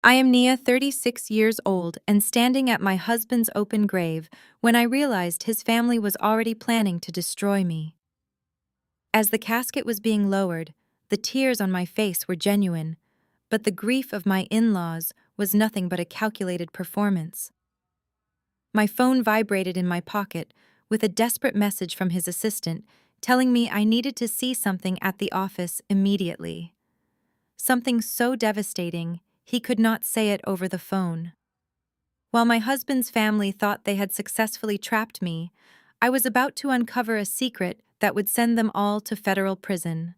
I am Nia, 36 years old, and standing at my husband's open grave when I realized his family was already planning to destroy me. As the casket was being lowered, the tears on my face were genuine, but the grief of my in-laws was nothing but a calculated performance. My phone vibrated in my pocket with a desperate message from his assistant telling me I needed to see something at the office immediately. Something so devastating, he could not say it over the phone. While my husband's family thought they had successfully trapped me, I was about to uncover a secret that would send them all to federal prison.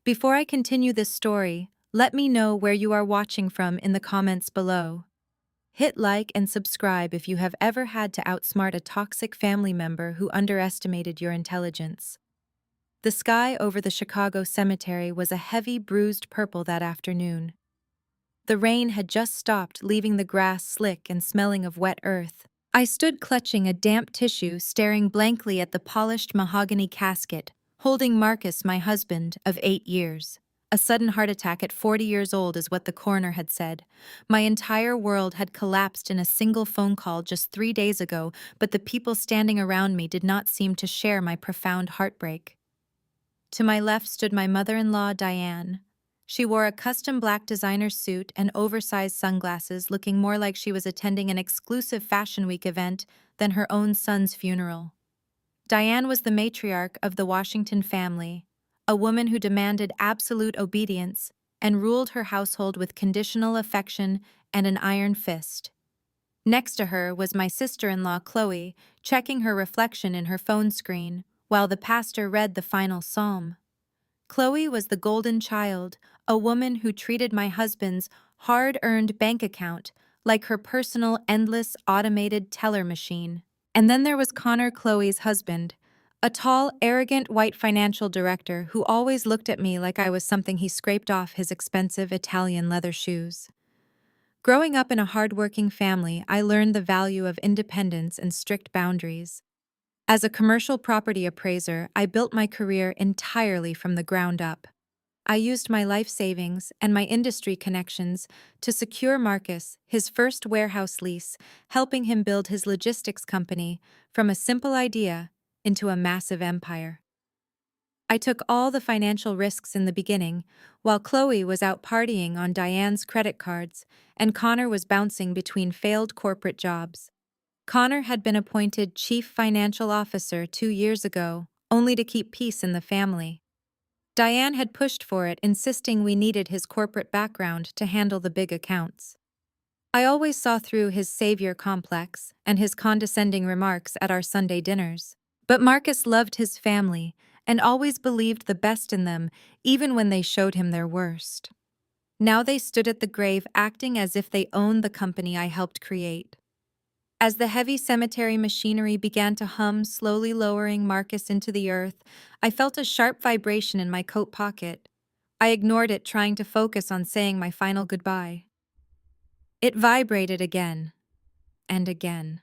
Before I continue this story, let me know where you are watching from in the comments below. Hit like and subscribe if you have ever had to outsmart a toxic family member who underestimated your intelligence. The sky over the Chicago cemetery was a heavy, bruised purple that afternoon. The rain had just stopped, leaving the grass slick and smelling of wet earth. I stood clutching a damp tissue, staring blankly at the polished mahogany casket, holding Marcus, my husband, of 8 years. A sudden heart attack at 40 years old is what the coroner had said. My entire world had collapsed in a single phone call just 3 days ago, but the people standing around me did not seem to share my profound heartbreak. To my left stood my mother-in-law, Diane. She wore a custom black designer suit and oversized sunglasses, looking more like she was attending an exclusive Fashion Week event than her own son's funeral. Diane was the matriarch of the Washington family, a woman who demanded absolute obedience and ruled her household with conditional affection and an iron fist. Next to her was my sister-in-law, Chloe, checking her reflection in her phone screen, while the pastor read the final psalm. Chloe was the golden child, a woman who treated my husband's hard-earned bank account like her personal, endless, automated teller machine. And then there was Connor, Chloe's husband, a tall, arrogant white financial director who always looked at me like I was something he scraped off his expensive Italian leather shoes. Growing up in a hardworking family, I learned the value of independence and strict boundaries. As a commercial property appraiser, I built my career entirely from the ground up. I used my life savings and my industry connections to secure Marcus his first warehouse lease, helping him build his logistics company from a simple idea into a massive empire. I took all the financial risks in the beginning, while Chloe was out partying on Diane's credit cards and Connor was bouncing between failed corporate jobs. Connor had been appointed chief financial officer 2 years ago, only to keep peace in the family. Diane had pushed for it, insisting we needed his corporate background to handle the big accounts. I always saw through his savior complex and his condescending remarks at our Sunday dinners. But Marcus loved his family and always believed the best in them, even when they showed him their worst. Now they stood at the grave acting as if they owned the company I helped create. As the heavy cemetery machinery began to hum, slowly lowering Marcus into the earth, I felt a sharp vibration in my coat pocket. I ignored it, trying to focus on saying my final goodbye. It vibrated again and again.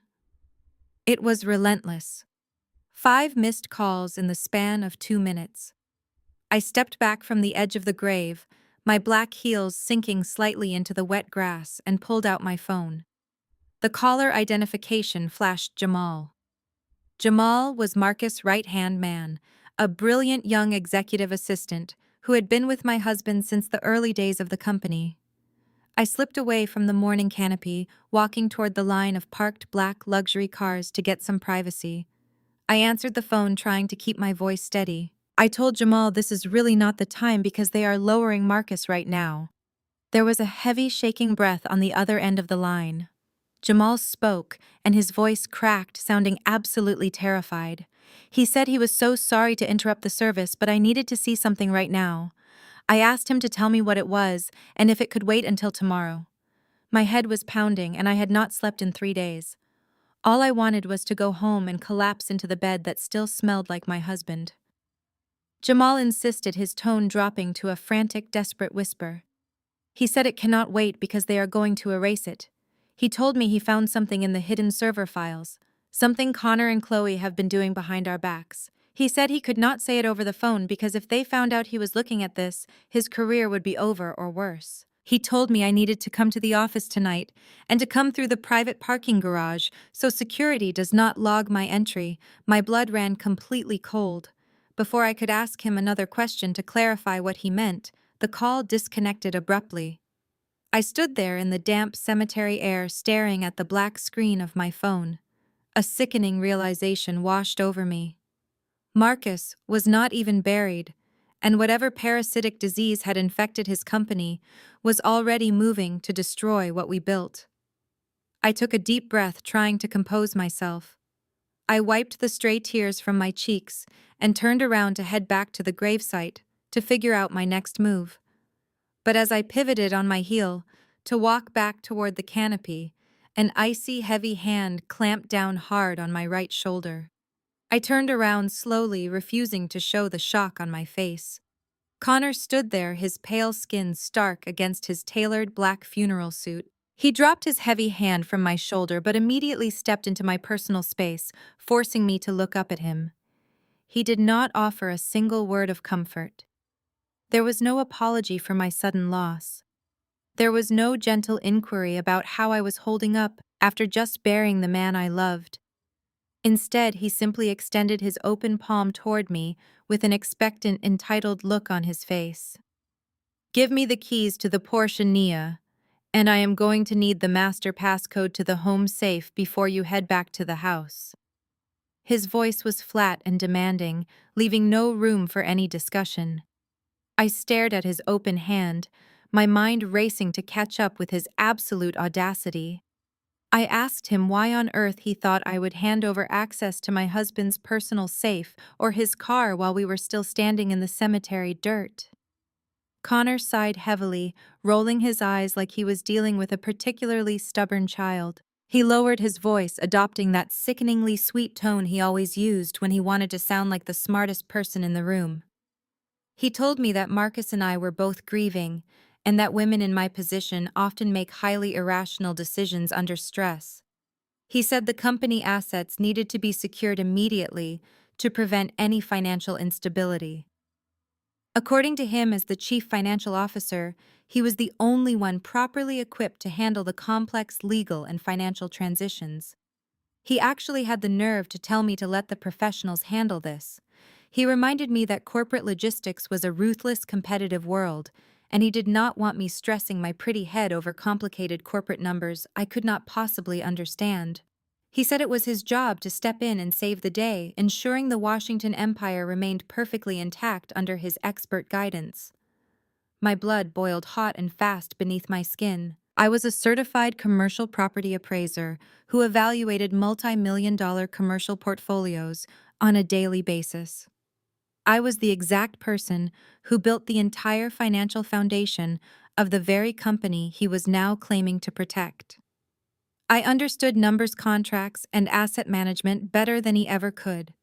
It was relentless. 5 missed calls in the span of 2 minutes. I stepped back from the edge of the grave, my black heels sinking slightly into the wet grass, and pulled out my phone. The caller identification flashed Jamal. Jamal was Marcus' right-hand man, a brilliant young executive assistant who had been with my husband since the early days of the company. I slipped away from the morning canopy, walking toward the line of parked black luxury cars to get some privacy. I answered the phone, trying to keep my voice steady. I told Jamal this is really not the time because they are lowering Marcus right now. There was a heavy, shaking breath on the other end of the line. Jamal spoke, and his voice cracked, sounding absolutely terrified. He said he was so sorry to interrupt the service, but I needed to see something right now. I asked him to tell me what it was, and if it could wait until tomorrow. My head was pounding, and I had not slept in 3 days. All I wanted was to go home and collapse into the bed that still smelled like my husband. Jamal insisted, his tone dropping to a frantic, desperate whisper. He said it cannot wait because they are going to erase it. He told me he found something in the hidden server files, something Connor and Chloe have been doing behind our backs. He said he could not say it over the phone because if they found out he was looking at this, his career would be over or worse. He told me I needed to come to the office tonight and to come through the private parking garage so security does not log my entry. My blood ran completely cold. Before I could ask him another question to clarify what he meant, the call disconnected abruptly. I stood there in the damp cemetery air staring at the black screen of my phone. A sickening realization washed over me. Marcus was not even buried, and whatever parasitic disease had infected his company was already moving to destroy what we built. I took a deep breath, trying to compose myself. I wiped the stray tears from my cheeks and turned around to head back to the gravesite to figure out my next move. But as I pivoted on my heel to walk back toward the canopy, an icy, heavy hand clamped down hard on my right shoulder. I turned around slowly, refusing to show the shock on my face. Connor stood there, his pale skin stark against his tailored black funeral suit. He dropped his heavy hand from my shoulder but immediately stepped into my personal space, forcing me to look up at him. He did not offer a single word of comfort. There was no apology for my sudden loss. There was no gentle inquiry about how I was holding up after just burying the man I loved. Instead, he simply extended his open palm toward me with an expectant, entitled look on his face. "Give me the keys to the Porsche Nia, and I am going to need the master passcode to the home safe before you head back to the house." His voice was flat and demanding, leaving no room for any discussion. I stared at his open hand, my mind racing to catch up with his absolute audacity. I asked him why on earth he thought I would hand over access to my husband's personal safe or his car while we were still standing in the cemetery dirt. Connor sighed heavily, rolling his eyes like he was dealing with a particularly stubborn child. He lowered his voice, adopting that sickeningly sweet tone he always used when he wanted to sound like the smartest person in the room. He told me that Marcus and I were both grieving, and that women in my position often make highly irrational decisions under stress. He said the company assets needed to be secured immediately to prevent any financial instability. According to him, as the chief financial officer, he was the only one properly equipped to handle the complex legal and financial transitions. He actually had the nerve to tell me to let the professionals handle this. He reminded me that corporate logistics was a ruthless, competitive world, and he did not want me stressing my pretty head over complicated corporate numbers I could not possibly understand. He said it was his job to step in and save the day, ensuring the Washington Empire remained perfectly intact under his expert guidance. My blood boiled hot and fast beneath my skin. I was a certified commercial property appraiser who evaluated multi-million-dollar commercial portfolios on a daily basis. I was the exact person who built the entire financial foundation of the very company he was now claiming to protect. I understood numbers, contracts, and asset management better than he ever could.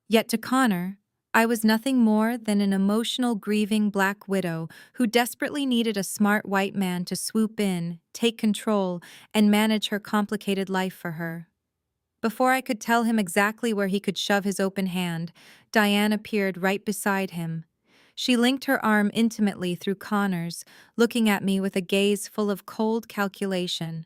Yet to Connor, I was nothing more than an emotional, grieving black widow who desperately needed a smart white man to swoop in, take control, and manage her complicated life for her. Before I could tell him exactly where he could shove his open hand, Diane appeared right beside him. She linked her arm intimately through Connor's, looking at me with a gaze full of cold calculation.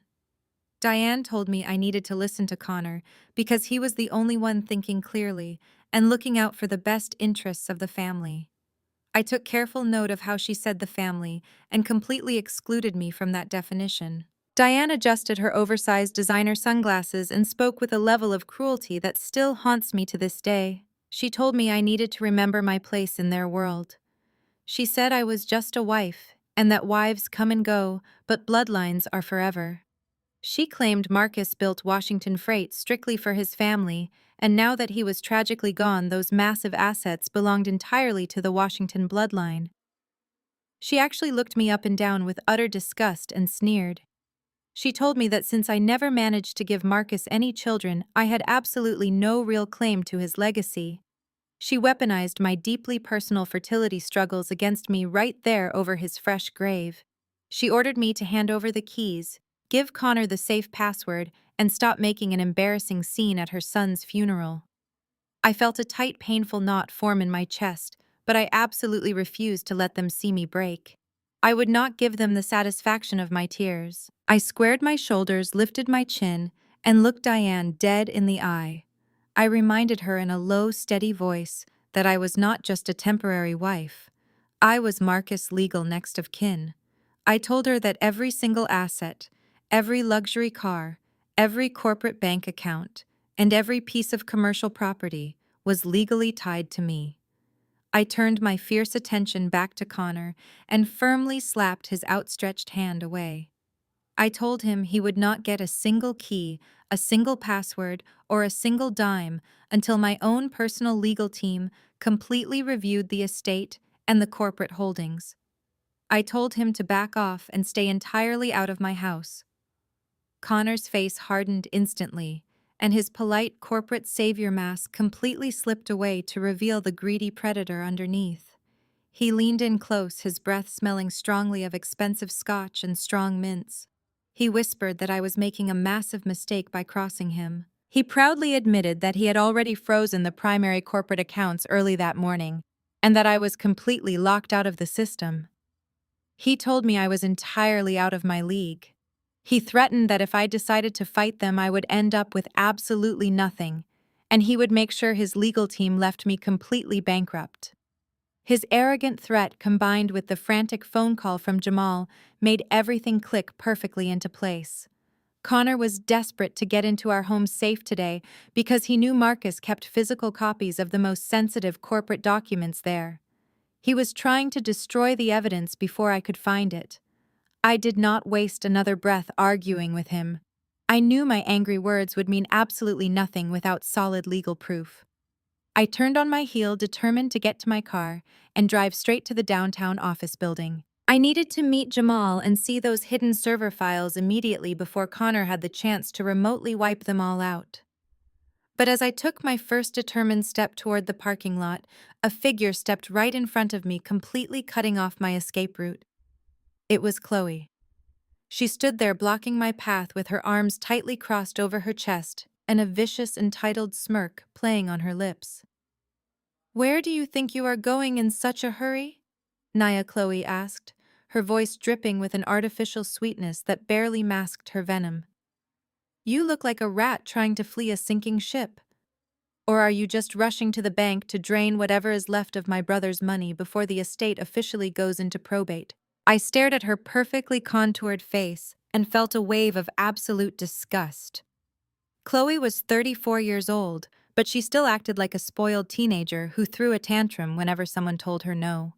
Diane told me I needed to listen to Connor because he was the only one thinking clearly and looking out for the best interests of the family. I took careful note of how she said the family and completely excluded me from that definition. Diane adjusted her oversized designer sunglasses and spoke with a level of cruelty that still haunts me to this day. She told me I needed to remember my place in their world. She said I was just a wife, and that wives come and go, but bloodlines are forever. She claimed Marcus built Washington Freight strictly for his family, and now that he was tragically gone, those massive assets belonged entirely to the Washington bloodline. She actually looked me up and down with utter disgust and sneered. She told me that since I never managed to give Marcus any children, I had absolutely no real claim to his legacy. She weaponized my deeply personal fertility struggles against me right there over his fresh grave. She ordered me to hand over the keys, give Connor the safe password, and stop making an embarrassing scene at her son's funeral. I felt a tight, painful knot form in my chest, but I absolutely refused to let them see me break. I would not give them the satisfaction of my tears. I squared my shoulders, lifted my chin, and looked Diane dead in the eye. I reminded her in a low, steady voice that I was not just a temporary wife. I was Marcus' legal next of kin. I told her that every single asset, every luxury car, every corporate bank account, and every piece of commercial property was legally tied to me. I turned my fierce attention back to Connor and firmly slapped his outstretched hand away. I told him he would not get a single key, a single password, or a single dime until my own personal legal team completely reviewed the estate and the corporate holdings. I told him to back off and stay entirely out of my house. Connor's face hardened instantly, and his polite corporate savior mask completely slipped away to reveal the greedy predator underneath. He leaned in close, his breath smelling strongly of expensive scotch and strong mints. He whispered that I was making a massive mistake by crossing him. He proudly admitted that he had already frozen the primary corporate accounts early that morning, and that I was completely locked out of the system. He told me I was entirely out of my league. He threatened that if I decided to fight them, I would end up with absolutely nothing, and he would make sure his legal team left me completely bankrupt. His arrogant threat, combined with the frantic phone call from Jamal, made everything click perfectly into place. Connor was desperate to get into our home safe today because he knew Marcus kept physical copies of the most sensitive corporate documents there. He was trying to destroy the evidence before I could find it. I did not waste another breath arguing with him. I knew my angry words would mean absolutely nothing without solid legal proof. I turned on my heel, determined to get to my car and drive straight to the downtown office building. I needed to meet Jamal and see those hidden server files immediately before Connor had the chance to remotely wipe them all out. But as I took my first determined step toward the parking lot, a figure stepped right in front of me, completely cutting off my escape route. It was Chloe. She stood there blocking my path with her arms tightly crossed over her chest and a vicious, entitled smirk playing on her lips. "Where do you think you are going in such a hurry?" Naya Chloe asked, her voice dripping with an artificial sweetness that barely masked her venom. "You look like a rat trying to flee a sinking ship. Or are you just rushing to the bank to drain whatever is left of my brother's money before the estate officially goes into probate?" I stared at her perfectly contoured face and felt a wave of absolute disgust. Chloe was 34 years old, but she still acted like a spoiled teenager who threw a tantrum whenever someone told her no.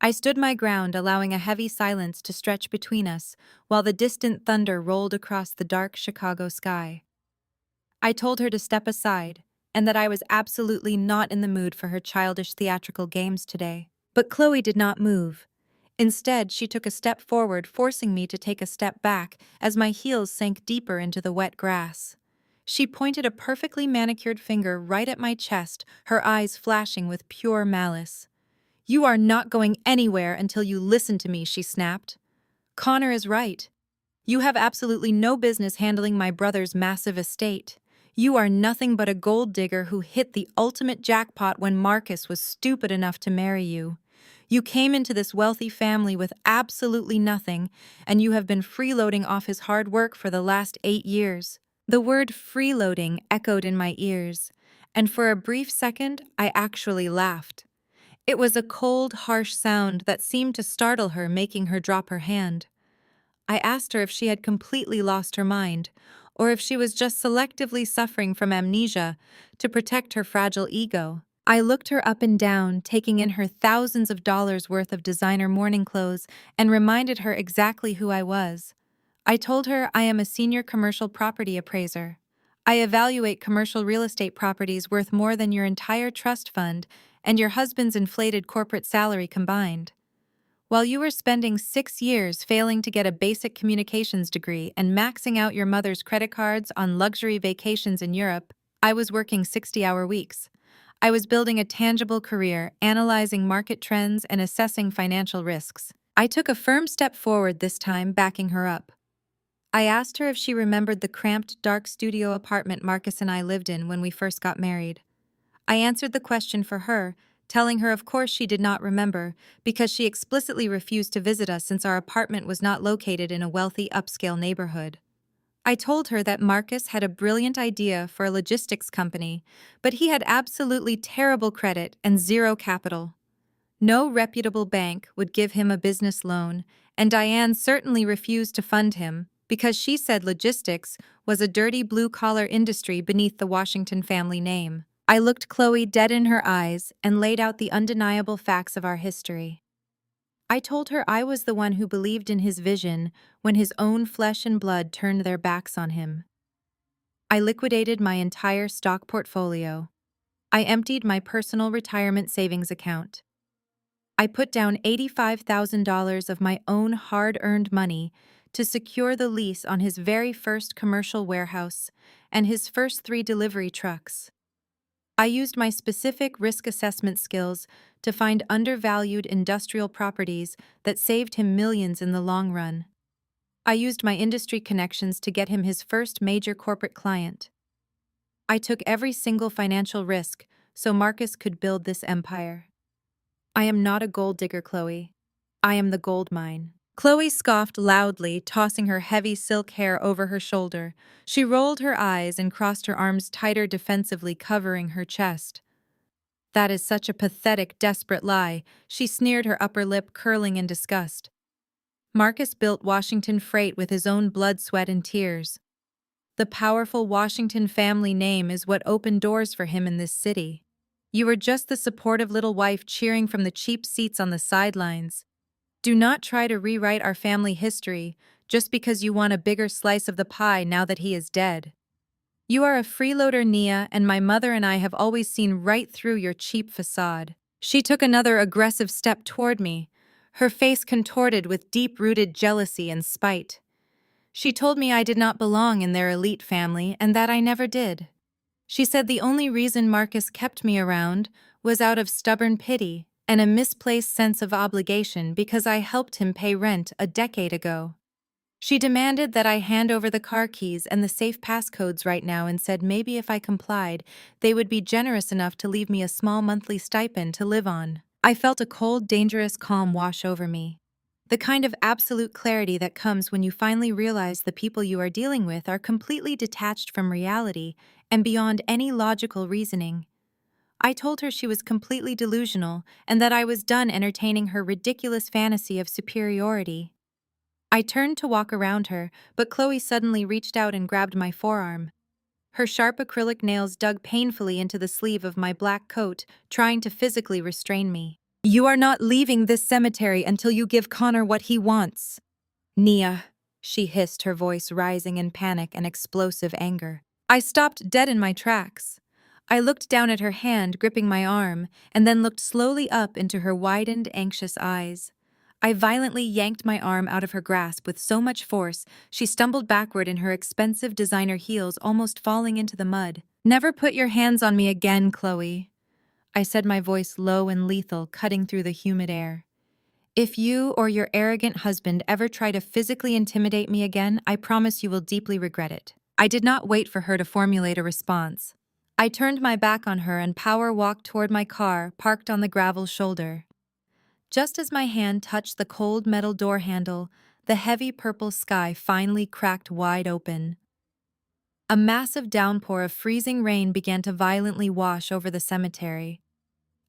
I stood my ground, allowing a heavy silence to stretch between us while the distant thunder rolled across the dark Chicago sky. I told her to step aside and that I was absolutely not in the mood for her childish theatrical games today. But Chloe did not move. Instead, she took a step forward, forcing me to take a step back as my heels sank deeper into the wet grass. She pointed a perfectly manicured finger right at my chest, her eyes flashing with pure malice. "You are not going anywhere until you listen to me," she snapped. "Connor is right. You have absolutely no business handling my brother's massive estate. You are nothing but a gold digger who hit the ultimate jackpot when Marcus was stupid enough to marry you. You came into this wealthy family with absolutely nothing, and you have been freeloading off his hard work for the last 8 years." The word freeloading echoed in my ears, and for a brief second, I actually laughed. It was a cold, harsh sound that seemed to startle her, making her drop her hand. I asked her if she had completely lost her mind, or if she was just selectively suffering from amnesia to protect her fragile ego. I looked her up and down, taking in her thousands of dollars worth of designer morning clothes, and reminded her exactly who I was. I told her I am a senior commercial property appraiser. I evaluate commercial real estate properties worth more than your entire trust fund and your husband's inflated corporate salary combined. While you were spending 6 years failing to get a basic communications degree and maxing out your mother's credit cards on luxury vacations in Europe, I was working 60-hour weeks. I was building a tangible career, analyzing market trends and assessing financial risks. I took a firm step forward this time, backing her up. I asked her if she remembered the cramped, dark studio apartment Marcus and I lived in when we first got married. I answered the question for her, telling her of course she did not remember because she explicitly refused to visit us since our apartment was not located in a wealthy upscale neighborhood. I told her that Marcus had a brilliant idea for a logistics company, but he had absolutely terrible credit and zero capital. No reputable bank would give him a business loan, and Diane certainly refused to fund him because she said logistics was a dirty blue-collar industry beneath the Washington family name. I looked Chloe dead in her eyes and laid out the undeniable facts of our history. I told her I was the one who believed in his vision when his own flesh and blood turned their backs on him. I liquidated my entire stock portfolio. I emptied my personal retirement savings account. I put down $85,000 of my own hard-earned money to secure the lease on his very first commercial warehouse and his first 3 delivery trucks. I used my specific risk assessment skills to find undervalued industrial properties that saved him millions in the long run. I used my industry connections to get him his first major corporate client. I took every single financial risk so Marcus could build this empire. I am not a gold digger, Chloe. I am the gold mine. Chloe scoffed loudly, tossing her heavy silk hair over her shoulder. She rolled her eyes and crossed her arms tighter defensively, covering her chest. That is such a pathetic, desperate lie, she sneered, her upper lip curling in disgust. Marcus built Washington Freight with his own blood, sweat, and tears. The powerful Washington family name is what opened doors for him in this city. You were just the supportive little wife cheering from the cheap seats on the sidelines. Do not try to rewrite our family history just because you want a bigger slice of the pie now that he is dead. You are a freeloader, Nia, and my mother and I have always seen right through your cheap facade. She took another aggressive step toward me, her face contorted with deep-rooted jealousy and spite. She told me I did not belong in their elite family and that I never did. She said the only reason Marcus kept me around was out of stubborn pity and a misplaced sense of obligation because I helped him pay rent a decade ago. She demanded that I hand over the car keys and the safe passcodes right now and said maybe if I complied, they would be generous enough to leave me a small monthly stipend to live on. I felt a cold, dangerous calm wash over me. The kind of absolute clarity that comes when you finally realize the people you are dealing with are completely detached from reality and beyond any logical reasoning. I told her she was completely delusional and that I was done entertaining her ridiculous fantasy of superiority. I turned to walk around her, but Chloe suddenly reached out and grabbed my forearm. Her sharp acrylic nails dug painfully into the sleeve of my black coat, trying to physically restrain me. You are not leaving this cemetery until you give Connor what he wants. Nia, she hissed, her voice rising in panic and explosive anger. I stopped dead in my tracks. I looked down at her hand gripping my arm and then looked slowly up into her widened, anxious eyes. I violently yanked my arm out of her grasp with so much force, she stumbled backward in her expensive designer heels, almost falling into the mud. Never put your hands on me again, Chloe, I said, my voice low and lethal, cutting through the humid air. If you or your arrogant husband ever try to physically intimidate me again, I promise you will deeply regret it. I did not wait for her to formulate a response. I turned my back on her and power walked toward my car, parked on the gravel shoulder. Just as my hand touched the cold metal door handle, the heavy purple sky finally cracked wide open. A massive downpour of freezing rain began to violently wash over the cemetery.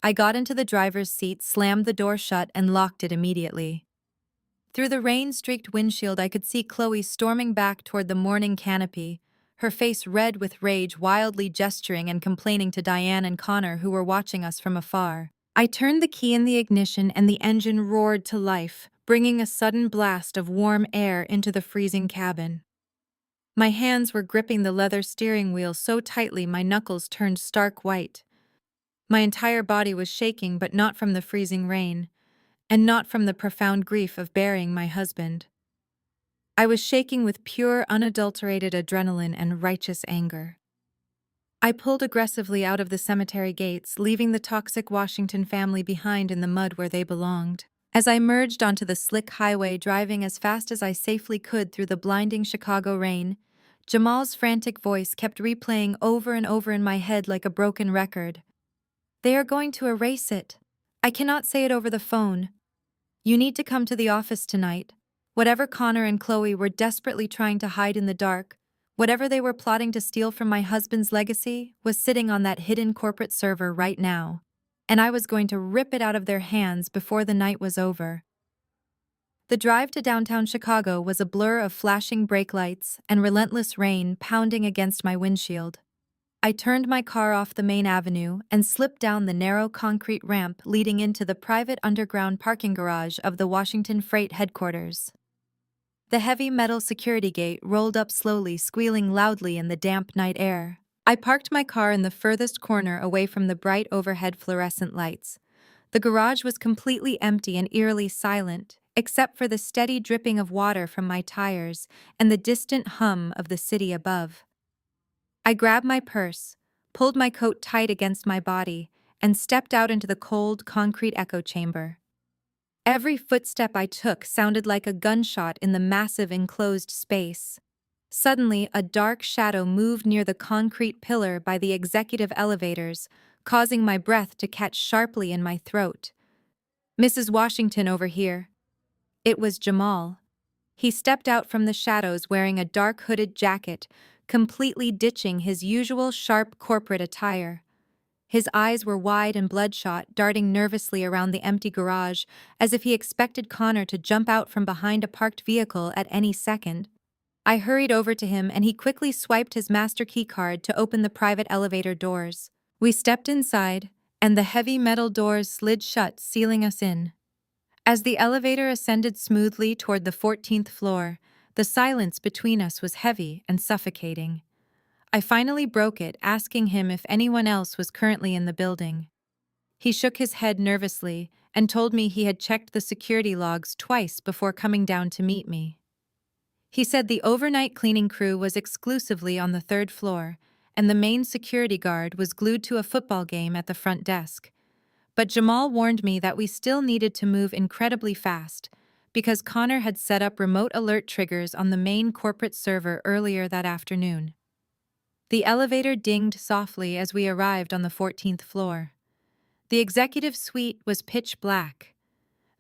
I got into the driver's seat, slammed the door shut, and locked it immediately. Through the rain-streaked windshield, I could see Chloe storming back toward the mourning canopy, her face red with rage, wildly gesturing and complaining to Diane and Connor, who were watching us from afar. I turned the key in the ignition and the engine roared to life, bringing a sudden blast of warm air into the freezing cabin. My hands were gripping the leather steering wheel so tightly my knuckles turned stark white. My entire body was shaking, but not from the freezing rain, and not from the profound grief of burying my husband. I was shaking with pure, unadulterated adrenaline and righteous anger. I pulled aggressively out of the cemetery gates, leaving the toxic Washington family behind in the mud where they belonged. As I merged onto the slick highway, driving as fast as I safely could through the blinding Chicago rain, Jamal's frantic voice kept replaying over and over in my head like a broken record. They are going to erase it. I cannot say it over the phone. You need to come to the office tonight. Whatever Connor and Chloe were desperately trying to hide in the dark, whatever they were plotting to steal from my husband's legacy, was sitting on that hidden corporate server right now. And I was going to rip it out of their hands before the night was over. The drive to downtown Chicago was a blur of flashing brake lights and relentless rain pounding against my windshield. I turned my car off the main avenue and slipped down the narrow concrete ramp leading into the private underground parking garage of the Washington Freight headquarters. The heavy metal security gate rolled up slowly, squealing loudly in the damp night air. I parked my car in the furthest corner away from the bright overhead fluorescent lights. The garage was completely empty and eerily silent, except for the steady dripping of water from my tires and the distant hum of the city above. I grabbed my purse, pulled my coat tight against my body, and stepped out into the cold, concrete echo chamber. Every footstep I took sounded like a gunshot in the massive enclosed space. Suddenly, a dark shadow moved near the concrete pillar by the executive elevators, causing my breath to catch sharply in my throat. "Mrs. Washington over here." It was Jamal. He stepped out from the shadows wearing a dark hooded jacket, completely ditching his usual sharp corporate attire. His eyes were wide and bloodshot, darting nervously around the empty garage, as if he expected Connor to jump out from behind a parked vehicle at any second. I hurried over to him and he quickly swiped his master key card to open the private elevator doors. We stepped inside, and the heavy metal doors slid shut, sealing us in. As the elevator ascended smoothly toward the 14th floor, the silence between us was heavy and suffocating. I finally broke it, asking him if anyone else was currently in the building. He shook his head nervously and told me he had checked the security logs twice before coming down to meet me. He said the overnight cleaning crew was exclusively on the 3rd floor, and the main security guard was glued to a football game at the front desk. But Jamal warned me that we still needed to move incredibly fast, because Connor had set up remote alert triggers on the main corporate server earlier that afternoon. The elevator dinged softly as we arrived on the 14th floor. The executive suite was pitch black.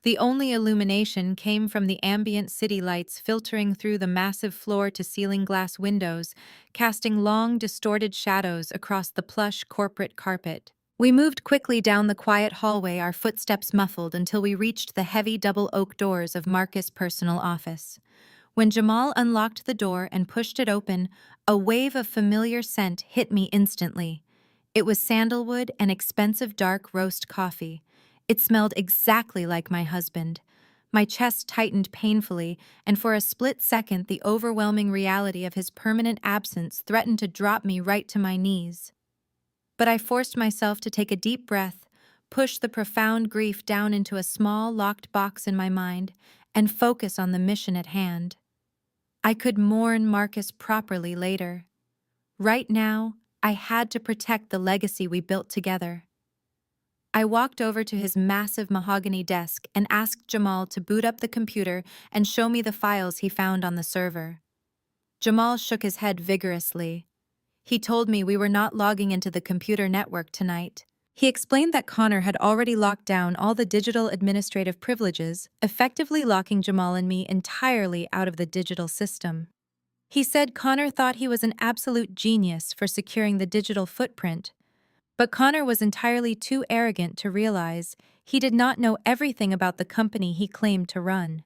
The only illumination came from the ambient city lights filtering through the massive floor-to-ceiling glass windows, casting long, distorted shadows across the plush corporate carpet. We moved quickly down the quiet hallway, our footsteps muffled, until we reached the heavy double oak doors of Marcus' personal office. When Jamal unlocked the door and pushed it open, a wave of familiar scent hit me instantly. It was sandalwood and expensive dark roast coffee. It smelled exactly like my husband. My chest tightened painfully, and for a split second the overwhelming reality of his permanent absence threatened to drop me right to my knees. But I forced myself to take a deep breath, push the profound grief down into a small, locked box in my mind, and focus on the mission at hand. I could mourn Marcus properly later. Right now, I had to protect the legacy we built together. I walked over to his massive mahogany desk and asked Jamal to boot up the computer and show me the files he found on the server. Jamal shook his head vigorously. He told me we were not logging into the computer network tonight. He explained that Connor had already locked down all the digital administrative privileges, effectively locking Jamal and me entirely out of the digital system. He said Connor thought he was an absolute genius for securing the digital footprint, but Connor was entirely too arrogant to realize he did not know everything about the company he claimed to run.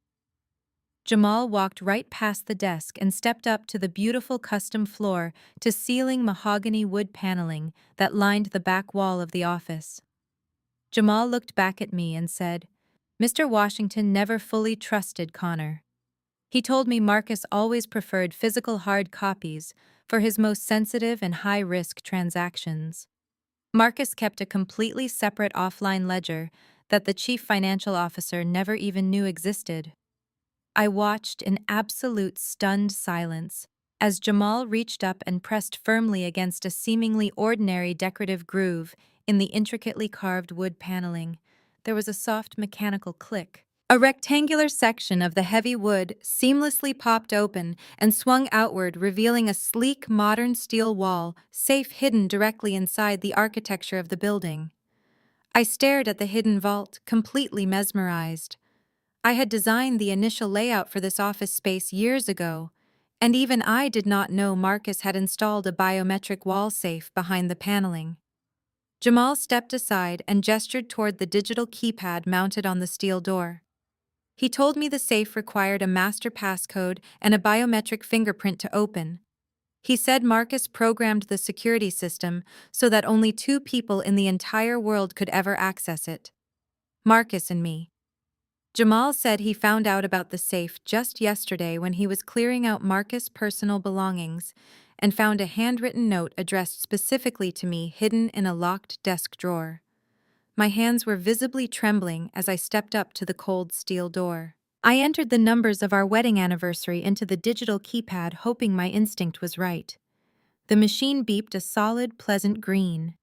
Jamal walked right past the desk and stepped up to the beautiful custom floor-to-ceiling mahogany wood paneling that lined the back wall of the office. Jamal looked back at me and said, "Mr. Washington never fully trusted Connor. He told me Marcus always preferred physical hard copies for his most sensitive and high-risk transactions. Marcus kept a completely separate offline ledger that the chief financial officer never even knew existed." I watched in absolute stunned silence as Jamal reached up and pressed firmly against a seemingly ordinary decorative groove in the intricately carved wood paneling. There was a soft mechanical click. A rectangular section of the heavy wood seamlessly popped open and swung outward, revealing a sleek, modern steel wall, safe hidden directly inside the architecture of the building. I stared at the hidden vault, completely mesmerized. I had designed the initial layout for this office space years ago, and even I did not know Marcus had installed a biometric wall safe behind the paneling. Jamal stepped aside and gestured toward the digital keypad mounted on the steel door. He told me the safe required a master passcode and a biometric fingerprint to open. He said Marcus programmed the security system so that only 2 people in the entire world could ever access it: Marcus and me. Jamal said he found out about the safe just yesterday when he was clearing out Marcus' personal belongings and found a handwritten note addressed specifically to me hidden in a locked desk drawer. My hands were visibly trembling as I stepped up to the cold steel door. I entered the numbers of our wedding anniversary into the digital keypad, hoping my instinct was right. The machine beeped a solid, pleasant green.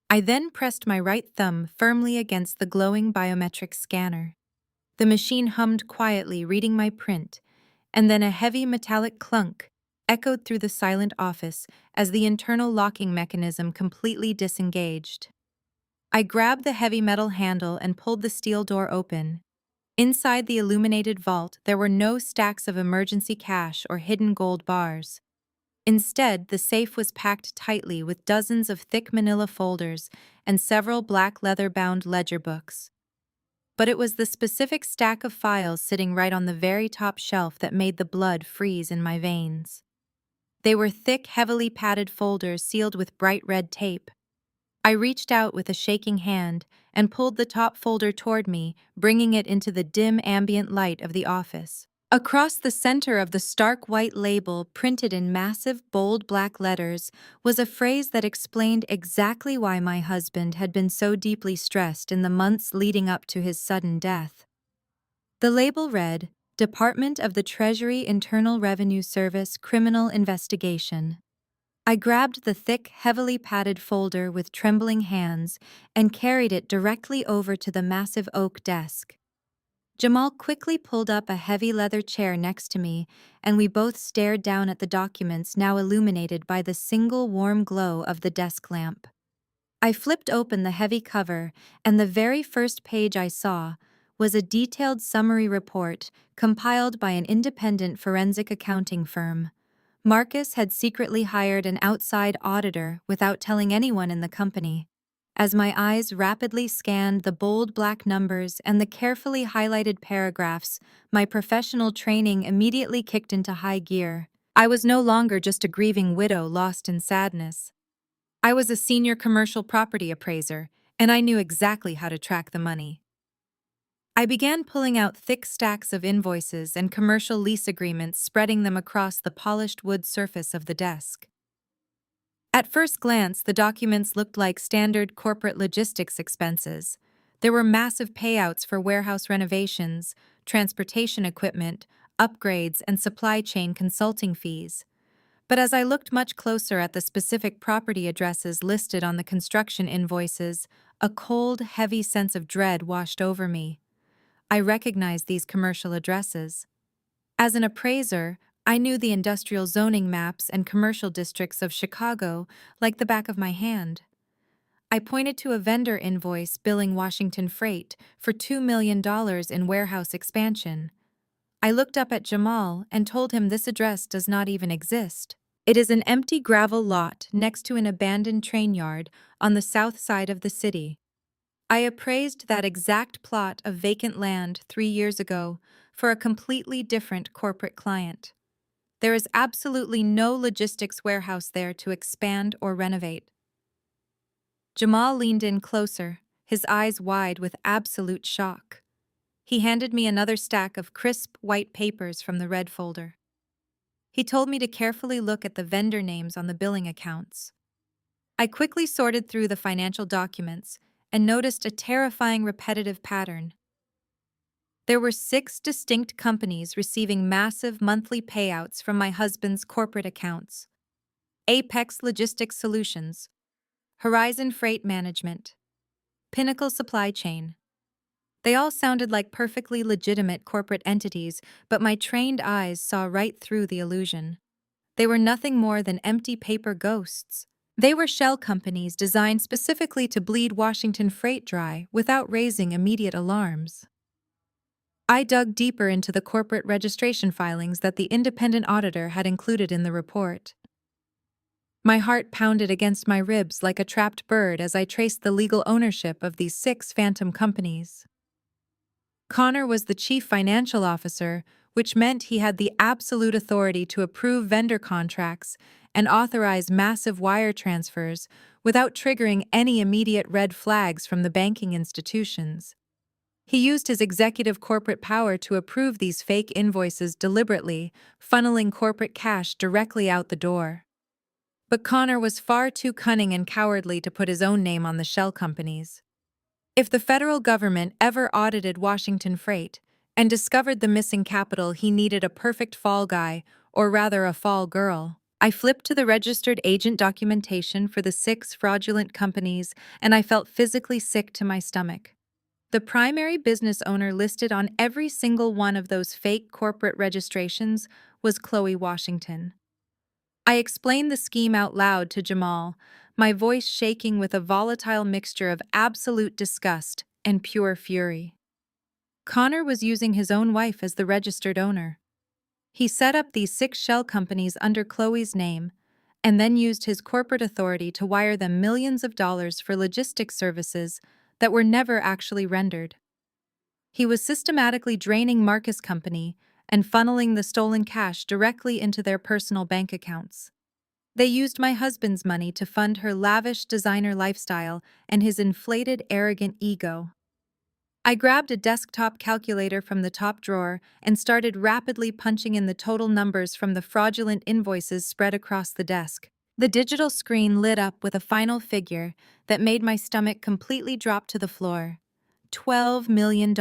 I then pressed my right thumb firmly against the glowing biometric scanner. The machine hummed quietly, reading my print, and then a heavy metallic clunk echoed through the silent office as the internal locking mechanism completely disengaged. I grabbed the heavy metal handle and pulled the steel door open. Inside the illuminated vault, there were no stacks of emergency cash or hidden gold bars. Instead, the safe was packed tightly with dozens of thick manila folders and several black leather-bound ledger books. But it was the specific stack of files sitting right on the very top shelf that made the blood freeze in my veins. They were thick, heavily padded folders sealed with bright red tape. I reached out with a shaking hand and pulled the top folder toward me, bringing it into the dim ambient light of the office. Across the center of the stark white label, printed in massive, bold black letters, was a phrase that explained exactly why my husband had been so deeply stressed in the months leading up to his sudden death. The label read, "Department of the Treasury Internal Revenue Service Criminal Investigation." I grabbed the thick, heavily padded folder with trembling hands and carried it directly over to the massive oak desk. Jamal quickly pulled up a heavy leather chair next to me, and we both stared down at the documents now illuminated by the single warm glow of the desk lamp. I flipped open the heavy cover, and the very first page I saw was a detailed summary report compiled by an independent forensic accounting firm. Marcus had secretly hired an outside auditor without telling anyone in the company. As my eyes rapidly scanned the bold black numbers and the carefully highlighted paragraphs, my professional training immediately kicked into high gear. I was no longer just a grieving widow lost in sadness. I was a senior commercial property appraiser, and I knew exactly how to track the money. I began pulling out thick stacks of invoices and commercial lease agreements, spreading them across the polished wood surface of the desk. At first glance, the documents looked like standard corporate logistics expenses. There were massive payouts for warehouse renovations, transportation equipment, upgrades, and supply chain consulting fees. But as I looked much closer at the specific property addresses listed on the construction invoices, a cold, heavy sense of dread washed over me. I recognized these commercial addresses. As an appraiser, I knew the industrial zoning maps and commercial districts of Chicago like the back of my hand. I pointed to a vendor invoice billing Washington Freight for $2 million in warehouse expansion. I looked up at Jamal and told him this address does not even exist. It is an empty gravel lot next to an abandoned train yard on the south side of the city. I appraised that exact plot of vacant land 3 years ago for a completely different corporate client. There is absolutely no logistics warehouse there to expand or renovate. Jamal leaned in closer, his eyes wide with absolute shock. He handed me another stack of crisp, white papers from the red folder. He told me to carefully look at the vendor names on the billing accounts. I quickly sorted through the financial documents and noticed a terrifying repetitive pattern. There were 6 distinct companies receiving massive monthly payouts from my husband's corporate accounts: Apex Logistics Solutions, Horizon Freight Management, Pinnacle Supply Chain. They all sounded like perfectly legitimate corporate entities, but my trained eyes saw right through the illusion. They were nothing more than empty paper ghosts. They were shell companies designed specifically to bleed Washington Freight dry without raising immediate alarms. I dug deeper into the corporate registration filings that the independent auditor had included in the report. My heart pounded against my ribs like a trapped bird as I traced the legal ownership of these 6 phantom companies. Connor was the chief financial officer, which meant he had the absolute authority to approve vendor contracts and authorize massive wire transfers without triggering any immediate red flags from the banking institutions. He used his executive corporate power to approve these fake invoices deliberately, funneling corporate cash directly out the door. But Connor was far too cunning and cowardly to put his own name on the shell companies. If the federal government ever audited Washington Freight and discovered the missing capital, he needed a perfect fall guy, or rather a fall girl. I flipped to the registered agent documentation for the 6 fraudulent companies, and I felt physically sick to my stomach. The primary business owner listed on every single one of those fake corporate registrations was Chloe Washington. I explained the scheme out loud to Jamal, my voice shaking with a volatile mixture of absolute disgust and pure fury. Connor was using his own wife as the registered owner. He set up these 6 shell companies under Chloe's name and then used his corporate authority to wire them millions of dollars for logistics services that were never actually rendered. He was systematically draining Marcus' company and funneling the stolen cash directly into their personal bank accounts. They used my husband's money to fund her lavish designer lifestyle and his inflated, arrogant ego. I grabbed a desktop calculator from the top drawer and started rapidly punching in the total numbers from the fraudulent invoices spread across the desk. The digital screen lit up with a final figure that made my stomach completely drop to the floor. $12 million.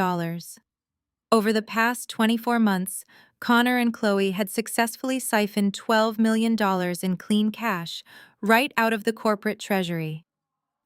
Over the past 24 months, Connor and Chloe had successfully siphoned $12 million in clean cash right out of the corporate treasury.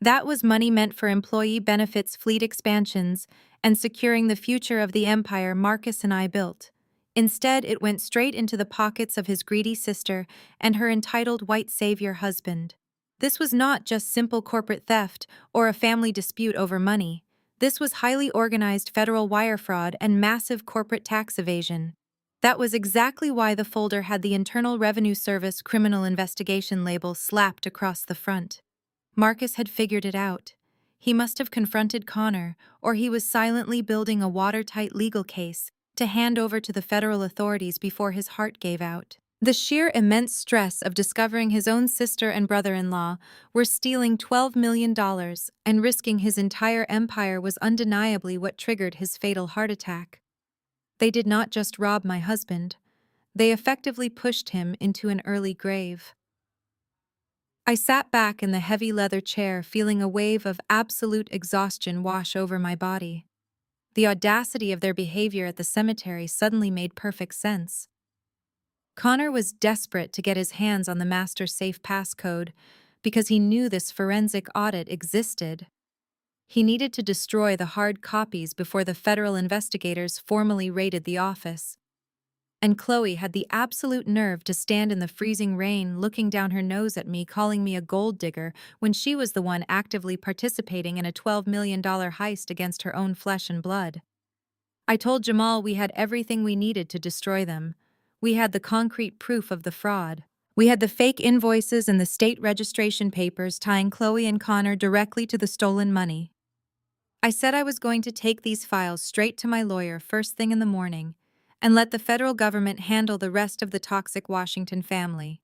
That was money meant for employee benefits, fleet expansions, and securing the future of the empire Marcus and I built. Instead, it went straight into the pockets of his greedy sister and her entitled white savior husband. This was not just simple corporate theft or a family dispute over money. This was highly organized federal wire fraud and massive corporate tax evasion. That was exactly why the folder had the Internal Revenue Service criminal investigation label slapped across the front. Marcus had figured it out. He must have confronted Connor, or he was silently building a watertight legal case to hand over to the federal authorities before his heart gave out. The sheer immense stress of discovering his own sister and brother-in-law were stealing $12 million and risking his entire empire was undeniably what triggered his fatal heart attack. They did not just rob my husband, they effectively pushed him into an early grave. I sat back in the heavy leather chair, feeling a wave of absolute exhaustion wash over my body. The audacity of their behavior at the cemetery suddenly made perfect sense. Connor was desperate to get his hands on the master safe passcode because he knew this forensic audit existed. He needed to destroy the hard copies before the federal investigators formally raided the office. And Chloe had the absolute nerve to stand in the freezing rain looking down her nose at me, calling me a gold digger when she was the one actively participating in a $12 million heist against her own flesh and blood. I told Jamal we had everything we needed to destroy them. We had the concrete proof of the fraud. We had the fake invoices and the state registration papers tying Chloe and Connor directly to the stolen money. I said I was going to take these files straight to my lawyer first thing in the morning and let the federal government handle the rest of the toxic Washington family.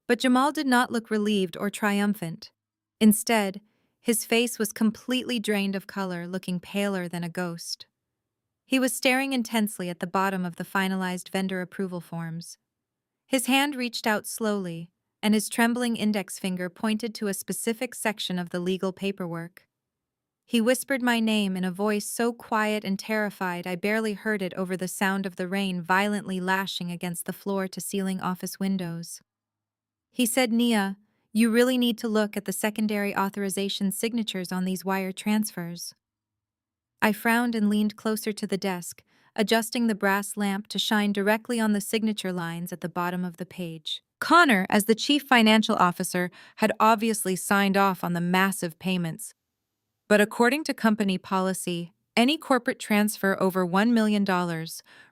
But Jamal did not look relieved or triumphant. Instead, his face was completely drained of color, looking paler than a ghost. He was staring intensely at the bottom of the finalized vendor approval forms. His hand reached out slowly, and his trembling index finger pointed to a specific section of the legal paperwork. He whispered my name in a voice so quiet and terrified I barely heard it over the sound of the rain violently lashing against the floor-to-ceiling office windows. He said, "Nia, you really need to look at the secondary authorization signatures on these wire transfers." I frowned and leaned closer to the desk, adjusting the brass lamp to shine directly on the signature lines at the bottom of the page. Connor, as the chief financial officer, had obviously signed off on the massive payments. But according to company policy, any corporate transfer over $1 million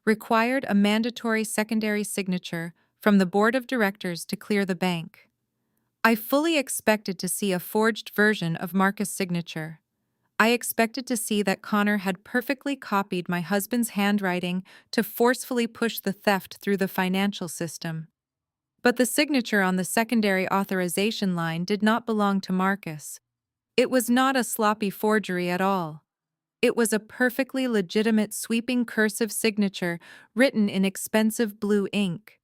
required a mandatory secondary signature from the board of directors to clear the bank. I fully expected to see a forged version of Marcus' signature. I expected to see that Connor had perfectly copied my husband's handwriting to forcefully push the theft through the financial system. But the signature on the secondary authorization line did not belong to Marcus. It was not a sloppy forgery at all. It was a perfectly legitimate sweeping cursive signature written in expensive blue ink.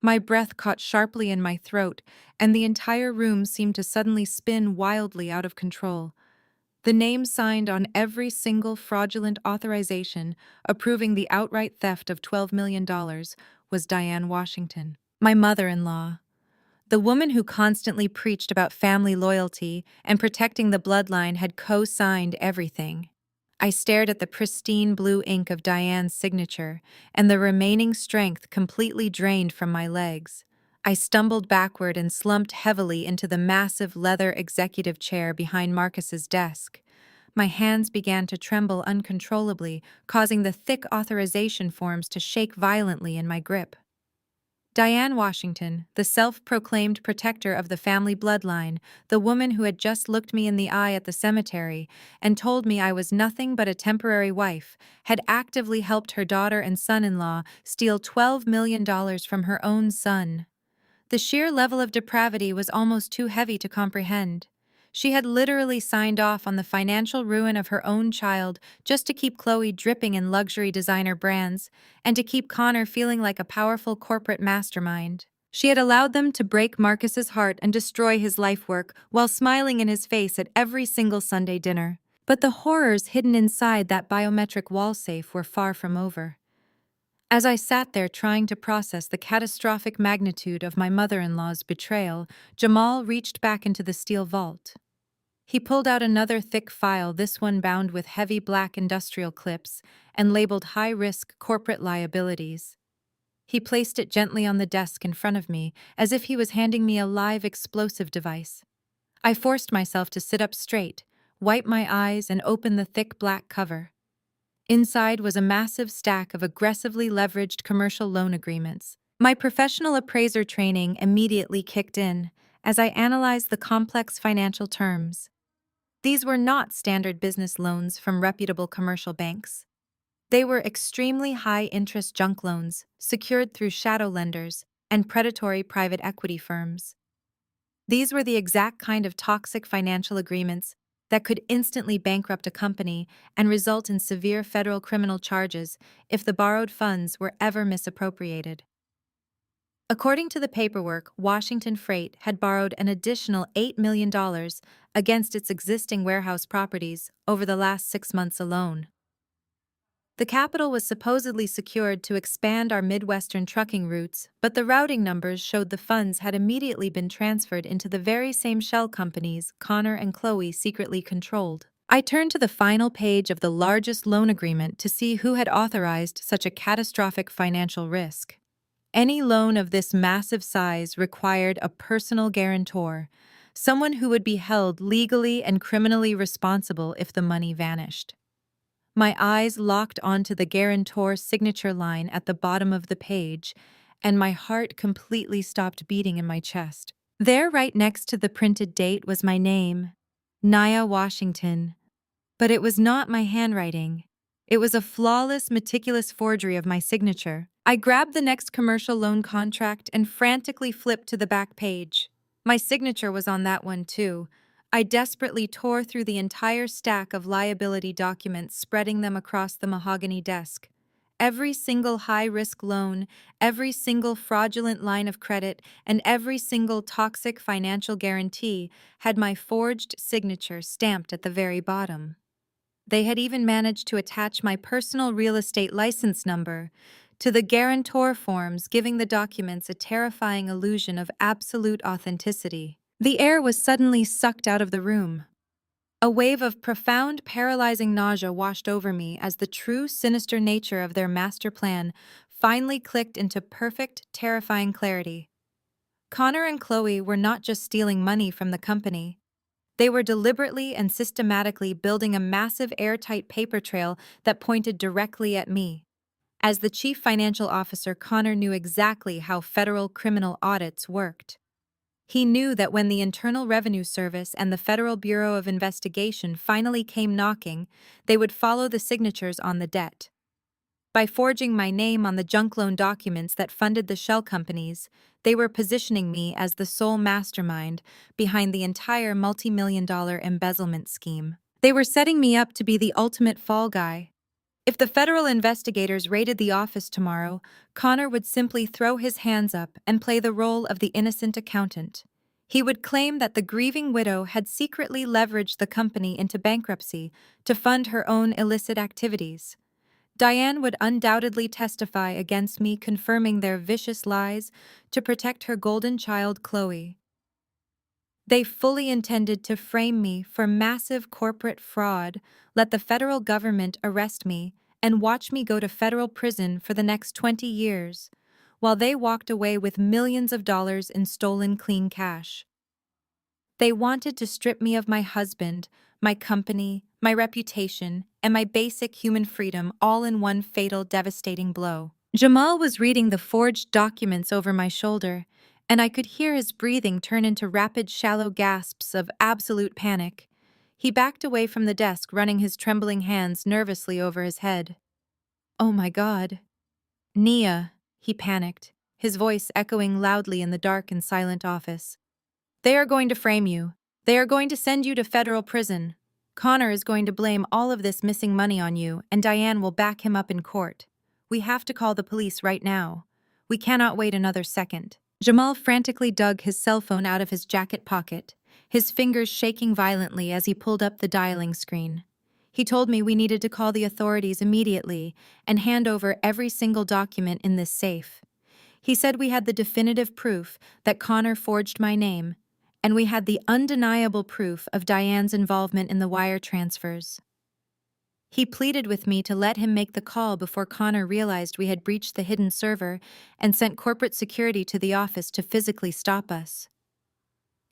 My breath caught sharply in my throat, and the entire room seemed to suddenly spin wildly out of control. The name signed on every single fraudulent authorization approving the outright theft of $12 million was Diane Washington, my mother-in-law. The woman who constantly preached about family loyalty and protecting the bloodline had co-signed everything. I stared at the pristine blue ink of Diane's signature, and the remaining strength completely drained from my legs. I stumbled backward and slumped heavily into the massive leather executive chair behind Marcus's desk. My hands began to tremble uncontrollably, causing the thick authorization forms to shake violently in my grip. Diane Washington, the self-proclaimed protector of the family bloodline, the woman who had just looked me in the eye at the cemetery and told me I was nothing but a temporary wife, had actively helped her daughter and son-in-law steal $12 million from her own son. The sheer level of depravity was almost too heavy to comprehend. She had literally signed off on the financial ruin of her own child just to keep Chloe dripping in luxury designer brands and to keep Connor feeling like a powerful corporate mastermind. She had allowed them to break Marcus's heart and destroy his life work while smiling in his face at every single Sunday dinner. But the horrors hidden inside that biometric wall safe were far from over. As I sat there trying to process the catastrophic magnitude of my mother-in-law's betrayal, Jamal reached back into the steel vault. He pulled out another thick file, this one bound with heavy black industrial clips and labeled high-risk corporate liabilities. He placed it gently on the desk in front of me, as if he was handing me a live explosive device. I forced myself to sit up straight, wipe my eyes, and open the thick black cover. Inside was a massive stack of aggressively leveraged commercial loan agreements. My professional appraiser training immediately kicked in as I analyzed the complex financial terms. These were not standard business loans from reputable commercial banks. They were extremely high-interest junk loans secured through shadow lenders and predatory private equity firms. These were the exact kind of toxic financial agreements that could instantly bankrupt a company and result in severe federal criminal charges if the borrowed funds were ever misappropriated. According to the paperwork, Washington Freight had borrowed an additional $8 million against its existing warehouse properties over the last 6 months alone. The capital was supposedly secured to expand our Midwestern trucking routes, but the routing numbers showed the funds had immediately been transferred into the very same shell companies Connor and Chloe secretly controlled. I turned to the final page of the largest loan agreement to see who had authorized such a catastrophic financial risk. Any loan of this massive size required a personal guarantor, someone who would be held legally and criminally responsible if the money vanished. My eyes locked onto the guarantor's signature line at the bottom of the page, and my heart completely stopped beating in my chest. There, right next to the printed date, was my name, Nia Washington. But it was not my handwriting. It was a flawless, meticulous forgery of my signature. I grabbed the next commercial loan contract and frantically flipped to the back page. My signature was on that one, too. I desperately tore through the entire stack of liability documents, spreading them across the mahogany desk. Every single high-risk loan, every single fraudulent line of credit, and every single toxic financial guarantee had my forged signature stamped at the very bottom. They had even managed to attach my personal real estate license number to the guarantor forms, giving the documents a terrifying illusion of absolute authenticity. The air was suddenly sucked out of the room. A wave of profound, paralyzing nausea washed over me as the true, sinister nature of their master plan finally clicked into perfect, terrifying clarity. Connor and Chloe were not just stealing money from the company. They were deliberately and systematically building a massive airtight paper trail that pointed directly at me. As the chief financial officer, Connor knew exactly how federal criminal audits worked. He knew that when the Internal Revenue Service and the Federal Bureau of Investigation finally came knocking, they would follow the signatures on the debt. By forging my name on the junk loan documents that funded the shell companies, they were positioning me as the sole mastermind behind the entire multi-million-dollar embezzlement scheme. They were setting me up to be the ultimate fall guy. If the federal investigators raided the office tomorrow, Connor would simply throw his hands up and play the role of the innocent accountant. He would claim that the grieving widow had secretly leveraged the company into bankruptcy to fund her own illicit activities. Diane would undoubtedly testify against me, confirming their vicious lies to protect her golden child, Chloe. They fully intended to frame me for massive corporate fraud, let the federal government arrest me, and watch me go to federal prison for the next 20 years, while they walked away with millions of dollars in stolen clean cash. They wanted to strip me of my husband, my company, my reputation, and my basic human freedom all in one fatal, devastating blow. Jamal was reading the forged documents over my shoulder, and I could hear his breathing turn into rapid, shallow gasps of absolute panic. He backed away from the desk, running his trembling hands nervously over his head. "Oh my God. Nia," he panicked, his voice echoing loudly in the dark and silent office. "They are going to frame you. They are going to send you to federal prison. Connor is going to blame all of this missing money on you, and Diane will back him up in court. We have to call the police right now. We cannot wait another second." Jamal frantically dug his cell phone out of his jacket pocket, his fingers shaking violently as he pulled up the dialing screen. He told me we needed to call the authorities immediately and hand over every single document in this safe. He said we had the definitive proof that Connor forged my name, and we had the undeniable proof of Diane's involvement in the wire transfers. He pleaded with me to let him make the call before Connor realized we had breached the hidden server and sent corporate security to the office to physically stop us.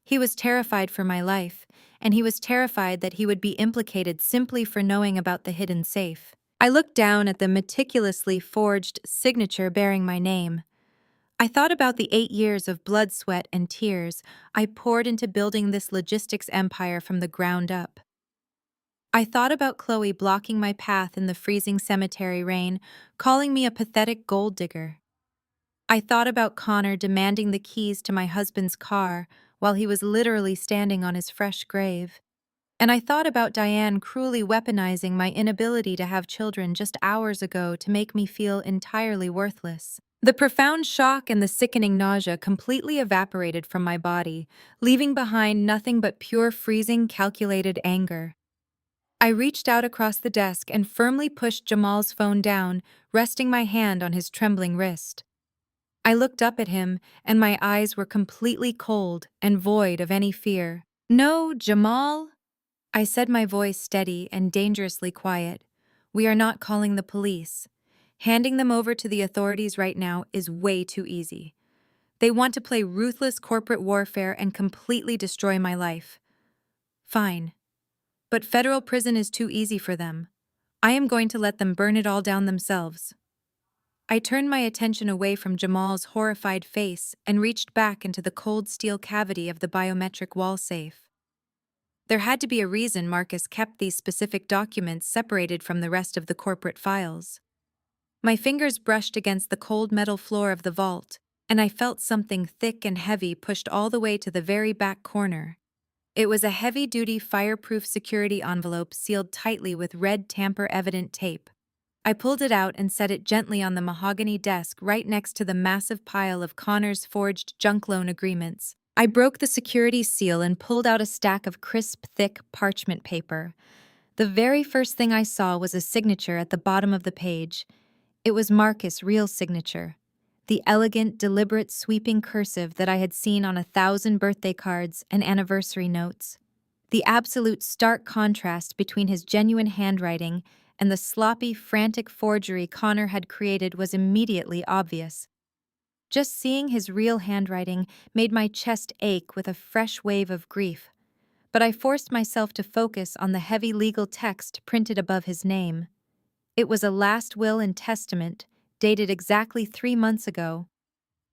He was terrified for my life, and he was terrified that he would be implicated simply for knowing about the hidden safe. I looked down at the meticulously forged signature bearing my name. I thought about the 8 years of blood, sweat, and tears I poured into building this logistics empire from the ground up. I thought about Chloe blocking my path in the freezing cemetery rain, calling me a pathetic gold digger. I thought about Connor demanding the keys to my husband's car while he was literally standing on his fresh grave. And I thought about Diane cruelly weaponizing my inability to have children just hours ago to make me feel entirely worthless. The profound shock and the sickening nausea completely evaporated from my body, leaving behind nothing but pure freezing, calculated anger. I reached out across the desk and firmly pushed Jamal's phone down, resting my hand on his trembling wrist. I looked up at him, and my eyes were completely cold and void of any fear. "No, Jamal," I said, my voice steady and dangerously quiet. "We are not calling the police. Handing them over to the authorities right now is way too easy. They want to play ruthless corporate warfare and completely destroy my life. Fine. But federal prison is too easy for them. I am going to let them burn it all down themselves." I turned my attention away from Jamal's horrified face and reached back into the cold steel cavity of the biometric wall safe. There had to be a reason Marcus kept these specific documents separated from the rest of the corporate files. My fingers brushed against the cold metal floor of the vault, and I felt something thick and heavy pushed all the way to the very back corner. It was a heavy-duty fireproof security envelope sealed tightly with red tamper-evident tape. I pulled it out and set it gently on the mahogany desk right next to the massive pile of Connor's forged junk loan agreements. I broke the security seal and pulled out a stack of crisp, thick parchment paper. The very first thing I saw was a signature at the bottom of the page. It was Marcus' real signature. The elegant, deliberate, sweeping cursive that I had seen on 1,000 birthday cards and anniversary notes. The absolute stark contrast between his genuine handwriting and the sloppy, frantic forgery Connor had created was immediately obvious. Just seeing his real handwriting made my chest ache with a fresh wave of grief, but I forced myself to focus on the heavy legal text printed above his name. It was a last will and testament, dated exactly 3 months ago.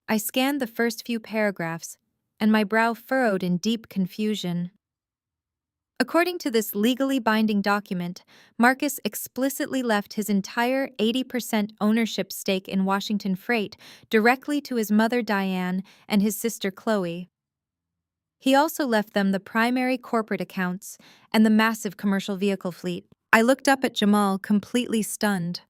I scanned the first few paragraphs, and my brow furrowed in deep confusion. According to this legally binding document, Marcus explicitly left his entire 80% ownership stake in Washington Freight directly to his mother Diane and his sister Chloe. He also left them the primary corporate accounts and the massive commercial vehicle fleet. I looked up at Jamal, completely stunned.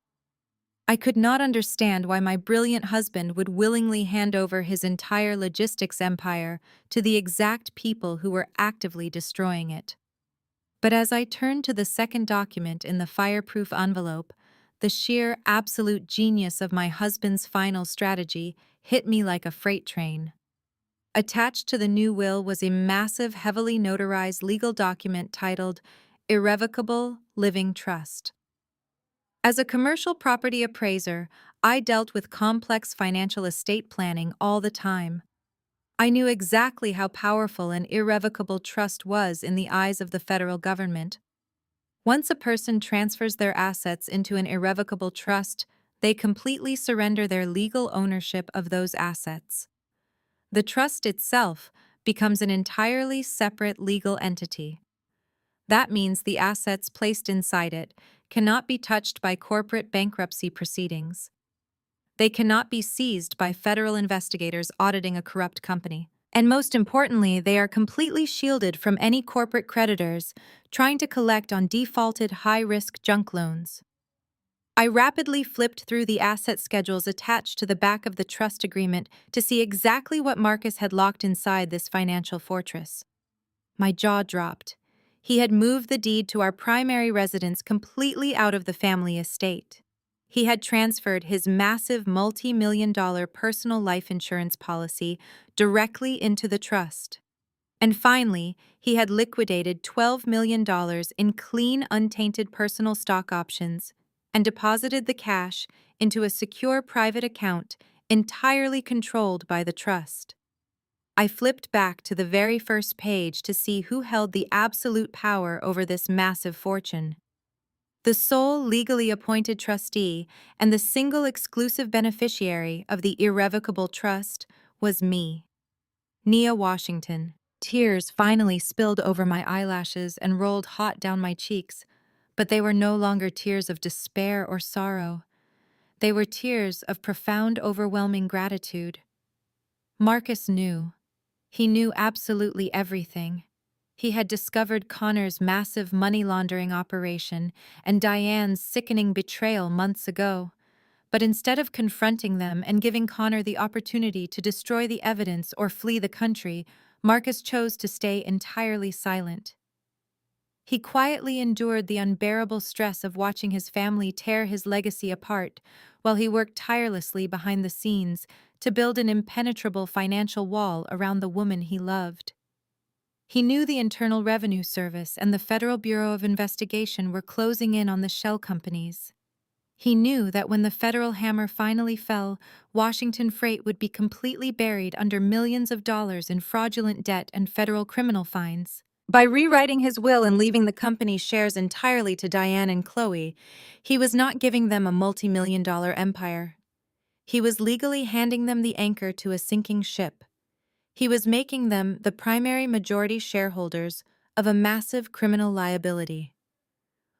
I could not understand why my brilliant husband would willingly hand over his entire logistics empire to the exact people who were actively destroying it. But as I turned to the second document in the fireproof envelope, the sheer absolute genius of my husband's final strategy hit me like a freight train. Attached to the new will was a massive, heavily notarized legal document titled Irrevocable Living Trust. As a commercial property appraiser, I dealt with complex financial estate planning all the time. I knew exactly how powerful an irrevocable trust was in the eyes of the federal government. Once a person transfers their assets into an irrevocable trust, they completely surrender their legal ownership of those assets. The trust itself becomes an entirely separate legal entity. That means the assets placed inside it cannot be touched by corporate bankruptcy proceedings. They cannot be seized by federal investigators auditing a corrupt company. And most importantly, they are completely shielded from any corporate creditors trying to collect on defaulted high-risk junk loans. I rapidly flipped through the asset schedules attached to the back of the trust agreement to see exactly what Marcus had locked inside this financial fortress. My jaw dropped. He had moved the deed to our primary residence completely out of the family estate. He had transferred his massive multi-million-dollar personal life insurance policy directly into the trust. And finally, he had liquidated $12 million in clean, untainted personal stock options and deposited the cash into a secure private account entirely controlled by the trust. I flipped back to the very first page to see who held the absolute power over this massive fortune. The sole legally appointed trustee and the single exclusive beneficiary of the irrevocable trust was me, Nia Washington. Tears finally spilled over my eyelashes and rolled hot down my cheeks, but they were no longer tears of despair or sorrow. They were tears of profound, overwhelming gratitude. Marcus knew. He knew absolutely everything. He had discovered Connor's massive money laundering operation and Diane's sickening betrayal months ago. But instead of confronting them and giving Connor the opportunity to destroy the evidence or flee the country, Marcus chose to stay entirely silent. He quietly endured the unbearable stress of watching his family tear his legacy apart, while he worked tirelessly behind the scenes to build an impenetrable financial wall around the woman he loved. He knew the Internal Revenue Service and the Federal Bureau of Investigation were closing in on the shell companies. He knew that when the federal hammer finally fell, Washington Freight would be completely buried under millions of dollars in fraudulent debt and federal criminal fines. By rewriting his will and leaving the company's shares entirely to Diane and Chloe, he was not giving them a multi-million-dollar empire. He was legally handing them the anchor to a sinking ship. He was making them the primary majority shareholders of a massive criminal liability.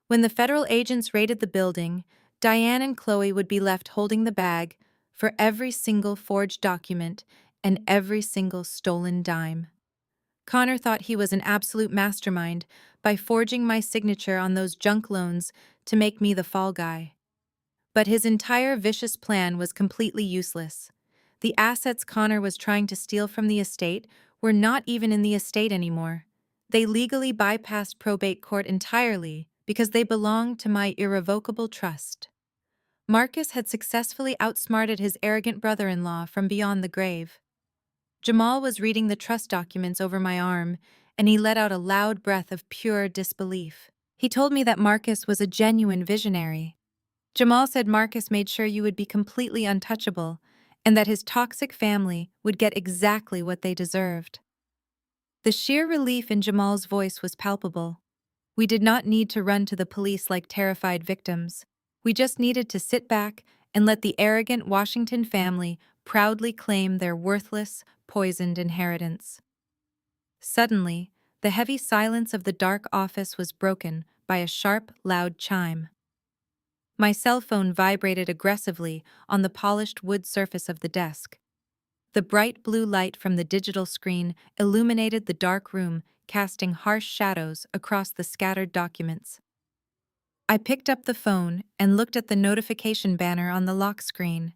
When the federal agents raided the building, Diane and Chloe would be left holding the bag for every single forged document and every single stolen dime. Connor thought he was an absolute mastermind by forging my signature on those junk loans to make me the fall guy. But his entire vicious plan was completely useless. The assets Connor was trying to steal from the estate were not even in the estate anymore. They legally bypassed probate court entirely because they belonged to my irrevocable trust. Marcus had successfully outsmarted his arrogant brother-in-law from beyond the grave. Jamal was reading the trust documents over my arm, and he let out a loud breath of pure disbelief. He told me that Marcus was a genuine visionary. Jamal said Marcus made sure you would be completely untouchable, and that his toxic family would get exactly what they deserved. The sheer relief in Jamal's voice was palpable. We did not need to run to the police like terrified victims. We just needed to sit back and let the arrogant Washington family proudly claim their worthless, poisoned inheritance. Suddenly, the heavy silence of the dark office was broken by a sharp, loud chime. My cell phone vibrated aggressively on the polished wood surface of the desk. The bright blue light from the digital screen illuminated the dark room, casting harsh shadows across the scattered documents. I picked up the phone and looked at the notification banner on the lock screen.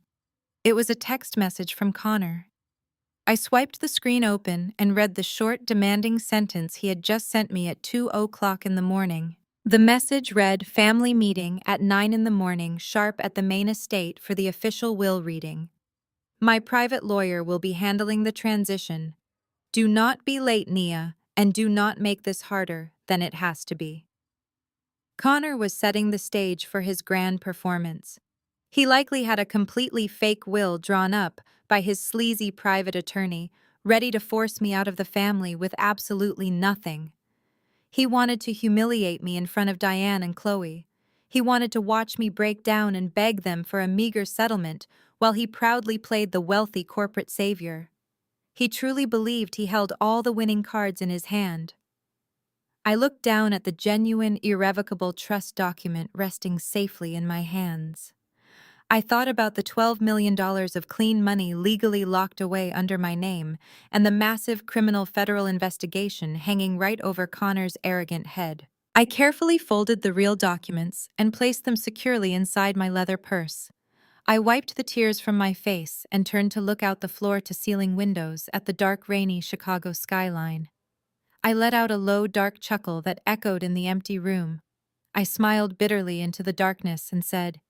It was a text message from Connor. I swiped the screen open and read the short, demanding sentence he had just sent me at 2:00 in the morning. The message read, "Family meeting at 9 in the morning, sharp at the main estate for the official will reading. My private lawyer will be handling the transition. Do not be late, Nia, and do not make this harder than it has to be." Connor was setting the stage for his grand performance. He likely had a completely fake will drawn up by his sleazy private attorney, ready to force me out of the family with absolutely nothing. He wanted to humiliate me in front of Diane and Chloe. He wanted to watch me break down and beg them for a meager settlement while he proudly played the wealthy corporate savior. He truly believed he held all the winning cards in his hand. I looked down at the genuine, irrevocable trust document resting safely in my hands. I thought about the $12 million of clean money legally locked away under my name and the massive criminal federal investigation hanging right over Connor's arrogant head. I carefully folded the real documents and placed them securely inside my leather purse. I wiped the tears from my face and turned to look out the floor-to-ceiling windows at the dark, rainy Chicago skyline. I let out a low, dark chuckle that echoed in the empty room. I smiled bitterly into the darkness and said,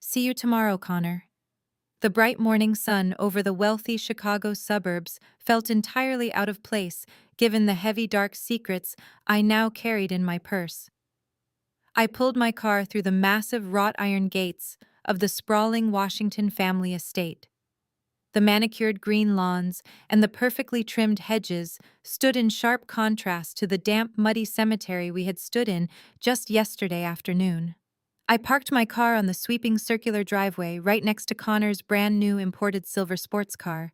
"See you tomorrow, Connor." The bright morning sun over the wealthy Chicago suburbs felt entirely out of place given the heavy dark secrets I now carried in my purse. I pulled my car through the massive wrought iron gates of the sprawling Washington family estate. The manicured green lawns and the perfectly trimmed hedges stood in sharp contrast to the damp, muddy cemetery we had stood in just yesterday afternoon. I parked my car on the sweeping circular driveway right next to Connor's brand new imported silver sports car.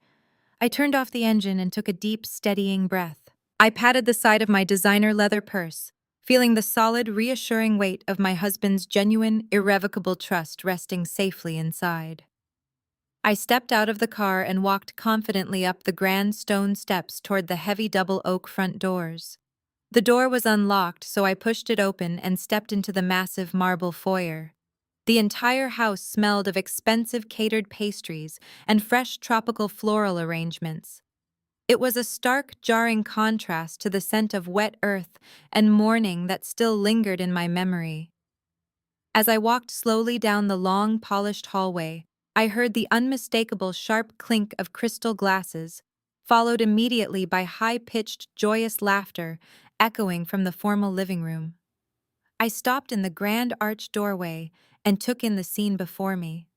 I turned off the engine and took a deep, steadying breath. I patted the side of my designer leather purse, feeling the solid, reassuring weight of my husband's genuine, irrevocable trust resting safely inside. I stepped out of the car and walked confidently up the grand stone steps toward the heavy double oak front doors. The door was unlocked, so I pushed it open and stepped into the massive marble foyer. The entire house smelled of expensive catered pastries and fresh tropical floral arrangements. It was a stark, jarring contrast to the scent of wet earth and morning that still lingered in my memory. As I walked slowly down the long, polished hallway, I heard the unmistakable sharp clink of crystal glasses, followed immediately by high-pitched, joyous laughter echoing from the formal living room. I stopped in the grand arched doorway and took in the scene before me.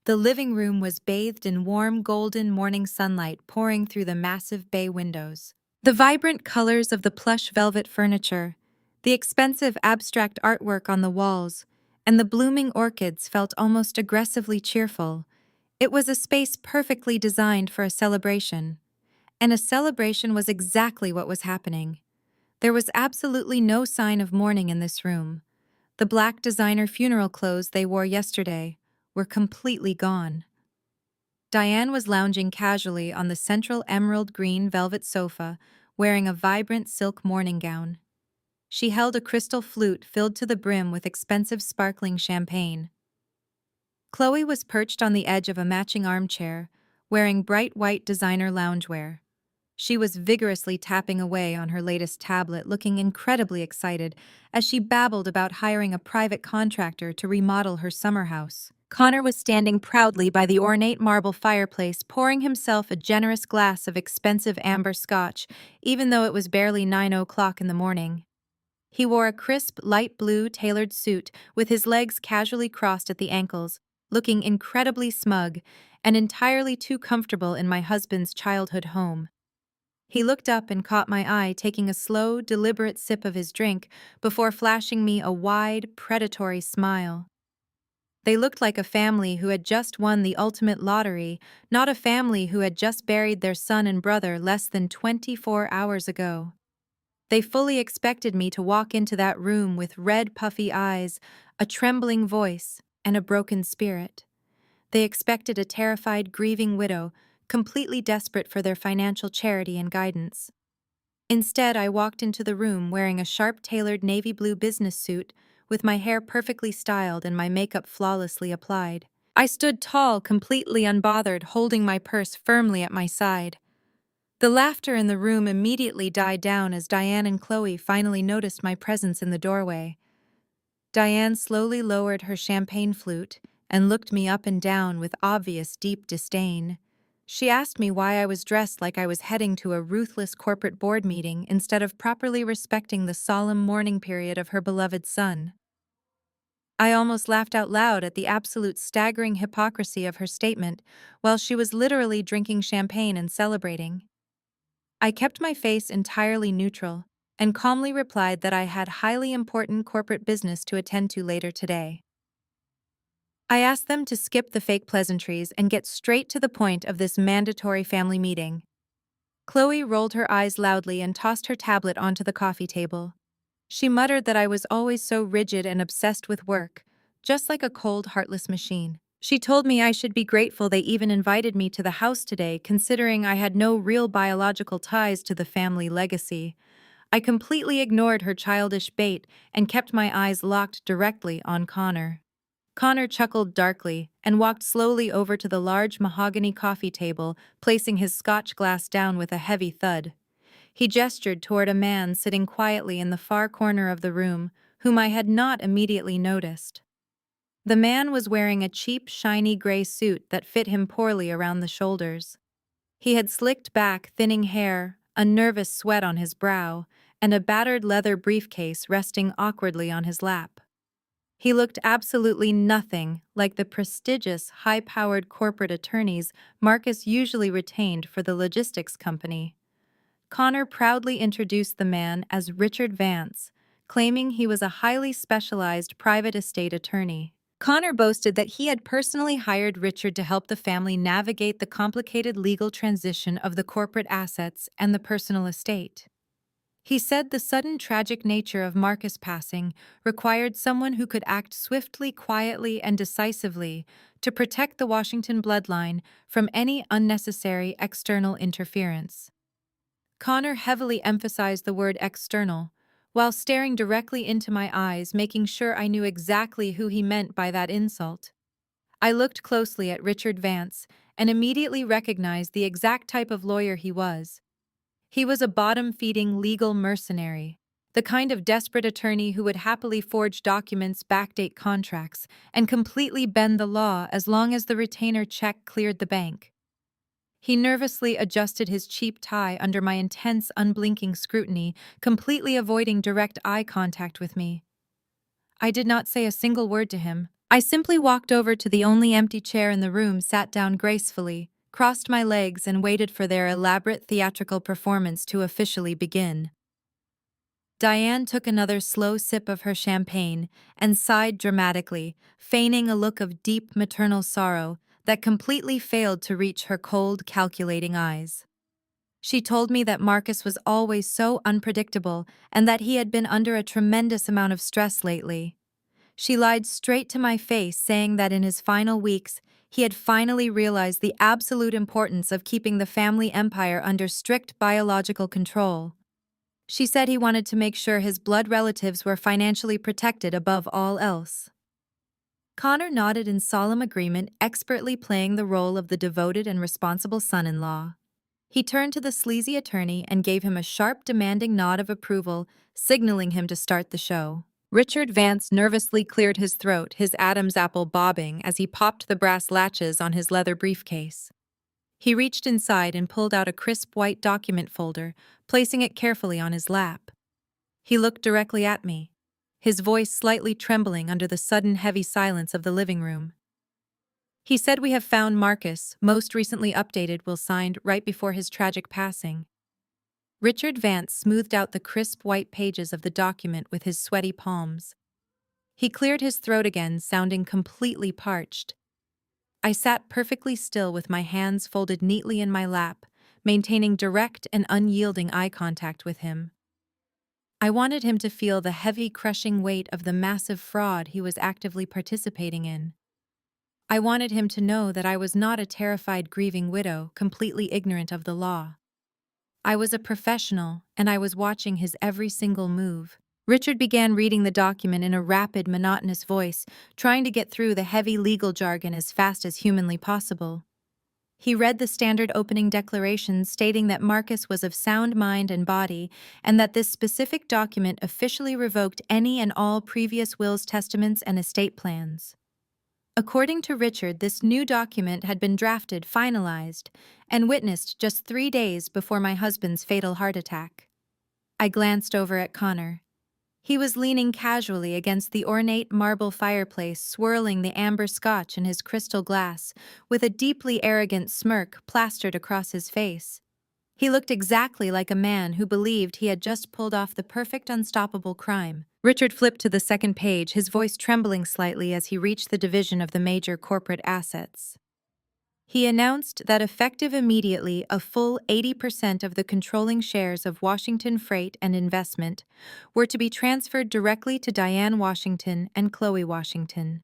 The living room was bathed in warm, golden morning sunlight pouring through the massive bay windows. The vibrant colors of the plush velvet furniture, the expensive abstract artwork on the walls, and the blooming orchids felt almost aggressively cheerful. It was a space perfectly designed for a celebration. And a celebration was exactly what was happening. There was absolutely no sign of mourning in this room. The black designer funeral clothes they wore yesterday were completely gone. Diane was lounging casually on the central emerald green velvet sofa, wearing a vibrant silk morning gown. She held a crystal flute filled to the brim with expensive sparkling champagne. Chloe was perched on the edge of a matching armchair, wearing bright white designer loungewear. She was vigorously tapping away on her latest tablet, looking incredibly excited as she babbled about hiring a private contractor to remodel her summer house. Connor was standing proudly by the ornate marble fireplace, pouring himself a generous glass of expensive amber scotch, even though it was barely 9:00 in the morning. He wore a crisp, light blue tailored suit with his legs casually crossed at the ankles, looking incredibly smug, and entirely too comfortable in my husband's childhood home. He looked up and caught my eye, taking a slow, deliberate sip of his drink before flashing me a wide, predatory smile. They looked like a family who had just won the ultimate lottery, not a family who had just buried their son and brother less than 24 hours ago. They fully expected me to walk into that room with red, puffy eyes, a trembling voice, and a broken spirit. They expected a terrified, grieving widow, completely desperate for their financial charity and guidance. Instead, I walked into the room wearing a sharp-tailored navy blue business suit, with my hair perfectly styled and my makeup flawlessly applied. I stood tall, completely unbothered, holding my purse firmly at my side. The laughter in the room immediately died down as Diane and Chloe finally noticed my presence in the doorway. Diane slowly lowered her champagne flute and looked me up and down with obvious deep disdain. She asked me why I was dressed like I was heading to a ruthless corporate board meeting instead of properly respecting the solemn mourning period of her beloved son. I almost laughed out loud at the absolute staggering hypocrisy of her statement while she was literally drinking champagne and celebrating. I kept my face entirely neutral and calmly replied that I had highly important corporate business to attend to later today. I asked them to skip the fake pleasantries and get straight to the point of this mandatory family meeting. Chloe rolled her eyes loudly and tossed her tablet onto the coffee table. She muttered that I was always so rigid and obsessed with work, just like a cold, heartless machine. She told me I should be grateful they even invited me to the house today, considering I had no real biological ties to the family legacy. I completely ignored her childish bait and kept my eyes locked directly on Connor. Connor chuckled darkly and walked slowly over to the large mahogany coffee table, placing his scotch glass down with a heavy thud. He gestured toward a man sitting quietly in the far corner of the room, whom I had not immediately noticed. The man was wearing a cheap, shiny gray suit that fit him poorly around the shoulders. He had slicked back, thinning hair, a nervous sweat on his brow, and a battered leather briefcase resting awkwardly on his lap. He looked absolutely nothing like the prestigious, high-powered corporate attorneys Marcus usually retained for the logistics company. Connor proudly introduced the man as Richard Vance, claiming he was a highly specialized private estate attorney. Connor boasted that he had personally hired Richard to help the family navigate the complicated legal transition of the corporate assets and the personal estate. He said the sudden tragic nature of Marcus' passing required someone who could act swiftly, quietly, and decisively to protect the Washington bloodline from any unnecessary external interference. Connor heavily emphasized the word external, while staring directly into my eyes, making sure I knew exactly who he meant by that insult. I looked closely at Richard Vance and immediately recognized the exact type of lawyer he was. He was a bottom-feeding legal mercenary, the kind of desperate attorney who would happily forge documents, backdate contracts, and completely bend the law as long as the retainer check cleared the bank. He nervously adjusted his cheap tie under my intense, unblinking scrutiny, completely avoiding direct eye contact with me. I did not say a single word to him. I simply walked over to the only empty chair in the room, sat down gracefully, crossed my legs, and waited for their elaborate theatrical performance to officially begin. Diane took another slow sip of her champagne and sighed dramatically, feigning a look of deep maternal sorrow that completely failed to reach her cold, calculating eyes. She told me that Marcus was always so unpredictable and that he had been under a tremendous amount of stress lately. She lied straight to my face, saying that in his final weeks, he had finally realized the absolute importance of keeping the family empire under strict biological control. She said he wanted to make sure his blood relatives were financially protected above all else. Connor nodded in solemn agreement, expertly playing the role of the devoted and responsible son-in-law. He turned to the sleazy attorney and gave him a sharp, demanding nod of approval, signaling him to start the show. Richard Vance nervously cleared his throat, his Adam's apple bobbing as he popped the brass latches on his leather briefcase. He reached inside and pulled out a crisp white document folder, placing it carefully on his lap. He looked directly at me, his voice slightly trembling under the sudden heavy silence of the living room. He said we have found Marcus, most recently updated, will signed right before his tragic passing. Richard Vance smoothed out the crisp white pages of the document with his sweaty palms. He cleared his throat again, sounding completely parched. I sat perfectly still with my hands folded neatly in my lap, maintaining direct and unyielding eye contact with him. I wanted him to feel the heavy, crushing weight of the massive fraud he was actively participating in. I wanted him to know that I was not a terrified, grieving widow, completely ignorant of the law. I was a professional, and I was watching his every single move. Richard began reading the document in a rapid, monotonous voice, trying to get through the heavy legal jargon as fast as humanly possible. He read the standard opening declaration stating that Marcus was of sound mind and body, and that this specific document officially revoked any and all previous wills, testaments, and estate plans. According to Richard, this new document had been drafted, finalized, and witnessed just 3 days before my husband's fatal heart attack. I glanced over at Connor. He was leaning casually against the ornate marble fireplace, swirling the amber scotch in his crystal glass, with a deeply arrogant smirk plastered across his face. He looked exactly like a man who believed he had just pulled off the perfect unstoppable crime. Richard flipped to the second page, his voice trembling slightly as he reached the division of the major corporate assets. He announced that effective immediately, a full 80% of the controlling shares of Washington Freight and Investment were to be transferred directly to Diane Washington and Chloe Washington.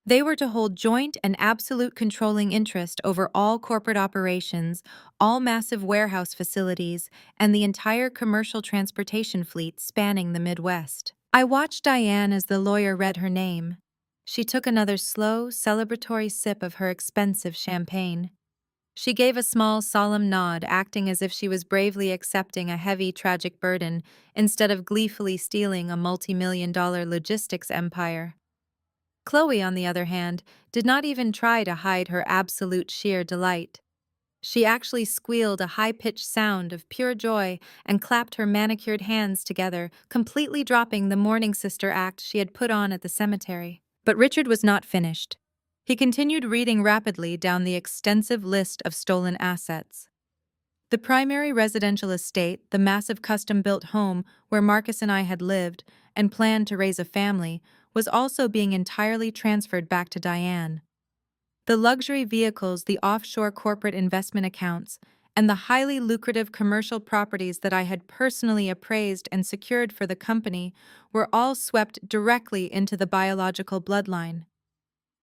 They were to hold joint and absolute controlling interest over all corporate operations, all massive warehouse facilities, and the entire commercial transportation fleet spanning the Midwest. I watched Diane as the lawyer read her name. She took another slow, celebratory sip of her expensive champagne. She gave a small, solemn nod, acting as if she was bravely accepting a heavy, tragic burden instead of gleefully stealing a multi-million-dollar logistics empire. Chloe, on the other hand, did not even try to hide her absolute sheer delight. She actually squealed a high-pitched sound of pure joy and clapped her manicured hands together, completely dropping the mourning sister act she had put on at the cemetery. But Richard was not finished. He continued reading rapidly down the extensive list of stolen assets. The primary residential estate, the massive custom-built home where Marcus and I had lived and planned to raise a family, was also being entirely transferred back to Diane. The luxury vehicles, the offshore corporate investment accounts, and the highly lucrative commercial properties that I had personally appraised and secured for the company were all swept directly into the biological bloodline.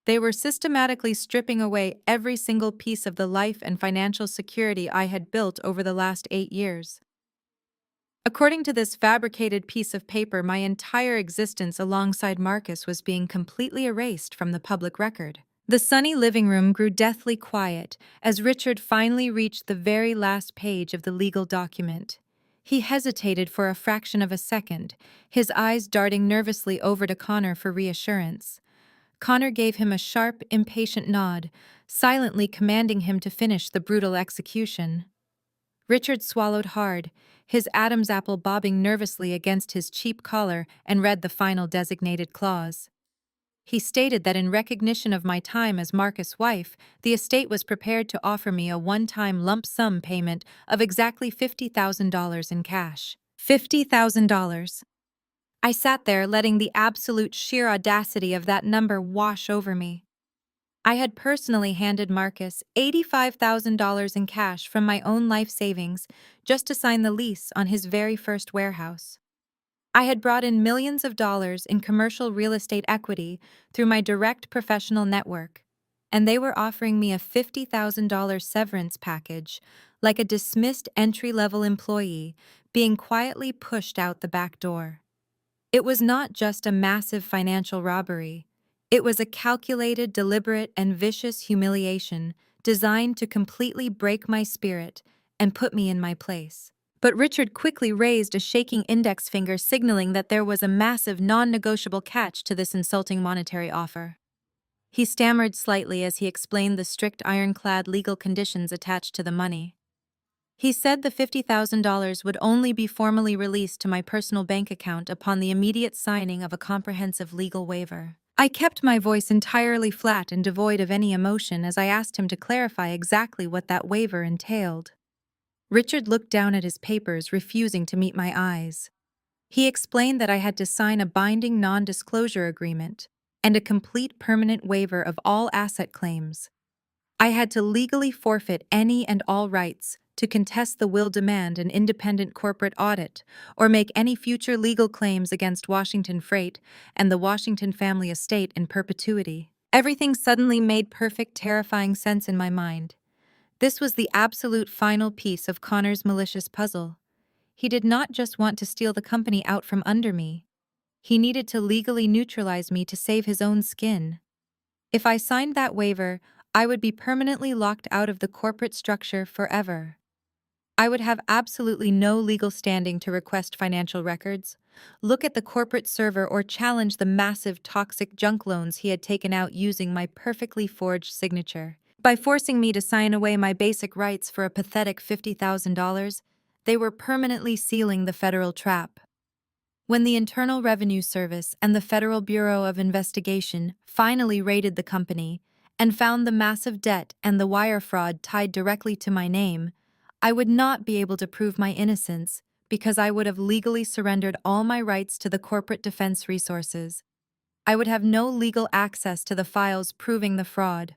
They were systematically stripping away every single piece of the life and financial security I had built over the last 8 years. According to this fabricated piece of paper, my entire existence alongside Marcus was being completely erased from the public record. The sunny living room grew deathly quiet as Richard finally reached the very last page of the legal document. He hesitated for a fraction of a second, his eyes darting nervously over to Connor for reassurance. Connor gave him a sharp, impatient nod, silently commanding him to finish the brutal execution. Richard swallowed hard, his Adam's apple bobbing nervously against his cheap collar, and read the final designated clause. He stated that in recognition of my time as Marcus' wife, the estate was prepared to offer me a one-time lump sum payment of exactly $50,000 in cash. $50,000. I sat there letting the absolute sheer audacity of that number wash over me. I had personally handed Marcus $85,000 in cash from my own life savings just to sign the lease on his very first warehouse. I had brought in millions of dollars in commercial real estate equity through my direct professional network, and they were offering me a $50,000 severance package, like a dismissed entry-level employee being quietly pushed out the back door. It was not just a massive financial robbery. It was a calculated, deliberate, and vicious humiliation designed to completely break my spirit and put me in my place. But Richard quickly raised a shaking index finger, signaling that there was a massive, non-negotiable catch to this insulting monetary offer. He stammered slightly as he explained the strict ironclad legal conditions attached to the money. He said the $50,000 would only be formally released to my personal bank account upon the immediate signing of a comprehensive legal waiver. I kept my voice entirely flat and devoid of any emotion as I asked him to clarify exactly what that waiver entailed. Richard looked down at his papers, refusing to meet my eyes. He explained that I had to sign a binding non-disclosure agreement and a complete permanent waiver of all asset claims. I had to legally forfeit any and all rights to contest the will demand an independent corporate audit or make any future legal claims against Washington Freight and the Washington family estate in perpetuity. Everything suddenly made perfect, terrifying sense in my mind. This was the absolute final piece of Connor's malicious puzzle. He did not just want to steal the company out from under me. He needed to legally neutralize me to save his own skin. If I signed that waiver, I would be permanently locked out of the corporate structure forever. I would have absolutely no legal standing to request financial records, look at the corporate server, or challenge the massive toxic junk loans he had taken out using my perfectly forged signature. By forcing me to sign away my basic rights for a pathetic $50,000, they were permanently sealing the federal trap. When the Internal Revenue Service and the Federal Bureau of Investigation finally raided the company and found the massive debt and the wire fraud tied directly to my name, I would not be able to prove my innocence because I would have legally surrendered all my rights to the corporate defense resources. I would have no legal access to the files proving the fraud.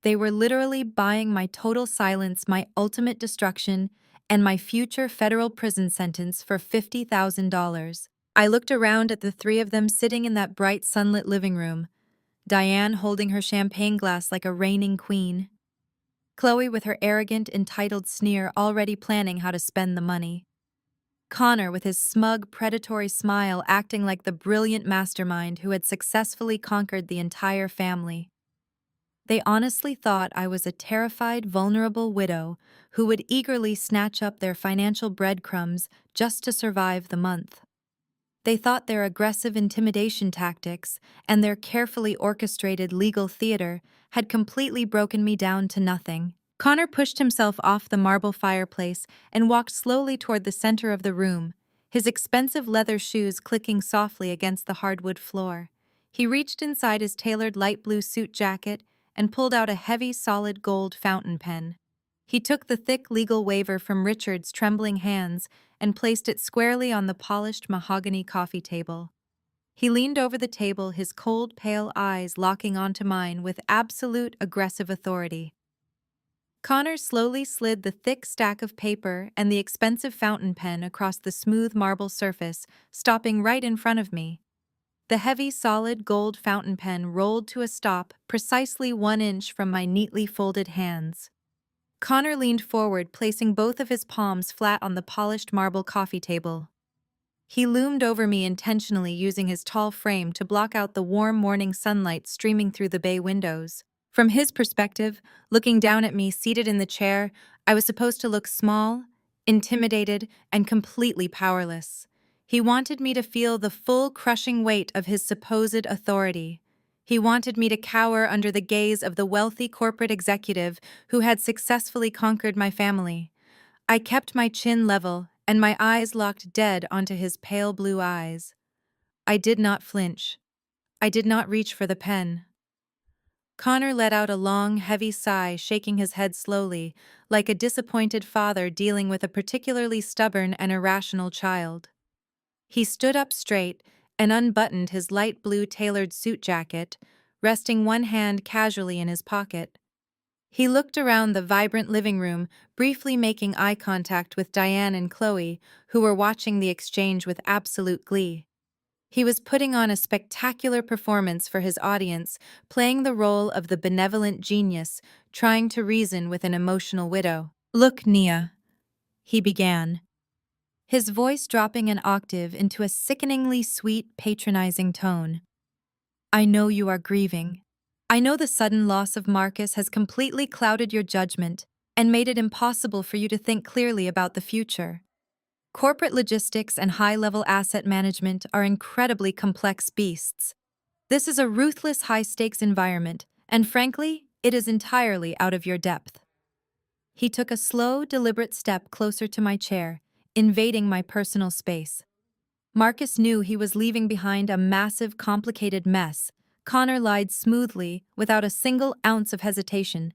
They were literally buying my total silence, my ultimate destruction, and my future federal prison sentence for $50,000. I looked around at the three of them sitting in that bright sunlit living room, Diane holding her champagne glass like a reigning queen, Chloe with her arrogant, entitled sneer already planning how to spend the money, Connor with his smug, predatory smile acting like the brilliant mastermind who had successfully conquered the entire family. They honestly thought I was a terrified, vulnerable widow who would eagerly snatch up their financial breadcrumbs just to survive the month. They thought their aggressive intimidation tactics and their carefully orchestrated legal theater had completely broken me down to nothing. Connor pushed himself off the marble fireplace and walked slowly toward the center of the room, his expensive leather shoes clicking softly against the hardwood floor. He reached inside his tailored light blue suit jacket and pulled out a heavy, solid gold fountain pen. He took the thick legal waiver from Richard's trembling hands and placed it squarely on the polished mahogany coffee table. He leaned over the table, his cold, pale eyes locking onto mine with absolute aggressive authority. Connor slowly slid the thick stack of paper and the expensive fountain pen across the smooth marble surface, stopping right in front of me. The heavy, solid gold fountain pen rolled to a stop precisely 1 inch from my neatly folded hands. Connor leaned forward, placing both of his palms flat on the polished marble coffee table. He loomed over me intentionally, using his tall frame to block out the warm morning sunlight streaming through the bay windows. From his perspective, looking down at me seated in the chair, I was supposed to look small, intimidated, and completely powerless. He wanted me to feel the full crushing weight of his supposed authority. He wanted me to cower under the gaze of the wealthy corporate executive who had successfully conquered my family. I kept my chin level and my eyes locked dead onto his pale blue eyes. I did not flinch. I did not reach for the pen. Connor let out a long, heavy sigh, shaking his head slowly, like a disappointed father dealing with a particularly stubborn and irrational child. He stood up straight and unbuttoned his light blue tailored suit jacket, resting one hand casually in his pocket. He looked around the vibrant living room, briefly making eye contact with Diane and Chloe, who were watching the exchange with absolute glee. He was putting on a spectacular performance for his audience, playing the role of the benevolent genius, trying to reason with an emotional widow. "Look, Nia," he began, his voice dropping an octave into a sickeningly sweet, patronizing tone. "I know you are grieving. I know the sudden loss of Marcus has completely clouded your judgment and made it impossible for you to think clearly about the future. Corporate logistics and high-level asset management are incredibly complex beasts. This is a ruthless, high-stakes environment, and frankly, it is entirely out of your depth." He took a slow, deliberate step closer to my chair, invading my personal space. Marcus knew he was leaving behind a massive, complicated mess, Connor lied smoothly, without a single ounce of hesitation.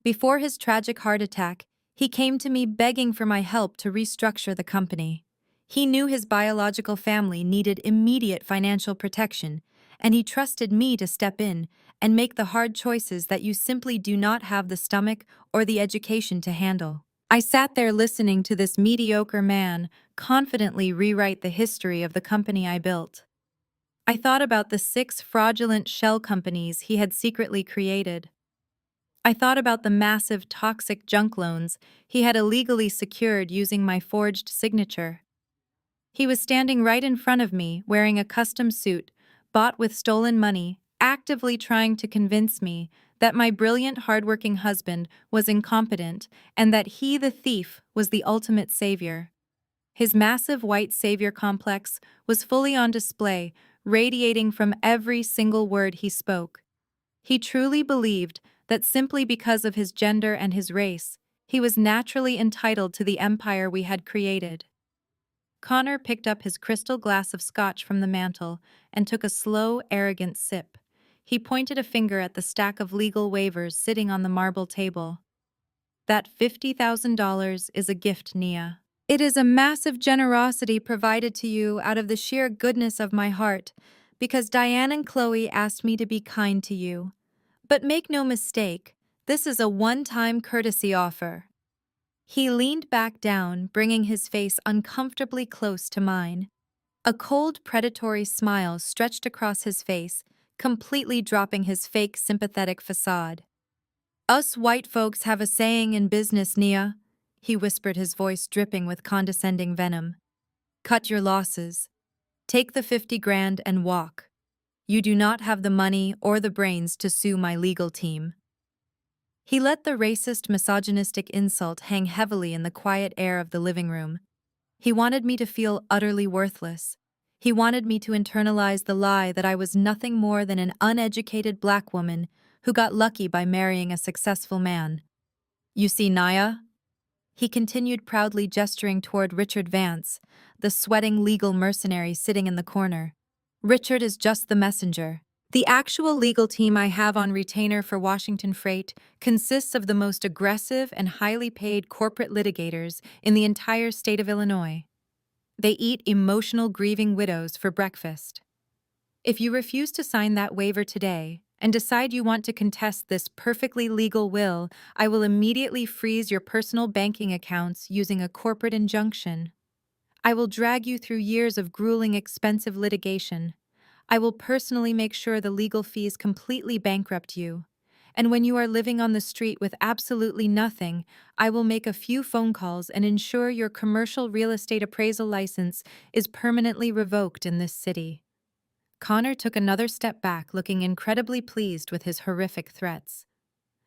Before his tragic heart attack, he came to me begging for my help to restructure the company. He knew his biological family needed immediate financial protection, and he trusted me to step in and make the hard choices that you simply do not have the stomach or the education to handle. I sat there listening to this mediocre man confidently rewrite the history of the company I built. I thought about the 6 fraudulent shell companies he had secretly created. I thought about the massive toxic junk loans he had illegally secured using my forged signature. He was standing right in front of me, wearing a custom suit, bought with stolen money, actively trying to convince me that my brilliant, hardworking husband was incompetent and that he, the thief, was the ultimate savior. His massive white savior complex was fully on display, radiating from every single word he spoke. He truly believed that simply because of his gender and his race, he was naturally entitled to the empire we had created. Connor picked up his crystal glass of scotch from the mantel and took a slow, arrogant sip. He pointed a finger at the stack of legal waivers sitting on the marble table. That $50,000 is a gift, Nia. It is a massive generosity provided to you out of the sheer goodness of my heart, because Diane and Chloe asked me to be kind to you. But make no mistake, this is a one-time courtesy offer. He leaned back down, bringing his face uncomfortably close to mine. A cold, predatory smile stretched across his face, completely dropping his fake, sympathetic facade. Us white folks have a saying in business, Nia, he whispered, his voice dripping with condescending venom. Cut your losses. Take the 50 grand and walk. You do not have the money or the brains to sue my legal team. He let the racist, misogynistic insult hang heavily in the quiet air of the living room. He wanted me to feel utterly worthless. He wanted me to internalize the lie that I was nothing more than an uneducated black woman who got lucky by marrying a successful man. You see, Naya? He continued, proudly gesturing toward Richard Vance, the sweating legal mercenary sitting in the corner. Richard is just the messenger. The actual legal team I have on retainer for Washington Freight consists of the most aggressive and highly paid corporate litigators in the entire state of Illinois. They eat emotional grieving widows for breakfast. If you refuse to sign that waiver today and decide you want to contest this perfectly legal will, I will immediately freeze your personal banking accounts using a corporate injunction. I will drag you through years of grueling, expensive litigation. I will personally make sure the legal fees completely bankrupt you. And when you are living on the street with absolutely nothing, I will make a few phone calls and ensure your commercial real estate appraisal license is permanently revoked in this city. Connor took another step back, looking incredibly pleased with his horrific threats.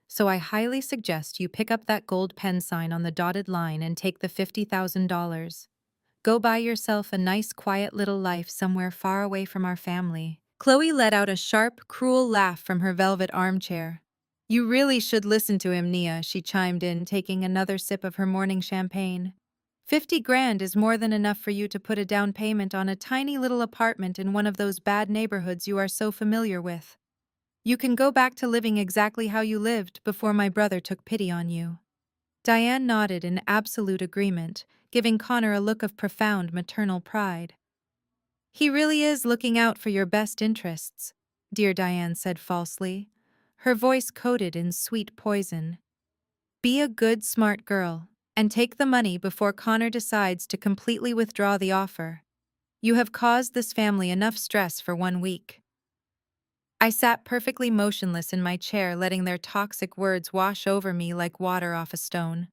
So I highly suggest you pick up that gold pen sign on the dotted line and take the $50,000. Go buy yourself a nice, quiet little life somewhere far away from our family. Chloe let out a sharp, cruel laugh from her velvet armchair. You really should listen to him, Nia, she chimed in, taking another sip of her morning champagne. 50 grand is more than enough for you to put a down payment on a tiny little apartment in one of those bad neighborhoods you are so familiar with. You can go back to living exactly how you lived before my brother took pity on you. Diane nodded in absolute agreement, giving Connor a look of profound maternal pride. He really is looking out for your best interests, dear Diane said falsely, her voice coated in sweet poison. Be a good, smart girl, and take the money before Connor decides to completely withdraw the offer. You have caused this family enough stress for 1 week. I sat perfectly motionless in my chair, letting their toxic words wash over me like water off a stone.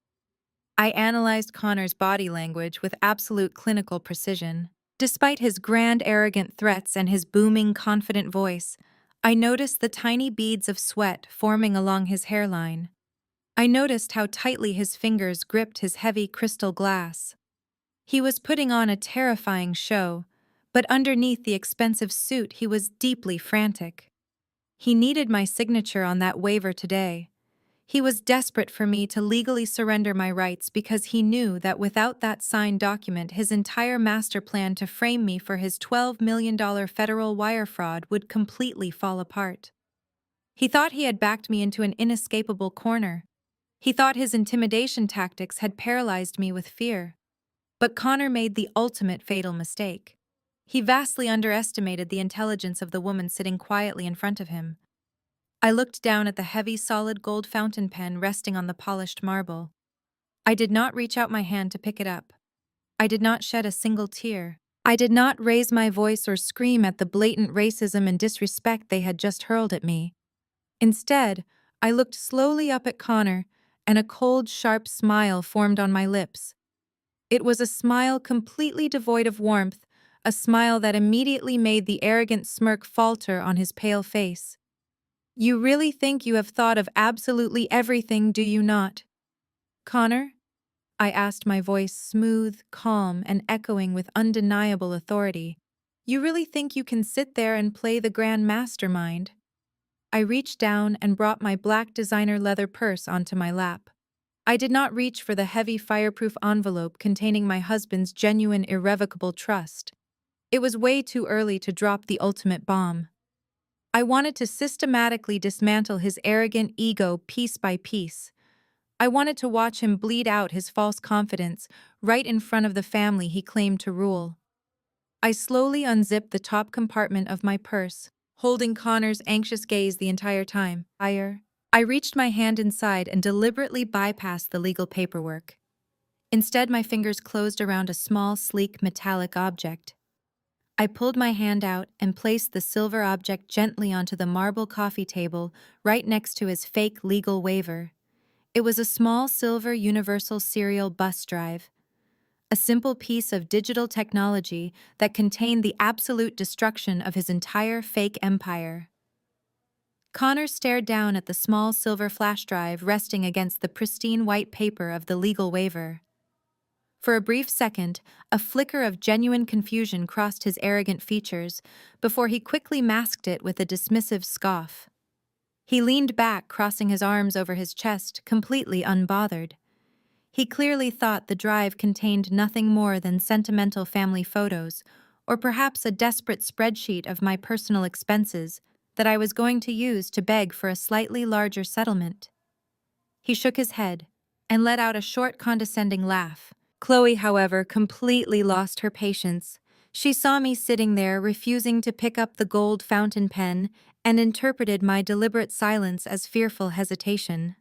I analyzed Connor's body language with absolute clinical precision. Despite his grand, arrogant threats and his booming, confident voice, I noticed the tiny beads of sweat forming along his hairline. I noticed how tightly his fingers gripped his heavy crystal glass. He was putting on a terrifying show, but underneath the expensive suit he was deeply frantic. He needed my signature on that waiver today. He was desperate for me to legally surrender my rights because he knew that without that signed document, his entire master plan to frame me for his $12 million federal wire fraud would completely fall apart. He thought he had backed me into an inescapable corner. He thought his intimidation tactics had paralyzed me with fear. But Connor made the ultimate fatal mistake. He vastly underestimated the intelligence of the woman sitting quietly in front of him. I looked down at the heavy, solid gold fountain pen resting on the polished marble. I did not reach out my hand to pick it up. I did not shed a single tear. I did not raise my voice or scream at the blatant racism and disrespect they had just hurled at me. Instead, I looked slowly up at Connor, and a cold, sharp smile formed on my lips. It was a smile completely devoid of warmth, a smile that immediately made the arrogant smirk falter on his pale face. You really think you have thought of absolutely everything, do you not? Connor? I asked, my voice smooth, calm, and echoing with undeniable authority. You really think you can sit there and play the grand mastermind? I reached down and brought my black designer leather purse onto my lap. I did not reach for the heavy fireproof envelope containing my husband's genuine irrevocable trust. It was way too early to drop the ultimate bomb. I wanted to systematically dismantle his arrogant ego piece by piece. I wanted to watch him bleed out his false confidence right in front of the family he claimed to rule. I slowly unzipped the top compartment of my purse, holding Connor's anxious gaze the entire time. I reached my hand inside and deliberately bypassed the legal paperwork. Instead, my fingers closed around a small, sleek, metallic object. I pulled my hand out and placed the silver object gently onto the marble coffee table right next to his fake legal waiver. It was a small silver universal serial bus drive, a simple piece of digital technology that contained the absolute destruction of his entire fake empire. Connor stared down at the small silver flash drive resting against the pristine white paper of the legal waiver. For a brief second, a flicker of genuine confusion crossed his arrogant features before he quickly masked it with a dismissive scoff. He leaned back, crossing his arms over his chest, completely unbothered. He clearly thought the drive contained nothing more than sentimental family photos, or perhaps a desperate spreadsheet of my personal expenses that I was going to use to beg for a slightly larger settlement. He shook his head and let out a short, condescending laugh. Chloe, however, completely lost her patience. She saw me sitting there, refusing to pick up the gold fountain pen, and interpreted my deliberate silence as fearful hesitation.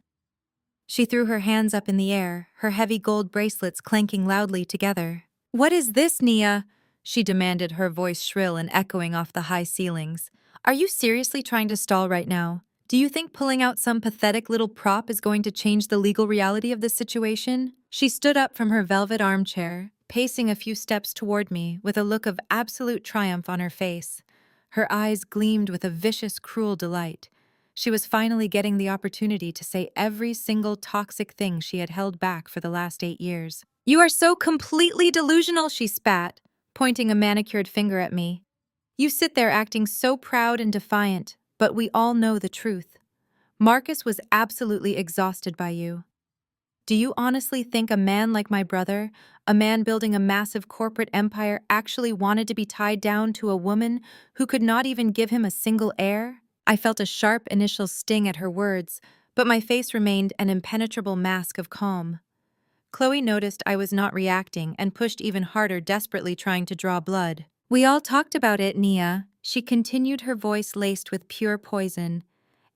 She threw her hands up in the air, her heavy gold bracelets clanking loudly together. "What is this, Nia?" she demanded, her voice shrill and echoing off the high ceilings. "Are you seriously trying to stall right now? Do you think pulling out some pathetic little prop is going to change the legal reality of this situation?" She stood up from her velvet armchair, pacing a few steps toward me with a look of absolute triumph on her face. Her eyes gleamed with a vicious, cruel delight. She was finally getting the opportunity to say every single toxic thing she had held back for the last 8 years. "You are so completely delusional," she spat, pointing a manicured finger at me. "You sit there acting so proud and defiant, but we all know the truth. Marcus was absolutely exhausted by you. Do you honestly think a man like my brother, a man building a massive corporate empire, actually wanted to be tied down to a woman who could not even give him a single heir?" I felt a sharp initial sting at her words, but my face remained an impenetrable mask of calm. Chloe noticed I was not reacting and pushed even harder, desperately trying to draw blood. "We all talked about it, Nia," she continued, her voice laced with pure poison.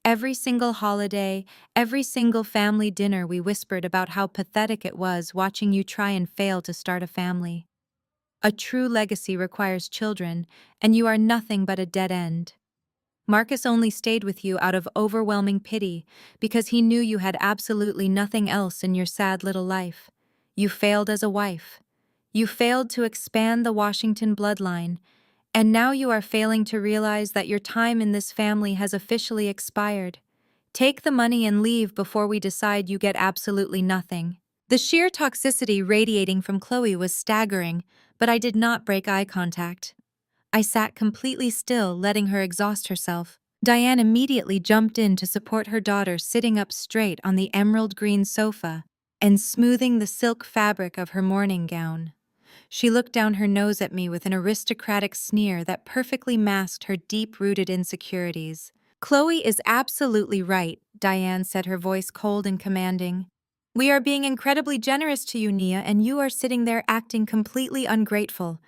"Every single holiday, every single family dinner, we whispered about how pathetic it was watching you try and fail to start a family. A true legacy requires children, and you are nothing but a dead end. Marcus only stayed with you out of overwhelming pity because he knew you had absolutely nothing else in your sad little life. You failed as a wife. You failed to expand the Washington bloodline, and now you are failing to realize that your time in this family has officially expired. Take the money and leave before we decide you get absolutely nothing." The sheer toxicity radiating from Chloe was staggering, but I did not break eye contact. I sat completely still, letting her exhaust herself. Diane immediately jumped in to support her daughter, sitting up straight on the emerald green sofa and smoothing the silk fabric of her morning gown. She looked down her nose at me with an aristocratic sneer that perfectly masked her deep-rooted insecurities. "Chloe is absolutely right," Diane said, her voice cold and commanding. "We are being incredibly generous to you, Nia, and you are sitting there acting completely ungrateful.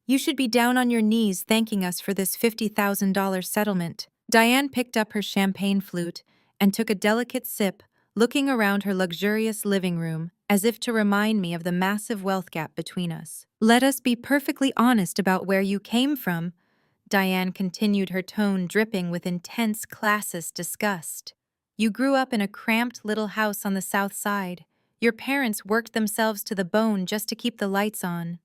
You should be down on your knees thanking us for this $50,000 settlement." Diane picked up her champagne flute and took a delicate sip, looking around her luxurious living room as if to remind me of the massive wealth gap between us. "Let us be perfectly honest about where you came from," Diane continued, her tone dripping with intense classist disgust. "You grew up in a cramped little house on the South Side. Your parents worked themselves to the bone just to keep the lights on.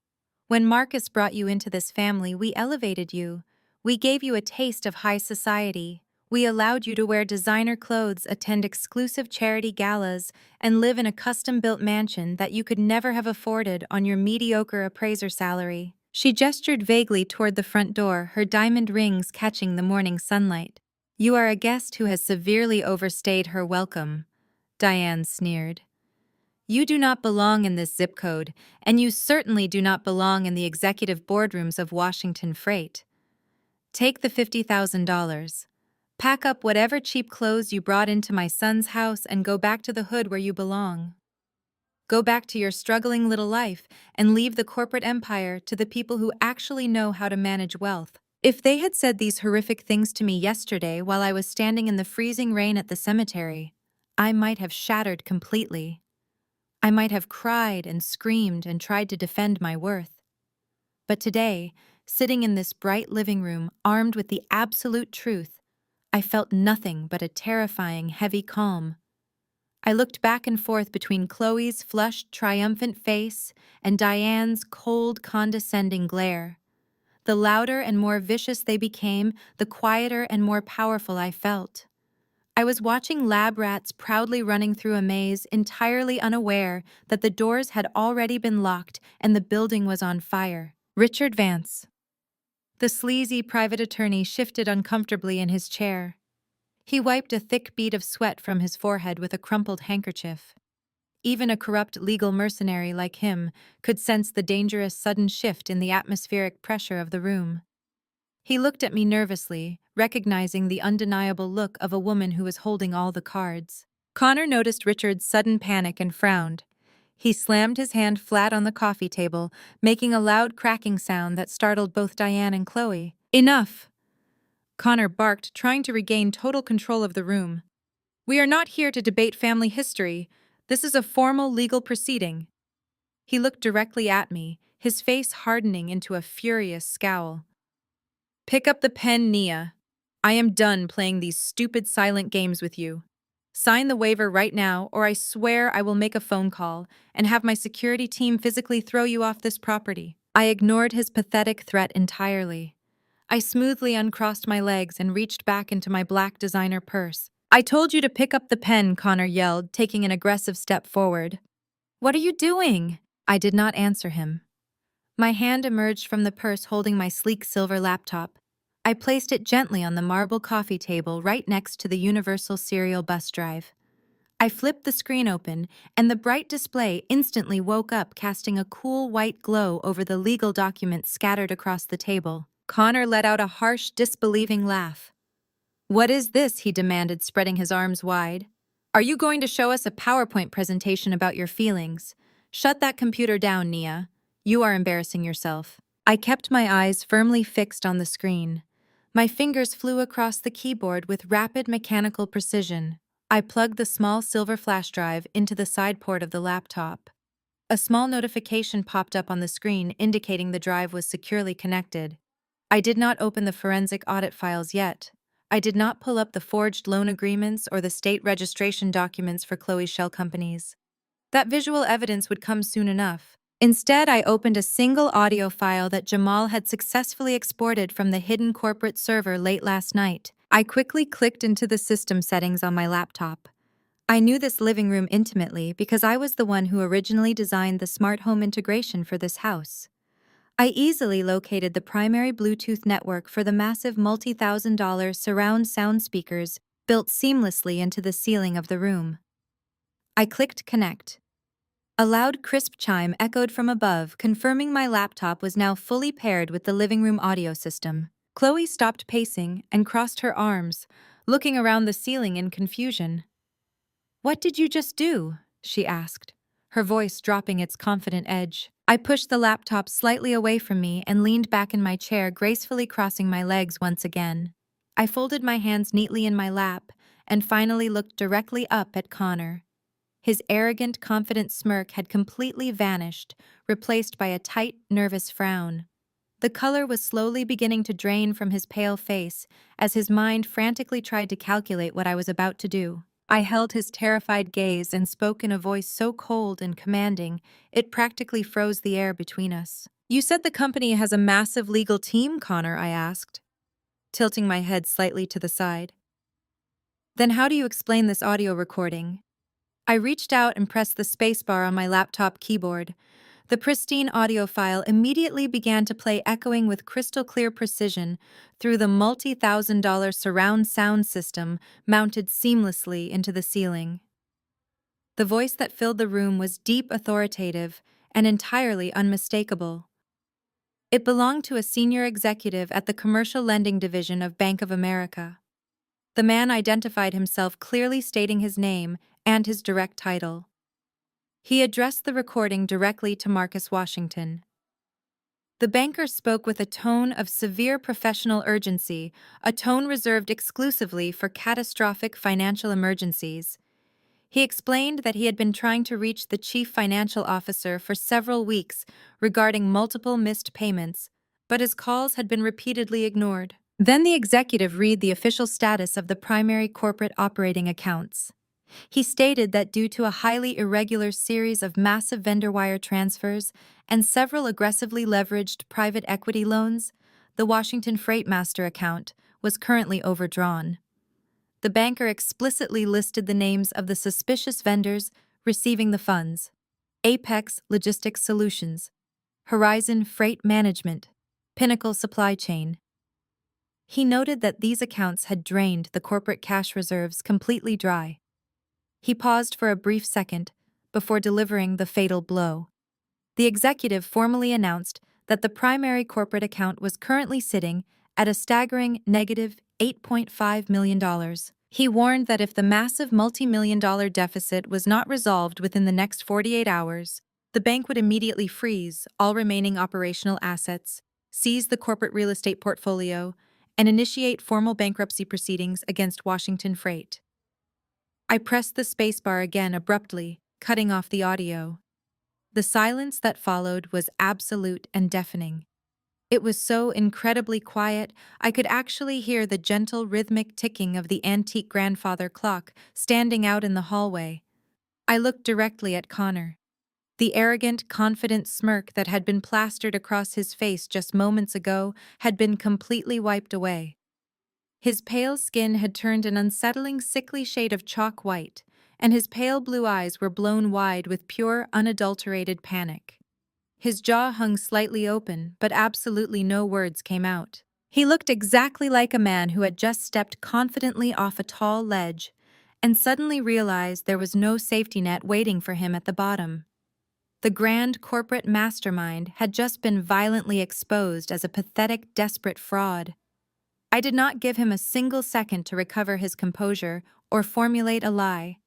When Marcus brought you into this family, we elevated you. We gave you a taste of high society. We allowed you to wear designer clothes, attend exclusive charity galas, and live in a custom-built mansion that you could never have afforded on your mediocre appraiser salary." She gestured vaguely toward the front door, her diamond rings catching the morning sunlight. "You are a guest who has severely overstayed her welcome," Diane sneered. "You do not belong in this zip code, and you certainly do not belong in the executive boardrooms of Washington Freight. Take the $50,000. Pack up whatever cheap clothes you brought into my son's house and go back to the hood where you belong. Go back to your struggling little life and leave the corporate empire to the people who actually know how to manage wealth." If they had said these horrific things to me yesterday while I was standing in the freezing rain at the cemetery, I might have shattered completely. I might have cried and screamed and tried to defend my worth. But today, sitting in this bright living room, armed with the absolute truth, I felt nothing but a terrifying, heavy calm. I looked back and forth between Chloe's flushed, triumphant face and Diane's cold, condescending glare. The louder and more vicious they became, the quieter and more powerful I felt. I was watching lab rats proudly running through a maze, entirely unaware that the doors had already been locked and the building was on fire. Richard Vance. The sleazy private attorney shifted uncomfortably in his chair. He wiped a thick bead of sweat from his forehead with a crumpled handkerchief. Even a corrupt legal mercenary like him could sense the dangerous sudden shift in the atmospheric pressure of the room. He looked at me nervously, recognizing the undeniable look of a woman who was holding all the cards. Connor noticed Richard's sudden panic and frowned. He slammed his hand flat on the coffee table, making a loud cracking sound that startled both Diane and Chloe. "Enough!" Connor barked, trying to regain total control of the room. "We are not here to debate family history. This is a formal legal proceeding." He looked directly at me, his face hardening into a furious scowl. "Pick up the pen, Nia. I am done playing these stupid silent games with you. Sign the waiver right now, or I swear I will make a phone call and have my security team physically throw you off this property." I ignored his pathetic threat entirely. I smoothly uncrossed my legs and reached back into my black designer purse. "I told you to pick up the pen," Connor yelled, taking an aggressive step forward. "What are you doing?" I did not answer him. My hand emerged from the purse holding my sleek silver laptop. I placed it gently on the marble coffee table right next to the universal serial bus drive. I flipped the screen open, and the bright display instantly woke up, casting a cool white glow over the legal documents scattered across the table. Connor let out a harsh, disbelieving laugh. "What is this?" he demanded, spreading his arms wide. "Are you going to show us a PowerPoint presentation about your feelings? Shut that computer down, Nia. You are embarrassing yourself." I kept my eyes firmly fixed on the screen. My fingers flew across the keyboard with rapid mechanical precision. I plugged the small silver flash drive into the side port of the laptop. A small notification popped up on the screen indicating the drive was securely connected. I did not open the forensic audit files yet. I did not pull up the forged loan agreements or the state registration documents for Chloe's shell companies. That visual evidence would come soon enough. Instead, I opened a single audio file that Jamal had successfully exported from the hidden corporate server late last night. I quickly clicked into the system settings on my laptop. I knew this living room intimately because I was the one who originally designed the smart home integration for this house. I easily located the primary Bluetooth network for the massive multi-thousand-dollar surround sound speakers built seamlessly into the ceiling of the room. I clicked connect. A loud, crisp chime echoed from above, confirming my laptop was now fully paired with the living room audio system. Chloe stopped pacing and crossed her arms, looking around the ceiling in confusion. "What did you just do?" she asked, her voice dropping its confident edge. I pushed the laptop slightly away from me and leaned back in my chair, gracefully crossing my legs once again. I folded my hands neatly in my lap and finally looked directly up at Connor. His arrogant, confident smirk had completely vanished, replaced by a tight, nervous frown. The color was slowly beginning to drain from his pale face as his mind frantically tried to calculate what I was about to do. I held his terrified gaze and spoke in a voice so cold and commanding, it practically froze the air between us. "You said the company has a massive legal team, Connor," I asked, tilting my head slightly to the side. "Then how do you explain this audio recording?" I reached out and pressed the spacebar on my laptop keyboard. The pristine audio file immediately began to play, echoing with crystal-clear precision through the multi-thousand-dollar surround sound system mounted seamlessly into the ceiling. The voice that filled the room was deep, authoritative, and entirely unmistakable. It belonged to a senior executive at the Commercial Lending Division of Bank of America. The man identified himself, clearly stating his name and his direct title. He addressed the recording directly to Marcus Washington. The banker spoke with a tone of severe professional urgency, a tone reserved exclusively for catastrophic financial emergencies. He explained that he had been trying to reach the chief financial officer for several weeks regarding multiple missed payments, but his calls had been repeatedly ignored. Then the executive read the official status of the primary corporate operating accounts. He stated that due to a highly irregular series of massive vendor wire transfers and several aggressively leveraged private equity loans, the Washington Freightmaster account was currently overdrawn. The banker explicitly listed the names of the suspicious vendors receiving the funds: Apex Logistics Solutions, Horizon Freight Management, Pinnacle Supply Chain. He noted that these accounts had drained the corporate cash reserves completely dry. He paused for a brief second before delivering the fatal blow. The executive formally announced that the primary corporate account was currently sitting at a staggering negative $8.5 million. He warned that if the massive multi-million-dollar deficit was not resolved within the next 48 hours, the bank would immediately freeze all remaining operational assets, seize the corporate real estate portfolio, and initiate formal bankruptcy proceedings against Washington Freight. I pressed the spacebar again abruptly, cutting off the audio. The silence that followed was absolute and deafening. It was so incredibly quiet, I could actually hear the gentle rhythmic ticking of the antique grandfather clock standing out in the hallway. I looked directly at Connor. The arrogant, confident smirk that had been plastered across his face just moments ago had been completely wiped away. His pale skin had turned an unsettling, sickly shade of chalk white, and his pale blue eyes were blown wide with pure, unadulterated panic. His jaw hung slightly open, but absolutely no words came out. He looked exactly like a man who had just stepped confidently off a tall ledge and suddenly realized there was no safety net waiting for him at the bottom. The grand corporate mastermind had just been violently exposed as a pathetic, desperate fraud. I did not give him a single second to recover his composure or formulate a lie.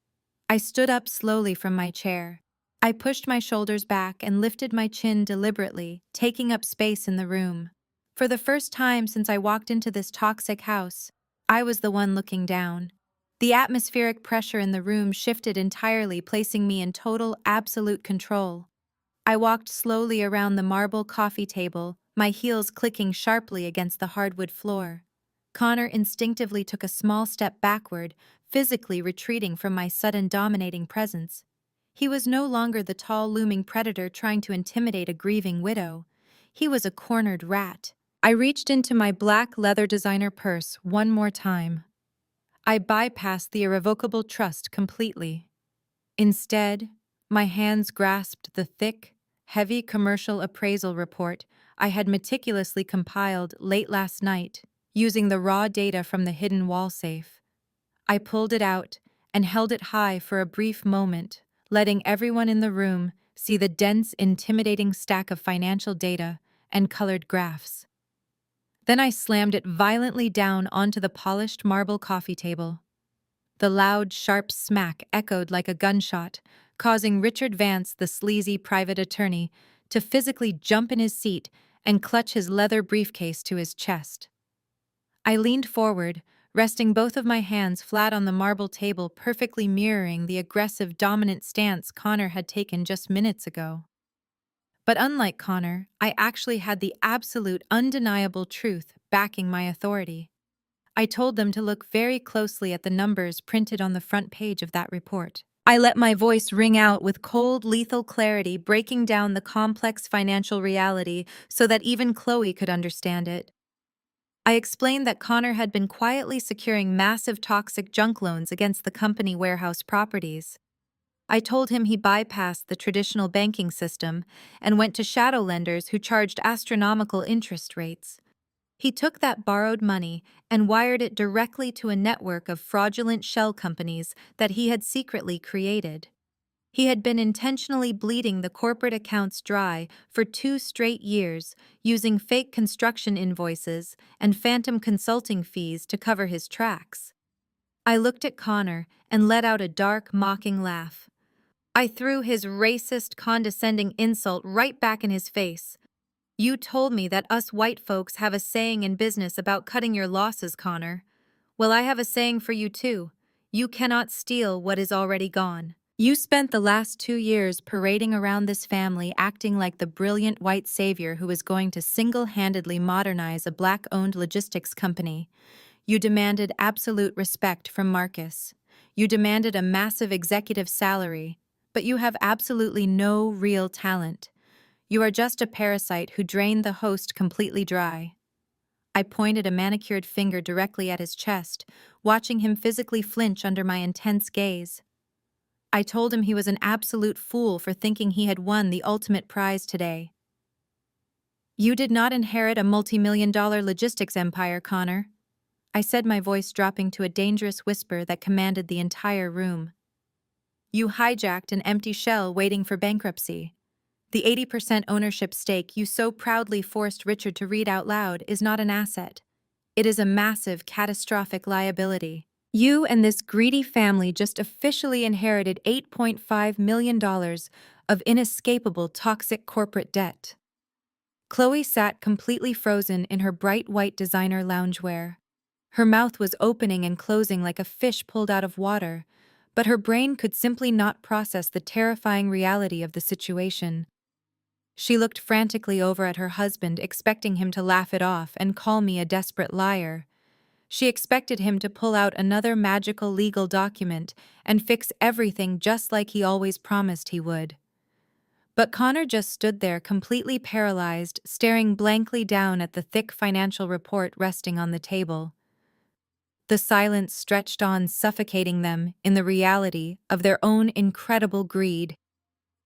I stood up slowly from my chair. I pushed my shoulders back and lifted my chin deliberately, taking up space in the room. For the first time since I walked into this toxic house, I was the one looking down. The atmospheric pressure in the room shifted entirely, placing me in total, absolute control. I walked slowly around the marble coffee table, my heels clicking sharply against the hardwood floor. Connor instinctively took a small step backward, physically retreating from my sudden dominating presence. He was no longer the tall, looming predator trying to intimidate a grieving widow. He was a cornered rat. I reached into my black leather designer purse one more time. I bypassed the irrevocable trust completely. Instead, my hands grasped the thick, heavy commercial appraisal report I had meticulously compiled late last night, using the raw data from the hidden wall safe. I pulled it out and held it high for a brief moment, letting everyone in the room see the dense, intimidating stack of financial data and colored graphs. Then I slammed it violently down onto the polished marble coffee table. The loud, sharp smack echoed like a gunshot, causing Richard Vance, the sleazy private attorney, to physically jump in his seat and clutch his leather briefcase to his chest. I leaned forward, resting both of my hands flat on the marble table, perfectly mirroring the aggressive, dominant stance Connor had taken just minutes ago. But unlike Connor, I actually had the absolute, undeniable truth backing my authority. I told them to look very closely at the numbers printed on the front page of that report. I let my voice ring out with cold, lethal clarity, breaking down the complex financial reality so that even Chloe could understand it. I explained that Connor had been quietly securing massive toxic junk loans against the company warehouse properties. I told him he bypassed the traditional banking system and went to shadow lenders who charged astronomical interest rates. He took that borrowed money and wired it directly to a network of fraudulent shell companies that he had secretly created. He had been intentionally bleeding the corporate accounts dry for 2 straight years, using fake construction invoices and phantom consulting fees to cover his tracks. I looked at Connor and let out a dark, mocking laugh. I threw his racist, condescending insult right back in his face. "You told me that us white folks have a saying in business about cutting your losses, Connor. Well, I have a saying for you too. You cannot steal what is already gone. You spent the last 2 years parading around this family acting like the brilliant white savior who was going to single-handedly modernize a black-owned logistics company. You demanded absolute respect from Marcus. You demanded a massive executive salary, but you have absolutely no real talent. You are just a parasite who drained the host completely dry." I pointed a manicured finger directly at his chest, watching him physically flinch under my intense gaze. I told him he was an absolute fool for thinking he had won the ultimate prize today. "You did not inherit a multi-million-dollar logistics empire, Connor," I said, my voice dropping to a dangerous whisper that commanded the entire room. "You hijacked an empty shell waiting for bankruptcy. The 80% ownership stake you so proudly forced Richard to read out loud is not an asset. It is a massive, catastrophic liability. You and this greedy family just officially inherited $8.5 million of inescapable toxic corporate debt." Chloe sat completely frozen in her bright white designer loungewear. Her mouth was opening and closing like a fish pulled out of water, but her brain could simply not process the terrifying reality of the situation. She looked frantically over at her husband, expecting him to laugh it off and call me a desperate liar. She expected him to pull out another magical legal document and fix everything just like he always promised he would. But Connor just stood there completely paralyzed, staring blankly down at the thick financial report resting on the table. The silence stretched on, suffocating them in the reality of their own incredible greed.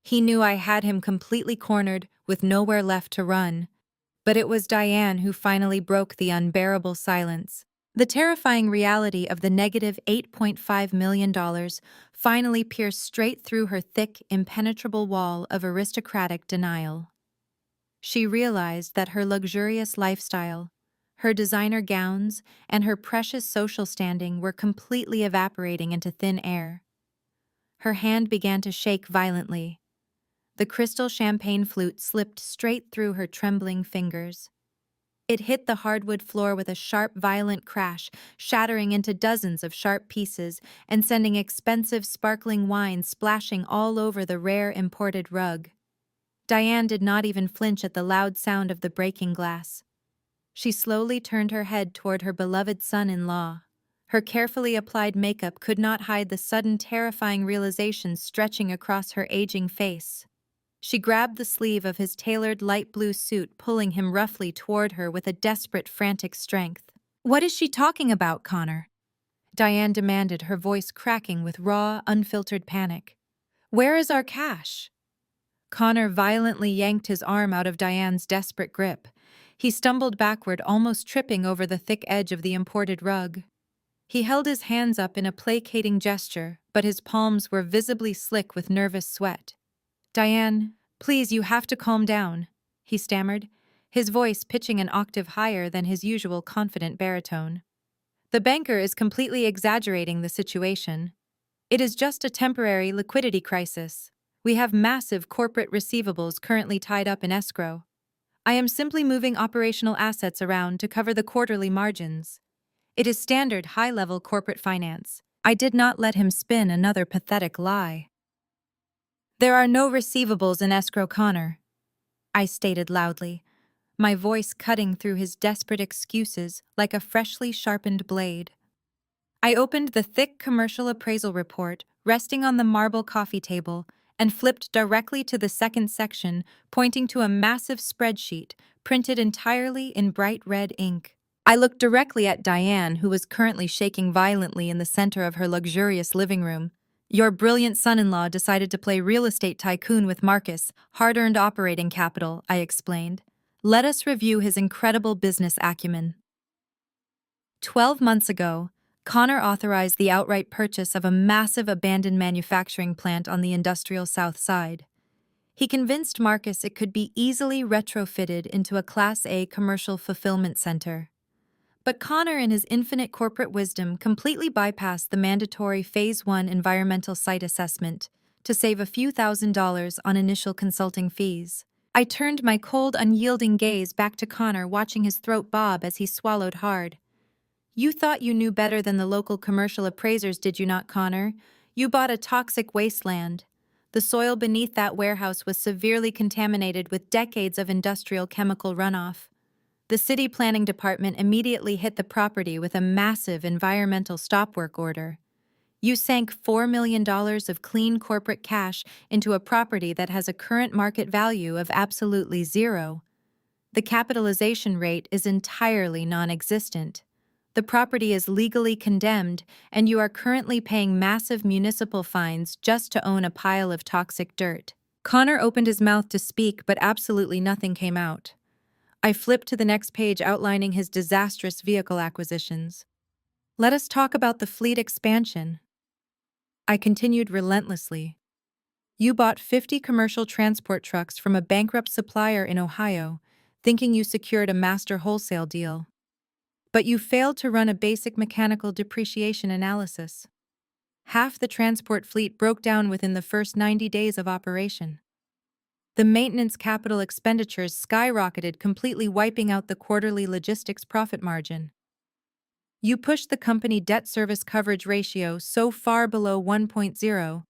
He knew I had him completely cornered, with nowhere left to run. But it was Diane who finally broke the unbearable silence. The terrifying reality of the negative $8.5 million finally pierced straight through her thick, impenetrable wall of aristocratic denial. She realized that her luxurious lifestyle, her designer gowns, and her precious social standing were completely evaporating into thin air. Her hand began to shake violently. The crystal champagne flute slipped straight through her trembling fingers. It hit the hardwood floor with a sharp, violent crash, shattering into dozens of sharp pieces and sending expensive, sparkling wine splashing all over the rare imported rug. Diane did not even flinch at the loud sound of the breaking glass. She slowly turned her head toward her beloved son-in-law. Her carefully applied makeup could not hide the sudden, terrifying realization stretching across her aging face. She grabbed the sleeve of his tailored light blue suit, pulling him roughly toward her with a desperate, frantic strength. "What is she talking about, Connor?" Diane demanded, her voice cracking with raw, unfiltered panic. "Where is our cash?" Connor violently yanked his arm out of Diane's desperate grip. He stumbled backward, almost tripping over the thick edge of the imported rug. He held his hands up in a placating gesture, but his palms were visibly slick with nervous sweat. "Diane, please, you have to calm down," he stammered, his voice pitching an octave higher than his usual confident baritone. "The banker is completely exaggerating the situation. It is just a temporary liquidity crisis. We have massive corporate receivables currently tied up in escrow. I am simply moving operational assets around to cover the quarterly margins. It is standard high-level corporate finance." I did not let him spin another pathetic lie. "There are no receivables in escrow, Connor," I stated loudly, my voice cutting through his desperate excuses like a freshly sharpened blade. I opened the thick commercial appraisal report resting on the marble coffee table and flipped directly to the second section, pointing to a massive spreadsheet printed entirely in bright red ink. I looked directly at Diane, who was currently shaking violently in the center of her luxurious living room. "Your brilliant son-in-law decided to play real estate tycoon with Marcus, hard-earned operating capital," I explained. "Let us review his incredible business acumen." 12 months ago, Connor authorized the outright purchase of a massive abandoned manufacturing plant on the industrial South Side. He convinced Marcus it could be easily retrofitted into a Class A commercial fulfillment center. But Connor, in his infinite corporate wisdom, completely bypassed the mandatory Phase 1 environmental site assessment to save a few $1,000s on initial consulting fees. I turned my cold, unyielding gaze back to Connor, watching his throat bob as he swallowed hard. "You thought you knew better than the local commercial appraisers, did you not, Connor? You bought a toxic wasteland. The soil beneath that warehouse was severely contaminated with decades of industrial chemical runoff. The city planning department immediately hit the property with a massive environmental stop work order. You sank $4 million of clean corporate cash into a property that has a current market value of absolutely zero. The capitalization rate is entirely non-existent. The property is legally condemned, and you are currently paying massive municipal fines just to own a pile of toxic dirt." Connor opened his mouth to speak, but absolutely nothing came out. I flipped to the next page outlining his disastrous vehicle acquisitions. "Let us talk about the fleet expansion," I continued relentlessly. "You bought 50 commercial transport trucks from a bankrupt supplier in Ohio, thinking you secured a master wholesale deal. But you failed to run a basic mechanical depreciation analysis. Half the transport fleet broke down within the first 90 days of operation. The maintenance capital expenditures skyrocketed, completely wiping out the quarterly logistics profit margin. You pushed the company debt service coverage ratio so far below 1.0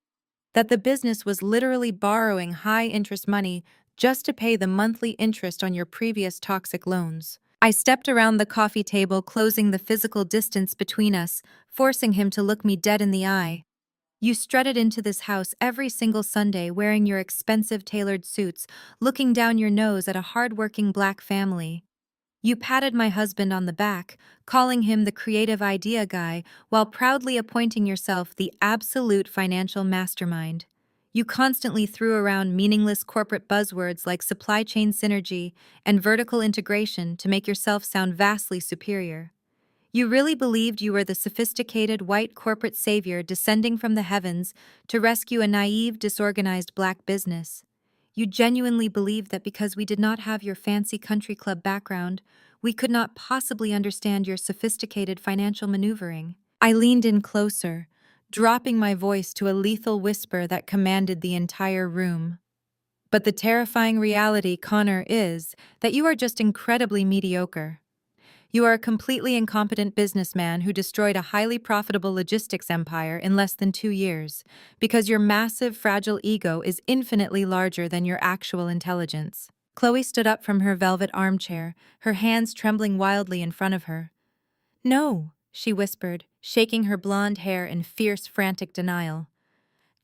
that the business was literally borrowing high-interest money just to pay the monthly interest on your previous toxic loans." I stepped around the coffee table, closing the physical distance between us, forcing him to look me dead in the eye. "You strutted into this house every single Sunday wearing your expensive tailored suits, looking down your nose at a hard-working black family. You patted my husband on the back, calling him the creative idea guy, while proudly appointing yourself the absolute financial mastermind. You constantly threw around meaningless corporate buzzwords like supply chain synergy and vertical integration to make yourself sound vastly superior. You really believed you were the sophisticated white corporate savior descending from the heavens to rescue a naive, disorganized black business. You genuinely believed that because we did not have your fancy country club background, we could not possibly understand your sophisticated financial maneuvering." I leaned in closer, dropping my voice to a lethal whisper that commanded the entire room. "But the terrifying reality, Connor, is that you are just incredibly mediocre. You are a completely incompetent businessman who destroyed a highly profitable logistics empire in less than 2 years, because your massive, fragile ego is infinitely larger than your actual intelligence." Chloe stood up from her velvet armchair, her hands trembling wildly in front of her. "No," she whispered, shaking her blonde hair in fierce, frantic denial.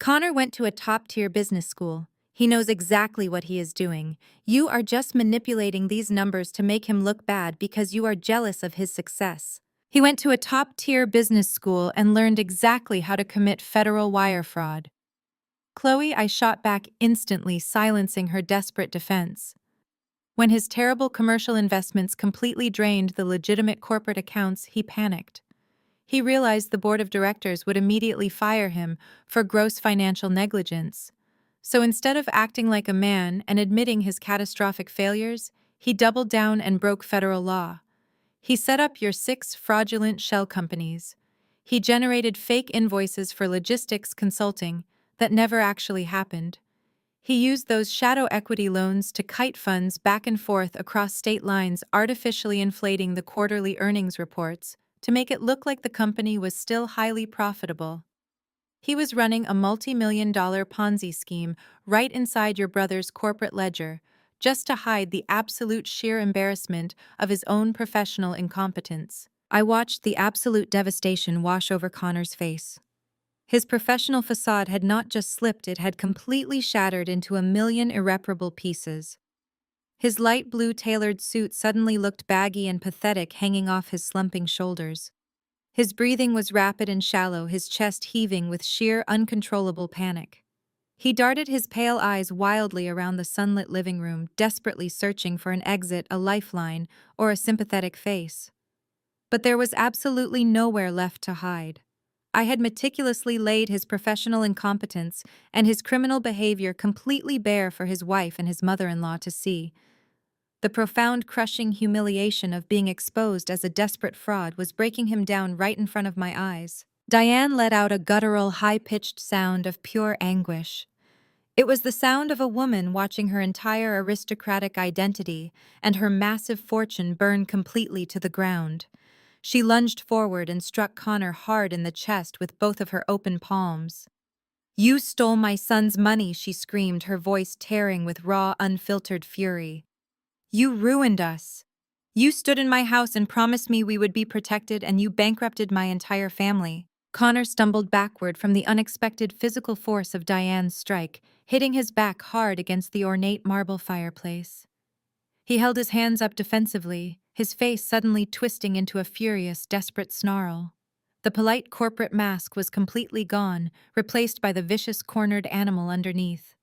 "Connor went to a top-tier business school. He knows exactly what he is doing. You are just manipulating these numbers to make him look bad because you are jealous of his success. He went to a top-tier business school and learned exactly how to commit federal wire fraud." Chloe, I shot back instantly, silencing her desperate defense. When his terrible commercial investments completely drained the legitimate corporate accounts, he panicked. He realized the board of directors would immediately fire him for gross financial negligence. So instead of acting like a man and admitting his catastrophic failures, he doubled down and broke federal law. He set up your 6 fraudulent shell companies. He generated fake invoices for logistics consulting that never actually happened. He used those shadow equity loans to kite funds back and forth across state lines, artificially inflating the quarterly earnings reports to make it look like the company was still highly profitable. He was running a multi-million-dollar Ponzi scheme right inside your brother's corporate ledger, just to hide the absolute sheer embarrassment of his own professional incompetence. I watched the absolute devastation wash over Connor's face. His professional facade had not just slipped, it had completely shattered into a million irreparable pieces. His light blue tailored suit suddenly looked baggy and pathetic, hanging off his slumping shoulders. His breathing was rapid and shallow, his chest heaving with sheer, uncontrollable panic. He darted his pale eyes wildly around the sunlit living room, desperately searching for an exit, a lifeline, or a sympathetic face. But there was absolutely nowhere left to hide. I had meticulously laid his professional incompetence and his criminal behavior completely bare for his wife and his mother-in-law to see. The profound, crushing humiliation of being exposed as a desperate fraud was breaking him down right in front of my eyes. Diane let out a guttural, high-pitched sound of pure anguish. It was the sound of a woman watching her entire aristocratic identity and her massive fortune burn completely to the ground. She lunged forward and struck Connor hard in the chest with both of her open palms. "You stole my son's money," she screamed, her voice tearing with raw, unfiltered fury. "You ruined us. You stood in my house and promised me we would be protected, and you bankrupted my entire family." Connor stumbled backward from the unexpected physical force of Diane's strike, hitting his back hard against the ornate marble fireplace. He held his hands up defensively, his face suddenly twisting into a furious, desperate snarl. The polite corporate mask was completely gone, replaced by the vicious cornered animal underneath.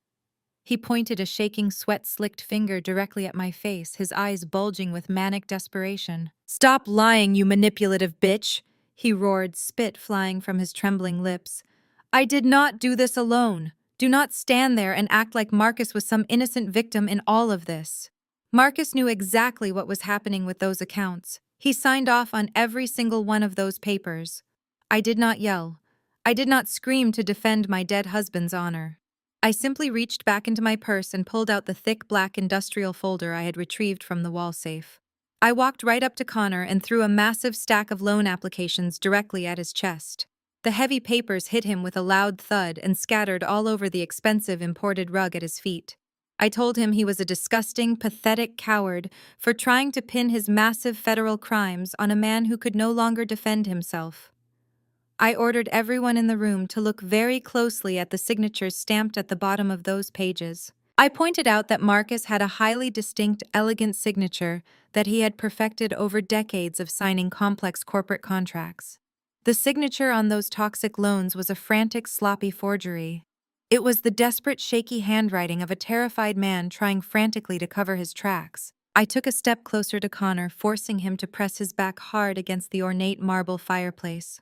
He pointed a shaking, sweat-slicked finger directly at my face, his eyes bulging with manic desperation. "Stop lying, you manipulative bitch!" he roared, spit flying from his trembling lips. "I did not do this alone. Do not stand there and act like Marcus was some innocent victim in all of this. Marcus knew exactly what was happening with those accounts. He signed off on every single one of those papers. I did not yell. I did not scream to defend my dead husband's honor. I simply reached back into my purse and pulled out the thick black industrial folder I had retrieved from the wall safe. I walked right up to Connor and threw a massive stack of loan applications directly at his chest. The heavy papers hit him with a loud thud and scattered all over the expensive imported rug at his feet. I told him he was a disgusting, pathetic coward for trying to pin his massive federal crimes on a man who could no longer defend himself. I ordered everyone in the room to look very closely at the signatures stamped at the bottom of those pages. I pointed out that Marcus had a highly distinct, elegant signature that he had perfected over decades of signing complex corporate contracts. The signature on those toxic loans was a frantic, sloppy forgery. It was the desperate, shaky handwriting of a terrified man trying frantically to cover his tracks. I took a step closer to Connor, forcing him to press his back hard against the ornate marble fireplace.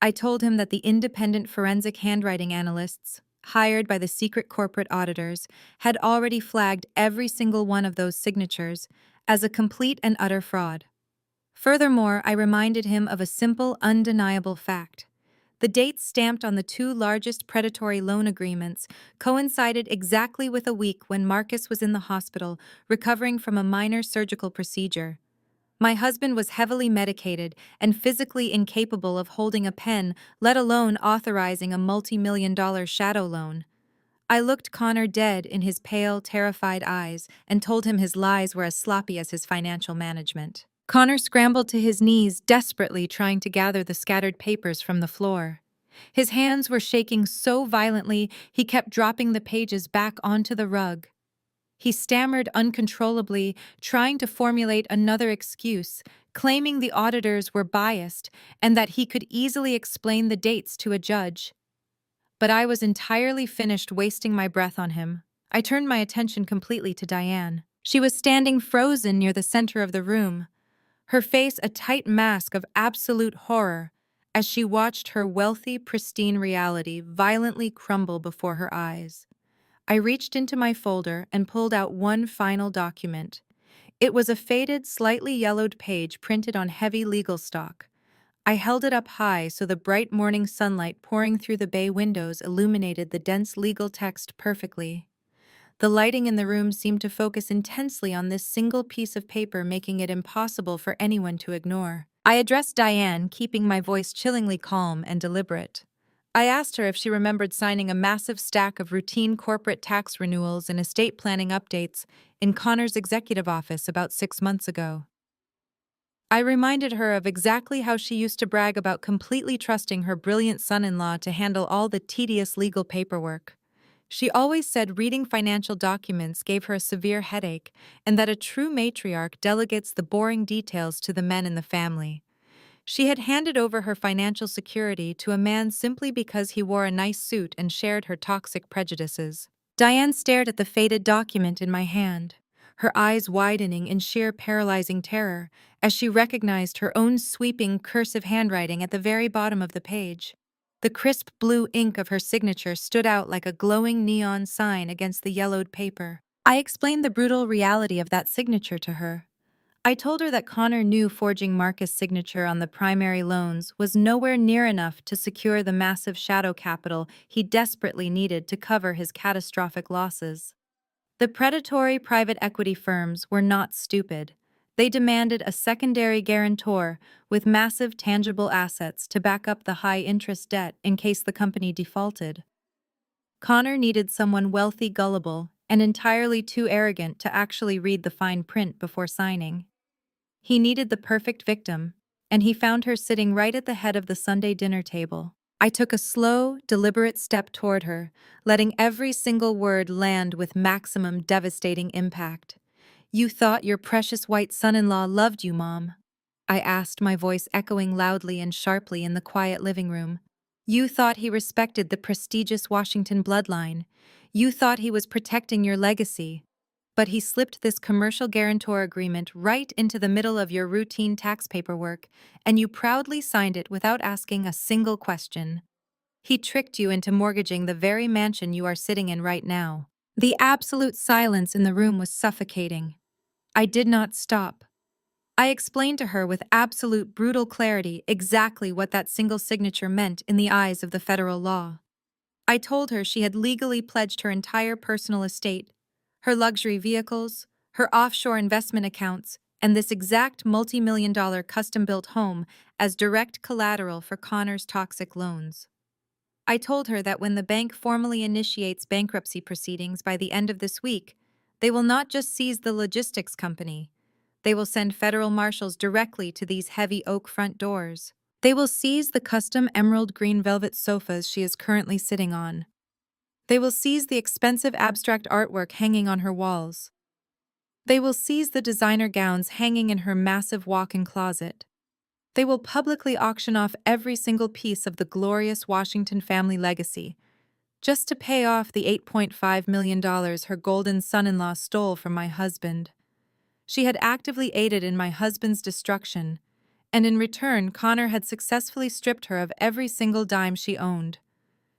I told him that the independent forensic handwriting analysts, hired by the secret corporate auditors, had already flagged every single one of those signatures as a complete and utter fraud. Furthermore, I reminded him of a simple, undeniable fact. The dates stamped on the 2 largest predatory loan agreements coincided exactly with a week when Marcus was in the hospital recovering from a minor surgical procedure. My husband was heavily medicated and physically incapable of holding a pen, let alone authorizing a multi-million-dollar shadow loan. I looked Connor dead in his pale, terrified eyes and told him his lies were as sloppy as his financial management. Connor scrambled to his knees, desperately trying to gather the scattered papers from the floor. His hands were shaking so violently he kept dropping the pages back onto the rug. He stammered uncontrollably, trying to formulate another excuse, claiming the auditors were biased and that he could easily explain the dates to a judge. But I was entirely finished wasting my breath on him. I turned my attention completely to Diane. She was standing frozen near the center of the room, her face a tight mask of absolute horror as she watched her wealthy, pristine reality violently crumble before her eyes. I reached into my folder and pulled out one final document. It was a faded, slightly yellowed page printed on heavy legal stock. I held it up high so the bright morning sunlight pouring through the bay windows illuminated the dense legal text perfectly. The lighting in the room seemed to focus intensely on this single piece of paper, making it impossible for anyone to ignore. I addressed Diane, keeping my voice chillingly calm and deliberate. I asked her if she remembered signing a massive stack of routine corporate tax renewals and estate planning updates in Connor's executive office about 6 months ago. I reminded her of exactly how she used to brag about completely trusting her brilliant son-in-law to handle all the tedious legal paperwork. She always said reading financial documents gave her a severe headache, and that a true matriarch delegates the boring details to the men in the family. She had handed over her financial security to a man simply because he wore a nice suit and shared her toxic prejudices. Diane stared at the faded document in my hand, her eyes widening in sheer paralyzing terror as she recognized her own sweeping, cursive handwriting at the very bottom of the page. The crisp blue ink of her signature stood out like a glowing neon sign against the yellowed paper. I explained the brutal reality of that signature to her. I told her that Connor knew forging Marcus' signature on the primary loans was nowhere near enough to secure the massive shadow capital he desperately needed to cover his catastrophic losses. The predatory private equity firms were not stupid. They demanded a secondary guarantor with massive tangible assets to back up the high-interest debt in case the company defaulted. Connor needed someone wealthy, gullible, and entirely too arrogant to actually read the fine print before signing. He needed the perfect victim, and he found her sitting right at the head of the Sunday dinner table. I took a slow, deliberate step toward her, letting every single word land with maximum devastating impact. "You thought your precious white son-in-law loved you, Mom?" I asked, my voice echoing loudly and sharply in the quiet living room. "You thought he respected the prestigious Washington bloodline. You thought he was protecting your legacy. But he slipped this commercial guarantor agreement right into the middle of your routine tax paperwork, and you proudly signed it without asking a single question. He tricked you into mortgaging the very mansion you are sitting in right now." The absolute silence in the room was suffocating. I did not stop. I explained to her with absolute brutal clarity exactly what that single signature meant in the eyes of the federal law. I told her she had legally pledged her entire personal estate, her luxury vehicles, her offshore investment accounts, and this exact multi-million-dollar custom-built home as direct collateral for Connor's toxic loans. I told her that when the bank formally initiates bankruptcy proceedings by the end of this week, they will not just seize the logistics company. They will send federal marshals directly to these heavy oak front doors. They will seize the custom emerald green velvet sofas she is currently sitting on. They will seize the expensive abstract artwork hanging on her walls. They will seize the designer gowns hanging in her massive walk-in closet. They will publicly auction off every single piece of the glorious Washington family legacy, just to pay off the $8.5 million her golden son-in-law stole from my husband. She had actively aided in my husband's destruction, and in return, Connor had successfully stripped her of every single dime she owned.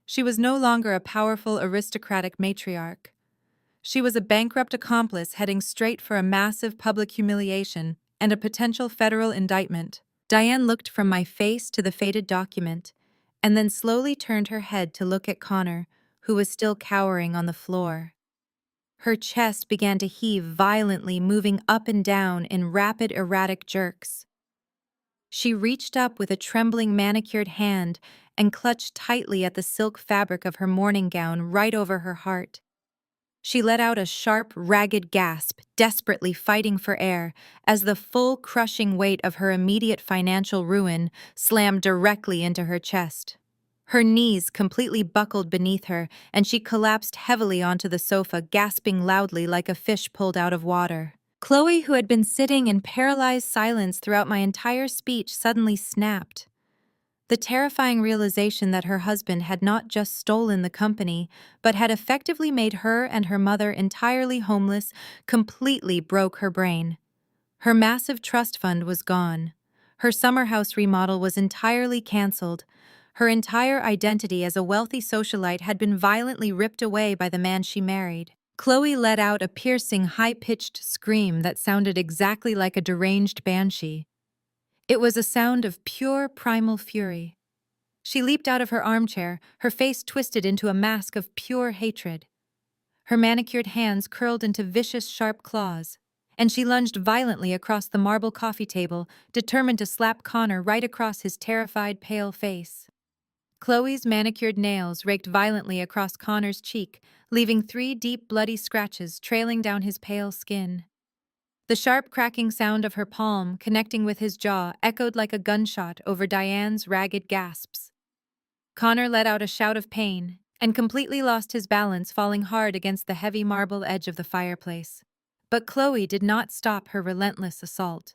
She was no longer a powerful aristocratic matriarch. She was a bankrupt accomplice heading straight for a massive public humiliation and a potential federal indictment. Diane looked from my face to the faded document, and then slowly turned her head to look at Connor, who was still cowering on the floor. Her chest began to heave violently, moving up and down in rapid, erratic jerks. She reached up with a trembling manicured hand and clutched tightly at the silk fabric of her morning gown right over her heart. She let out a sharp, ragged gasp, desperately fighting for air, as the full, crushing weight of her immediate financial ruin slammed directly into her chest. Her knees completely buckled beneath her, and she collapsed heavily onto the sofa, gasping loudly like a fish pulled out of water. Chloe, who had been sitting in paralyzed silence throughout my entire speech, suddenly snapped. The terrifying realization that her husband had not just stolen the company, but had effectively made her and her mother entirely homeless completely broke her brain. Her massive trust fund was gone. Her summer house remodel was entirely canceled. Her entire identity as a wealthy socialite had been violently ripped away by the man she married. Chloe let out a piercing, high-pitched scream that sounded exactly like a deranged banshee. It was a sound of pure primal fury. She leaped out of her armchair, her face twisted into a mask of pure hatred. Her manicured hands curled into vicious, sharp claws, and she lunged violently across the marble coffee table, determined to slap Connor right across his terrified, pale face. Chloe's manicured nails raked violently across Connor's cheek, leaving 3 deep, bloody scratches trailing down his pale skin. The sharp cracking sound of her palm connecting with his jaw echoed like a gunshot over Diane's ragged gasps. Connor let out a shout of pain and completely lost his balance, falling hard against the heavy marble edge of the fireplace. But Chloe did not stop her relentless assault.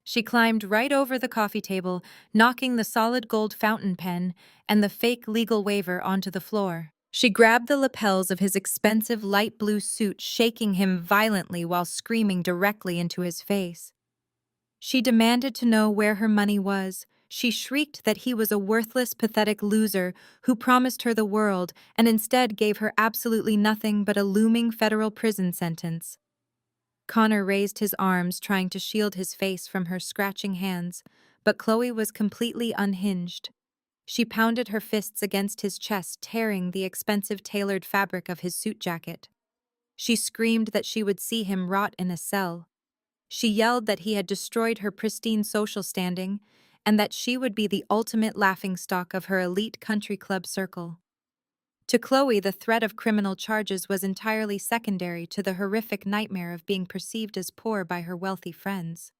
She climbed right over the coffee table, knocking the solid gold fountain pen and the fake legal waiver onto the floor. She grabbed the lapels of his expensive light blue suit, shaking him violently while screaming directly into his face. She demanded to know where her money was. She shrieked that he was a worthless, pathetic loser who promised her the world and instead gave her absolutely nothing but a looming federal prison sentence. Connor raised his arms, trying to shield his face from her scratching hands, but Chloe was completely unhinged. She pounded her fists against his chest, tearing the expensive tailored fabric of his suit jacket. She screamed that she would see him rot in a cell. She yelled that he had destroyed her pristine social standing and that she would be the ultimate laughingstock of her elite country club circle. To Chloe, the threat of criminal charges was entirely secondary to the horrific nightmare of being perceived as poor by her wealthy friends.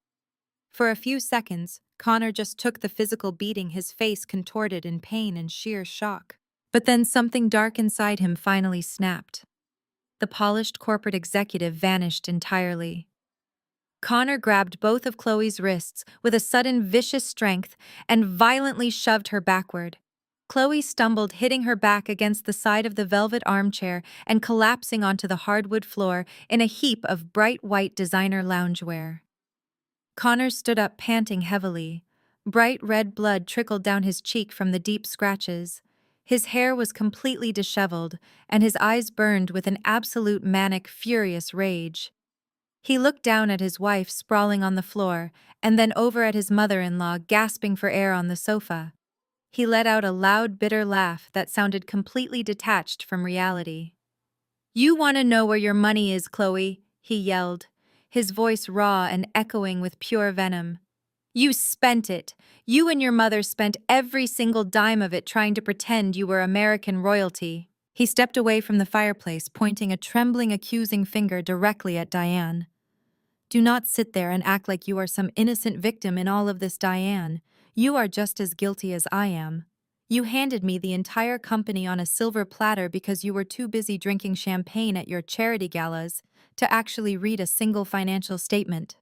For a few seconds, Connor just took the physical beating, his face contorted in pain and sheer shock. But then something dark inside him finally snapped. The polished corporate executive vanished entirely. Connor grabbed both of Chloe's wrists with a sudden vicious strength and violently shoved her backward. Chloe stumbled, hitting her back against the side of the velvet armchair and collapsing onto the hardwood floor in a heap of bright white designer loungewear. Connor stood up, panting heavily. Bright red blood trickled down his cheek from the deep scratches. His hair was completely disheveled, and his eyes burned with an absolute manic, furious rage. He looked down at his wife sprawling on the floor, and then over at his mother-in-law gasping for air on the sofa. He let out a loud, bitter laugh that sounded completely detached from reality. "You want to know where your money is, Chloe," he yelled, his voice raw and echoing with pure venom. "You spent it. You and your mother spent every single dime of it trying to pretend you were American royalty." He stepped away from the fireplace, pointing a trembling, accusing finger directly at Diane. "Do not sit there and act like you are some innocent victim in all of this, Diane. You are just as guilty as I am. You handed me the entire company on a silver platter because you were too busy drinking champagne at your charity galas to actually read a single financial statement.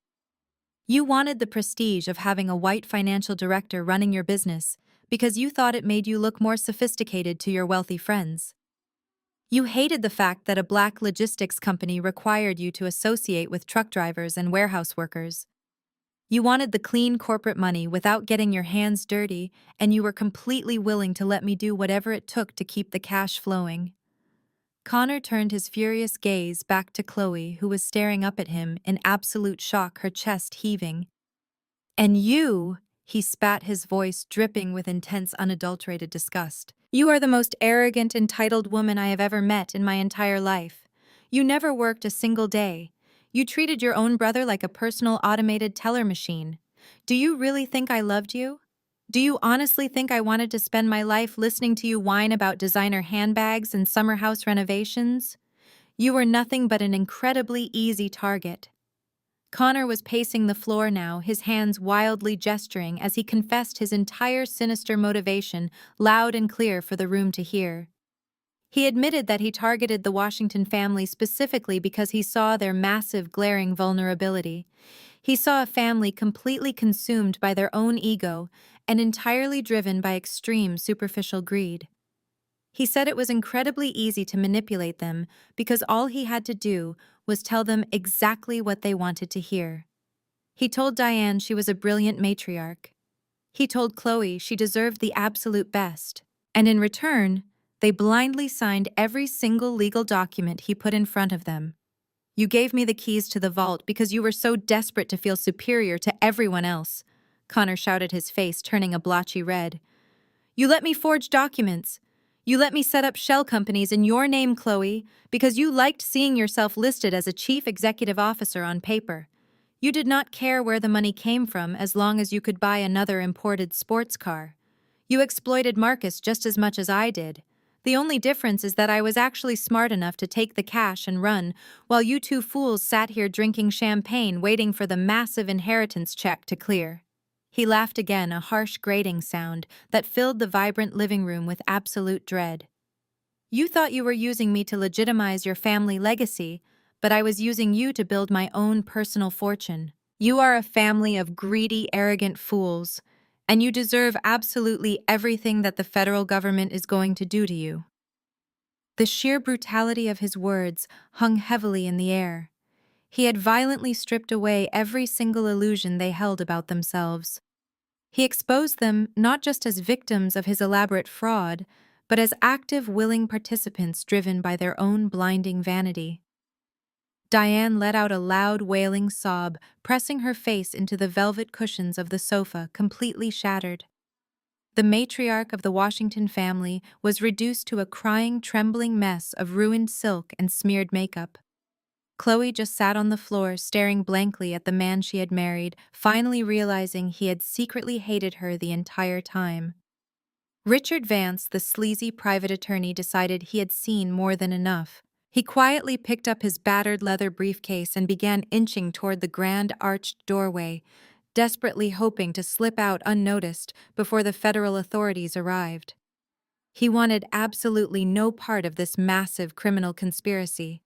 You wanted the prestige of having a white financial director running your business because you thought it made you look more sophisticated to your wealthy friends. You hated the fact that a black logistics company required you to associate with truck drivers and warehouse workers. You wanted the clean corporate money without getting your hands dirty, and you were completely willing to let me do whatever it took to keep the cash flowing." Connor turned his furious gaze back to Chloe, who was staring up at him in absolute shock, her chest heaving. "And you," he spat, his voice dripping with intense, unadulterated disgust, "you are the most arrogant, entitled woman I have ever met in my entire life. You never worked a single day. You treated your own brother like a personal automated teller machine. Do you really think I loved you? Do you honestly think I wanted to spend my life listening to you whine about designer handbags and summer house renovations? You were nothing but an incredibly easy target." Connor was pacing the floor now, his hands wildly gesturing as he confessed his entire sinister motivation, loud and clear for the room to hear. He admitted that he targeted the Washington family specifically because he saw their massive, glaring vulnerability. He saw a family completely consumed by their own ego and entirely driven by extreme superficial greed. He said it was incredibly easy to manipulate them because all he had to do was tell them exactly what they wanted to hear. He told Diane she was a brilliant matriarch. He told Chloe she deserved the absolute best. And in return, they blindly signed every single legal document he put in front of them. You gave me the keys to the vault because you were so desperate to feel superior to everyone else, Connor shouted, his face turning a blotchy red. You let me forge documents. You let me set up shell companies in your name, Chloe, because you liked seeing yourself listed as a chief executive officer on paper. You did not care where the money came from as long as you could buy another imported sports car. You exploited Marcus just as much as I did. The only difference is that I was actually smart enough to take the cash and run, while you two fools sat here drinking champagne waiting for the massive inheritance check to clear. He laughed again, a harsh grating sound that filled the vibrant living room with absolute dread. You thought you were using me to legitimize your family legacy, but I was using you to build my own personal fortune. You are a family of greedy, arrogant fools, and you deserve absolutely everything that the federal government is going to do to you. The sheer brutality of his words hung heavily in the air. He had violently stripped away every single illusion they held about themselves. He exposed them not just as victims of his elaborate fraud, but as active, willing participants driven by their own blinding vanity. Diane let out a loud, wailing sob, pressing her face into the velvet cushions of the sofa, completely shattered. The matriarch of the Washington family was reduced to a crying, trembling mess of ruined silk and smeared makeup. Chloe just sat on the floor, staring blankly at the man she had married, finally realizing he had secretly hated her the entire time. Richard Vance, the sleazy private attorney, decided he had seen more than enough. He quietly picked up his battered leather briefcase and began inching toward the grand arched doorway, desperately hoping to slip out unnoticed before the federal authorities arrived. He wanted absolutely no part of this massive criminal conspiracy.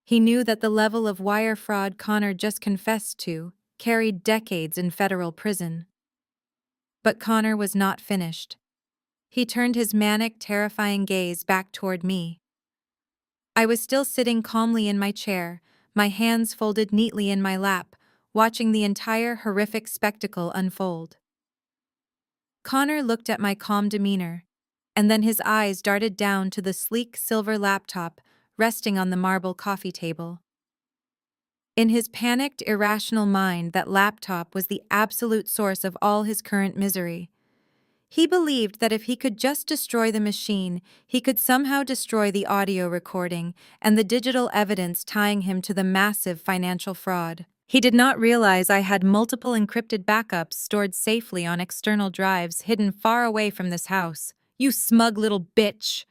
He knew that the level of wire fraud Connor just confessed to carried decades in federal prison. But Connor was not finished. He turned his manic, terrifying gaze back toward me. I was still sitting calmly in my chair, my hands folded neatly in my lap, watching the entire horrific spectacle unfold. Connor looked at my calm demeanor, and then his eyes darted down to the sleek silver laptop resting on the marble coffee table. In his panicked, irrational mind, that laptop was the absolute source of all his current misery. He believed that if he could just destroy the machine, he could somehow destroy the audio recording and the digital evidence tying him to the massive financial fraud. He did not realize I had multiple encrypted backups stored safely on external drives hidden far away from this house. You smug little bitch!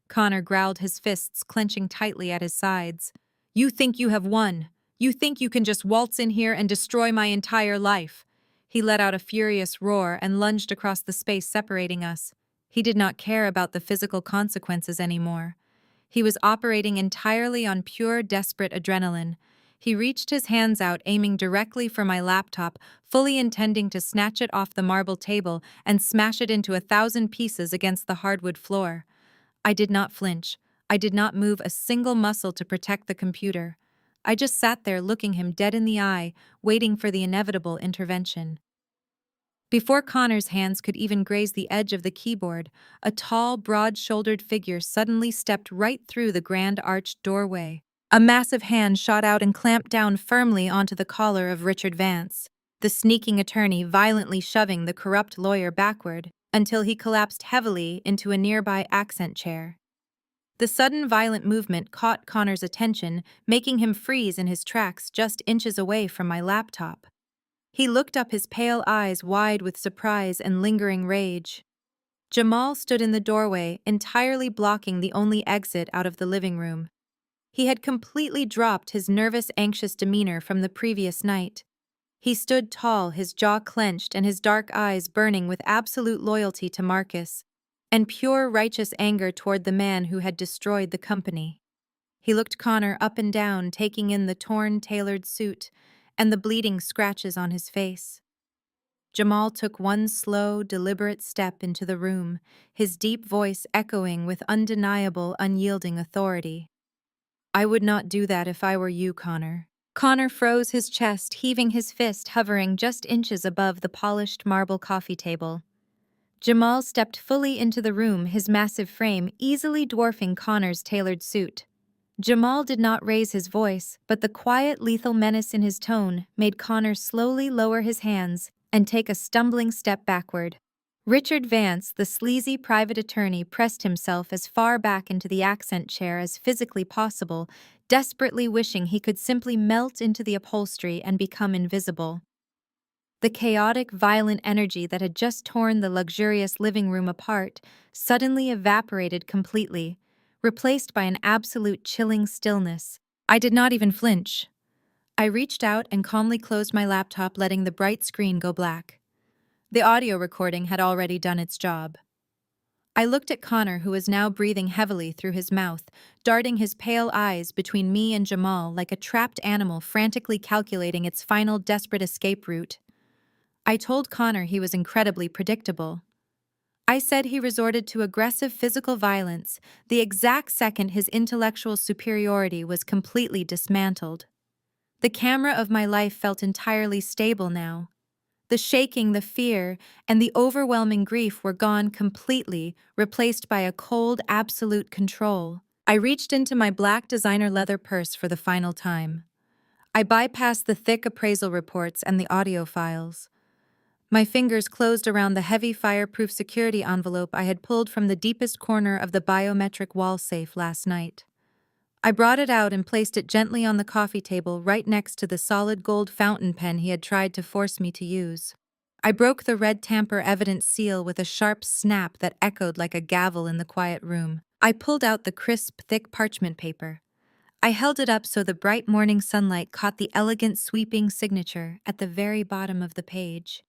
Connor growled, his fists clenching tightly at his sides. You think you have won. You think you can just waltz in here and destroy my entire life. He let out a furious roar and lunged across the space separating us. He did not care about the physical consequences anymore. He was operating entirely on pure, desperate adrenaline. He reached his hands out, aiming directly for my laptop, fully intending to snatch it off the marble table and smash it into 1,000 pieces against the hardwood floor. I did not flinch. I did not move a single muscle to protect the computer. I just sat there looking him dead in the eye, waiting for the inevitable intervention. Before Connor's hands could even graze the edge of the keyboard, a tall, broad-shouldered figure suddenly stepped right through the grand arched doorway. A massive hand shot out and clamped down firmly onto the collar of Richard Vance, the sneaking attorney violently shoving the corrupt lawyer backward until he collapsed heavily into a nearby accent chair. The sudden violent movement caught Connor's attention, making him freeze in his tracks just inches away from my laptop. He looked up, his pale eyes wide with surprise and lingering rage. Jamal stood in the doorway, entirely blocking the only exit out of the living room. He had completely dropped his nervous, anxious demeanor from the previous night. He stood tall, his jaw clenched and his dark eyes burning with absolute loyalty to Marcus, and pure righteous anger toward the man who had destroyed the company. He looked Connor up and down, taking in the torn, tailored suit, and the bleeding scratches on his face. Jamal took one slow, deliberate step into the room, his deep voice echoing with undeniable, unyielding authority. "I would not do that if I were you, Connor." Connor froze his chest, heaving his fist hovering just inches above the polished marble coffee table. Jamal stepped fully into the room, his massive frame easily dwarfing Connor's tailored suit. Jamal did not raise his voice, but the quiet, lethal menace in his tone made Connor slowly lower his hands and take a stumbling step backward. Richard Vance, the sleazy private attorney, pressed himself as far back into the accent chair as physically possible, desperately wishing he could simply melt into the upholstery and become invisible. The chaotic, violent energy that had just torn the luxurious living room apart suddenly evaporated completely, replaced by an absolute chilling stillness. I did not even flinch. I reached out and calmly closed my laptop, letting the bright screen go black. The audio recording had already done its job. I looked at Connor, who was now breathing heavily through his mouth, darting his pale eyes between me and Jamal like a trapped animal frantically calculating its final desperate escape route. I told Connor he was incredibly predictable. I said he resorted to aggressive physical violence the exact second his intellectual superiority was completely dismantled. The camera of my life felt entirely stable now. The shaking, the fear, and the overwhelming grief were gone completely, replaced by a cold, absolute control. I reached into my black designer leather purse for the final time. I bypassed the thick appraisal reports and the audio files. My fingers closed around the heavy fireproof security envelope I had pulled from the deepest corner of the biometric wall safe last night. I brought it out and placed it gently on the coffee table right next to the solid gold fountain pen he had tried to force me to use. I broke the red tamper evidence seal with a sharp snap that echoed like a gavel in the quiet room. I pulled out the crisp, thick parchment paper. I held it up so the bright morning sunlight caught the elegant, sweeping signature at the very bottom of the page.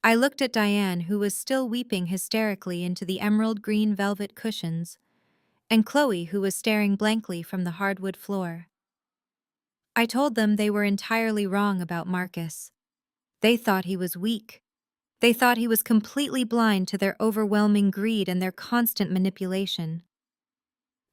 I looked at Diane, who was still weeping hysterically into the emerald green velvet cushions, and Chloe, who was staring blankly from the hardwood floor. I told them they were entirely wrong about Marcus. They thought he was weak. They thought he was completely blind to their overwhelming greed and their constant manipulation.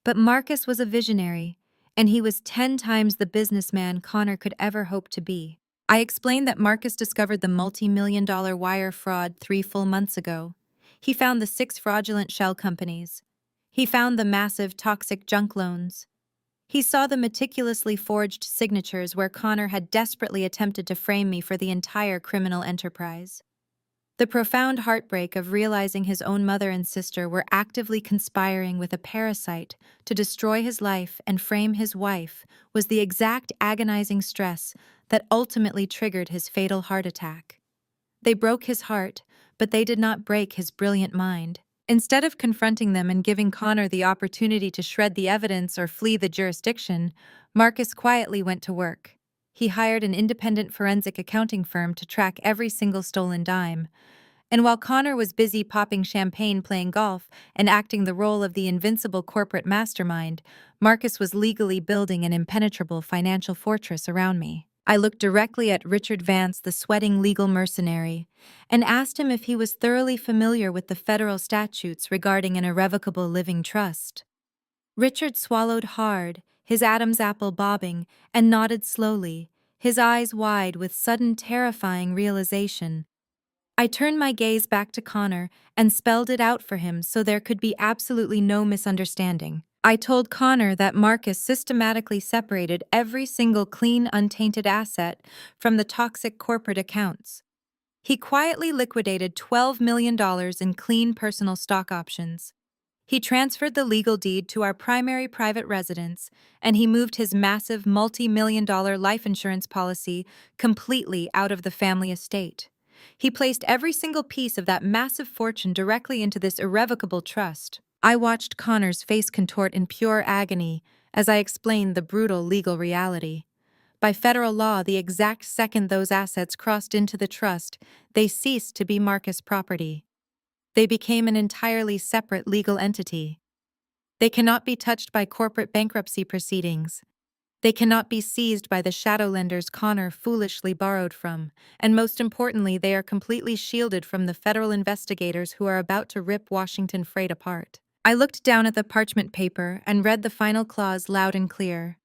But Marcus was a visionary, and he was 10 times the businessman Connor could ever hope to be. I explained that Marcus discovered the multi-million-dollar wire fraud 3 full months ago. He found the 6 fraudulent shell companies. He found the massive toxic junk loans. He saw the meticulously forged signatures where Connor had desperately attempted to frame me for the entire criminal enterprise. The profound heartbreak of realizing his own mother and sister were actively conspiring with a parasite to destroy his life and frame his wife was the exact agonizing stress that ultimately triggered his fatal heart attack. They broke his heart, but they did not break his brilliant mind. Instead of confronting them and giving Connor the opportunity to shred the evidence or flee the jurisdiction, Marcus quietly went to work. He hired an independent forensic accounting firm to track every single stolen dime. And while Connor was busy popping champagne, playing golf, and acting the role of the invincible corporate mastermind, Marcus was legally building an impenetrable financial fortress around me. I looked directly at Richard Vance, the sweating legal mercenary, and asked him if he was thoroughly familiar with the federal statutes regarding an irrevocable living trust. Richard swallowed hard, his Adam's apple bobbing, and nodded slowly, his eyes wide with sudden terrifying realization. I turned my gaze back to Connor and spelled it out for him so there could be absolutely no misunderstanding. I told Connor that Marcus systematically separated every single clean, untainted asset from the toxic corporate accounts. He quietly liquidated $12 million in clean personal stock options. He transferred the legal deed to our primary private residence, and he moved his massive multi-million-dollar life insurance policy completely out of the family estate. He placed every single piece of that massive fortune directly into this irrevocable trust. I watched Connor's face contort in pure agony as I explained the brutal legal reality. By federal law, the exact second those assets crossed into the trust, they ceased to be Marcus property. They became an entirely separate legal entity. They cannot be touched by corporate bankruptcy proceedings. They cannot be seized by the shadowlenders Connor foolishly borrowed from, and most importantly, they are completely shielded from the federal investigators who are about to rip Washington Freight apart. I looked down at the parchment paper and read the final clause loud and clear.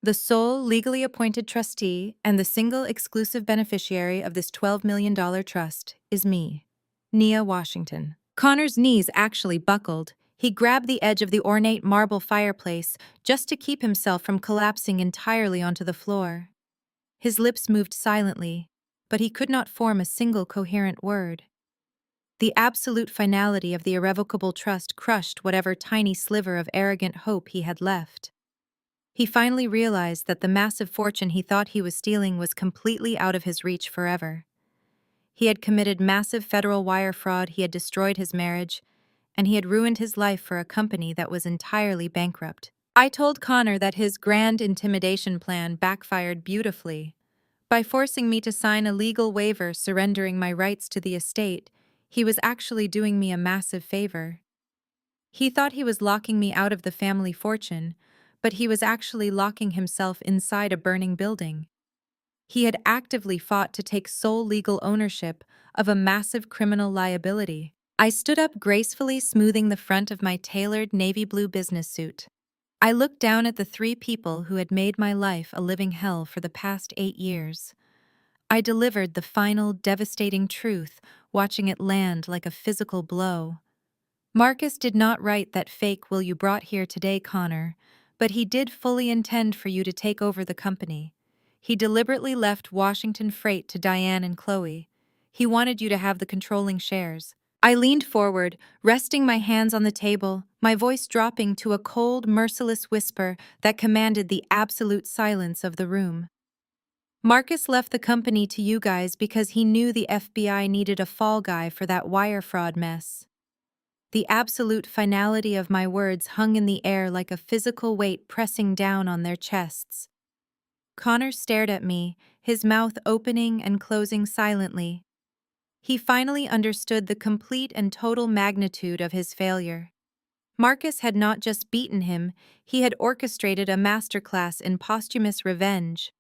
The sole legally appointed trustee and the single exclusive beneficiary of this $12 million trust is me, Nia Washington. Connor's knees actually buckled. He grabbed the edge of the ornate marble fireplace just to keep himself from collapsing entirely onto the floor. His lips moved silently, but he could not form a single coherent word. The absolute finality of the irrevocable trust crushed whatever tiny sliver of arrogant hope he had left. He finally realized that the massive fortune he thought he was stealing was completely out of his reach forever. He had committed massive federal wire fraud, he had destroyed his marriage, and he had ruined his life for a company that was entirely bankrupt. I told Connor that his grand intimidation plan backfired beautifully. By forcing me to sign a legal waiver surrendering my rights to the estate, he was actually doing me a massive favor. He thought he was locking me out of the family fortune, but he was actually locking himself inside a burning building. He had actively fought to take sole legal ownership of a massive criminal liability. I stood up gracefully, smoothing the front of my tailored navy blue business suit. I looked down at the three people who had made my life a living hell for the past 8 years. I delivered the final, devastating truth, watching it land like a physical blow. Marcus did not write that fake "will you brought here today, Connor," but he did fully intend for you to take over the company. He deliberately left Washington Freight to Diane and Chloe. He wanted you to have the controlling shares. I leaned forward, resting my hands on the table, my voice dropping to a cold, merciless whisper that commanded the absolute silence of the room. Marcus left the company to you guys because he knew the FBI needed a fall guy for that wire fraud mess. The absolute finality of my words hung in the air like a physical weight pressing down on their chests. Connor stared at me, his mouth opening and closing silently. He finally understood the complete and total magnitude of his failure. Marcus had not just beaten him, he had orchestrated a masterclass in posthumous revenge.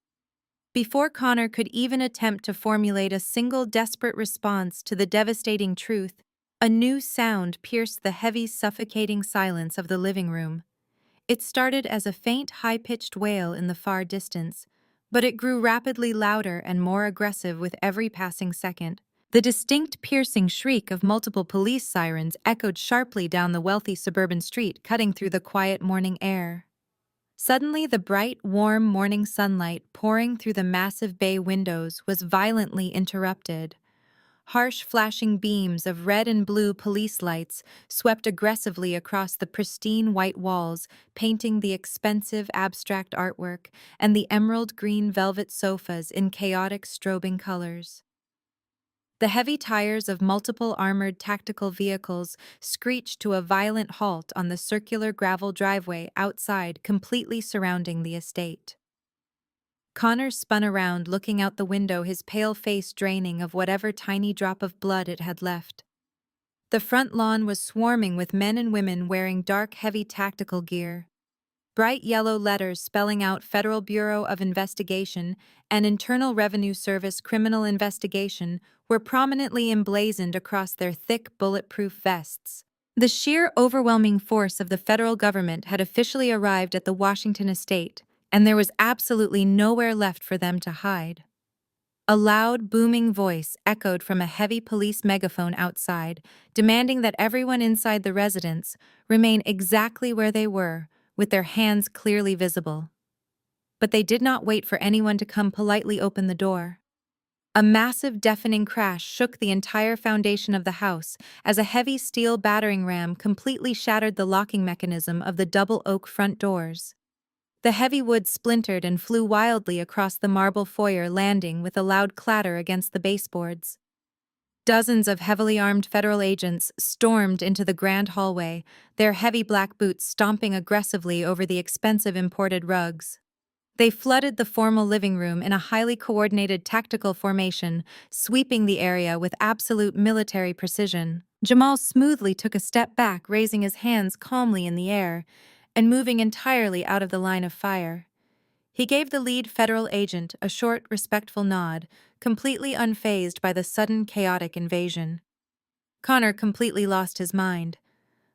Before Connor could even attempt to formulate a single desperate response to the devastating truth, a new sound pierced the heavy, suffocating silence of the living room. It started as a faint, high-pitched wail in the far distance, but it grew rapidly louder and more aggressive with every passing second. The distinct, piercing shriek of multiple police sirens echoed sharply down the wealthy suburban street, cutting through the quiet morning air. Suddenly, the bright, warm morning sunlight pouring through the massive bay windows was violently interrupted. Harsh flashing beams of red and blue police lights swept aggressively across the pristine white walls, painting the expensive abstract artwork and the emerald green velvet sofas in chaotic strobing colors. The heavy tires of multiple armored tactical vehicles screeched to a violent halt on the circular gravel driveway outside, completely surrounding the estate. Connor spun around, looking out the window, his pale face draining of whatever tiny drop of blood it had left. The front lawn was swarming with men and women wearing dark, heavy tactical gear. Bright yellow letters spelling out Federal Bureau of Investigation and Internal Revenue Service Criminal Investigation were prominently emblazoned across their thick, bulletproof vests. The sheer overwhelming force of the federal government had officially arrived at the Washington estate, and there was absolutely nowhere left for them to hide. A loud, booming voice echoed from a heavy police megaphone outside, demanding that everyone inside the residence remain exactly where they were, with their hands clearly visible. But they did not wait for anyone to come politely open the door. A massive, deafening crash shook the entire foundation of the house as a heavy steel battering ram completely shattered the locking mechanism of the double oak front doors. The heavy wood splintered and flew wildly across the marble foyer, landing with a loud clatter against the baseboards. Dozens of heavily armed federal agents stormed into the grand hallway, their heavy black boots stomping aggressively over the expensive imported rugs. They flooded the formal living room in a highly coordinated tactical formation, sweeping the area with absolute military precision. Jamal smoothly took a step back, raising his hands calmly in the air and moving entirely out of the line of fire. He gave the lead federal agent a short, respectful nod, completely unfazed by the sudden, chaotic invasion. Connor completely lost his mind.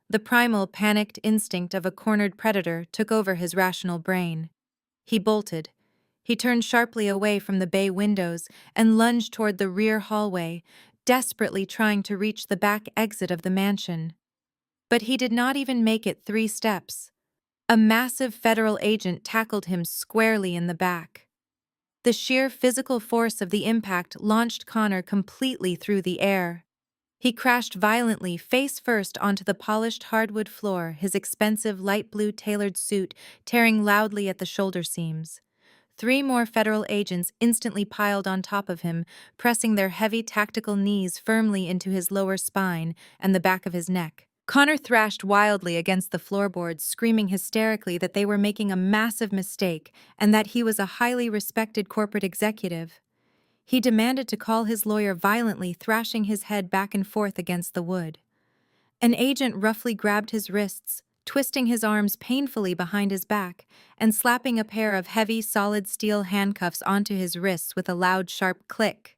The primal, panicked instinct of a cornered predator took over his rational brain. He bolted. He turned sharply away from the bay windows and lunged toward the rear hallway, desperately trying to reach the back exit of the mansion. But he did not even make it 3 steps. A massive federal agent tackled him squarely in the back. The sheer physical force of the impact launched Connor completely through the air. He crashed violently, face first, onto the polished hardwood floor, his expensive light blue tailored suit tearing loudly at the shoulder seams. 3 more federal agents instantly piled on top of him, pressing their heavy tactical knees firmly into his lower spine and the back of his neck. Connor thrashed wildly against the floorboards, screaming hysterically that they were making a massive mistake and that he was a highly respected corporate executive. He demanded to call his lawyer, violently thrashing his head back and forth against the wood. An agent roughly grabbed his wrists, twisting his arms painfully behind his back and slapping a pair of heavy, solid steel handcuffs onto his wrists with a loud, sharp click.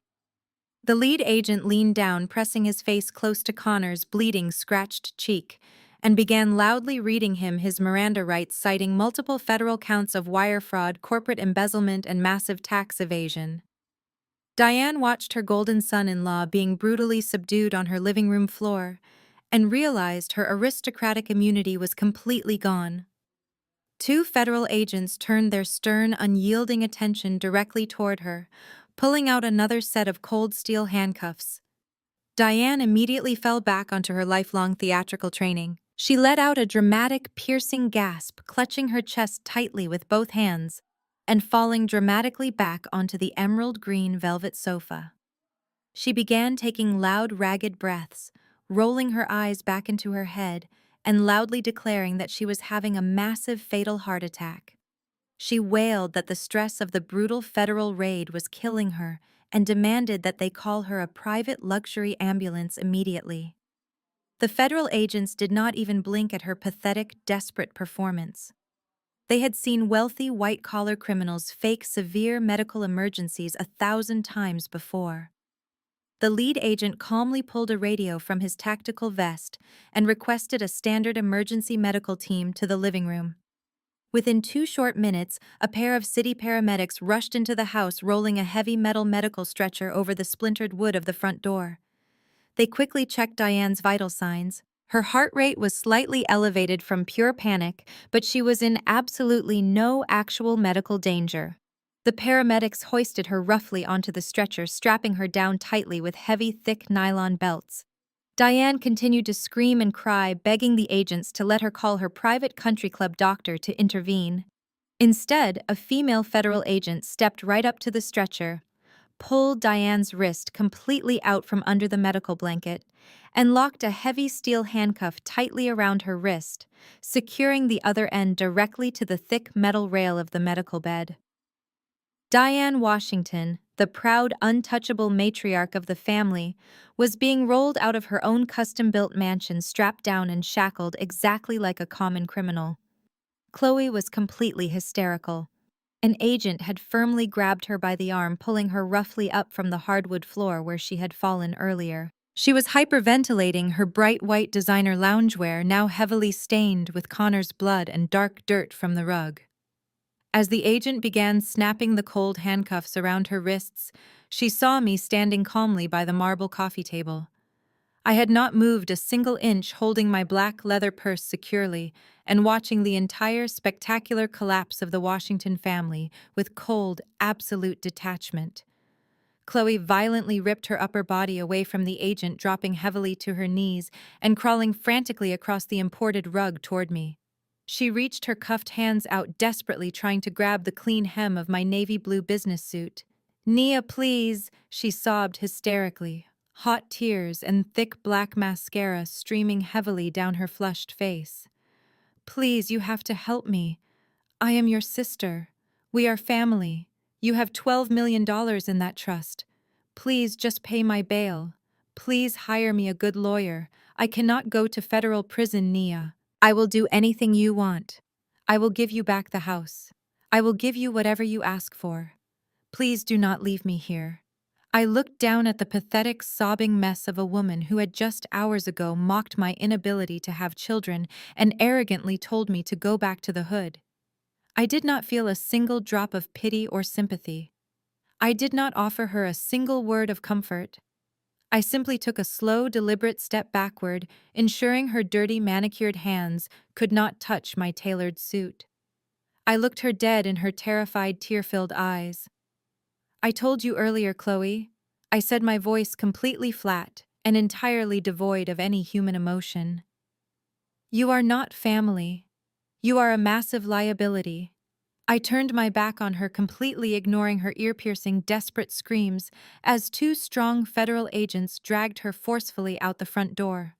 The lead agent leaned down, pressing his face close to Connor's bleeding, scratched cheek, and began loudly reading him his Miranda rights, citing multiple federal counts of wire fraud, corporate embezzlement, and massive tax evasion. Diane watched her golden son-in-law being brutally subdued on her living room floor and realized her aristocratic immunity was completely gone. 2 federal agents turned their stern, unyielding attention directly toward her, pulling out another set of cold steel handcuffs. Diane immediately fell back onto her lifelong theatrical training. She let out a dramatic, piercing gasp, clutching her chest tightly with both hands, and falling dramatically back onto the emerald green velvet sofa. She began taking loud, ragged breaths, rolling her eyes back into her head, and loudly declaring that she was having a massive, fatal heart attack. She wailed that the stress of the brutal federal raid was killing her and demanded that they call her a private luxury ambulance immediately. The federal agents did not even blink at her pathetic, desperate performance. They had seen wealthy, white-collar criminals fake severe medical emergencies 1,000 times before. The lead agent calmly pulled a radio from his tactical vest and requested a standard emergency medical team to the living room. Within 2 short minutes, a pair of city paramedics rushed into the house, rolling a heavy metal medical stretcher over the splintered wood of the front door. They quickly checked Diane's vital signs. Her heart rate was slightly elevated from pure panic, but she was in absolutely no actual medical danger. The paramedics hoisted her roughly onto the stretcher, strapping her down tightly with heavy, thick nylon belts. Diane continued to scream and cry, begging the agents to let her call her private country club doctor to intervene. Instead, a female federal agent stepped right up to the stretcher, pulled Diane's wrist completely out from under the medical blanket, and locked a heavy steel handcuff tightly around her wrist, securing the other end directly to the thick metal rail of the medical bed. Diane Washington, the proud, untouchable matriarch of the family, was being rolled out of her own custom-built mansion, strapped down and shackled exactly like a common criminal. Chloe was completely hysterical. An agent had firmly grabbed her by the arm, pulling her roughly up from the hardwood floor where she had fallen earlier. She was hyperventilating, her bright white designer loungewear now heavily stained with Connor's blood and dark dirt from the rug. As the agent began snapping the cold handcuffs around her wrists, she saw me standing calmly by the marble coffee table. I had not moved a single inch, holding my black leather purse securely and watching the entire spectacular collapse of the Washington family with cold, absolute detachment. Chloe violently ripped her upper body away from the agent, dropping heavily to her knees and crawling frantically across the imported rug toward me. She reached her cuffed hands out, desperately trying to grab the clean hem of my navy blue business suit. "Nia, please," she sobbed hysterically, hot tears and thick black mascara streaming heavily down her flushed face. "Please, you have to help me. I am your sister. We are family. You have $12 million in that trust. Please just pay my bail. Please hire me a good lawyer. I cannot go to federal prison, Nia. I will do anything you want. I will give you back the house. I will give you whatever you ask for. Please do not leave me here. I looked down at the pathetic, sobbing mess of a woman who had just hours ago mocked my inability to have children and arrogantly told me to go back to the hood. I did not feel a single drop of pity or sympathy. I did not offer her a single word of comfort. I simply took a slow, deliberate step backward, ensuring her dirty, manicured hands could not touch my tailored suit. I looked her dead in her terrified, tear-filled eyes. I told you earlier, Chloe. I said, my voice completely flat and entirely devoid of any human emotion. You are not family. You are a massive liability. I turned my back on her, completely ignoring her ear-piercing, desperate screams as two strong federal agents dragged her forcefully out the front door.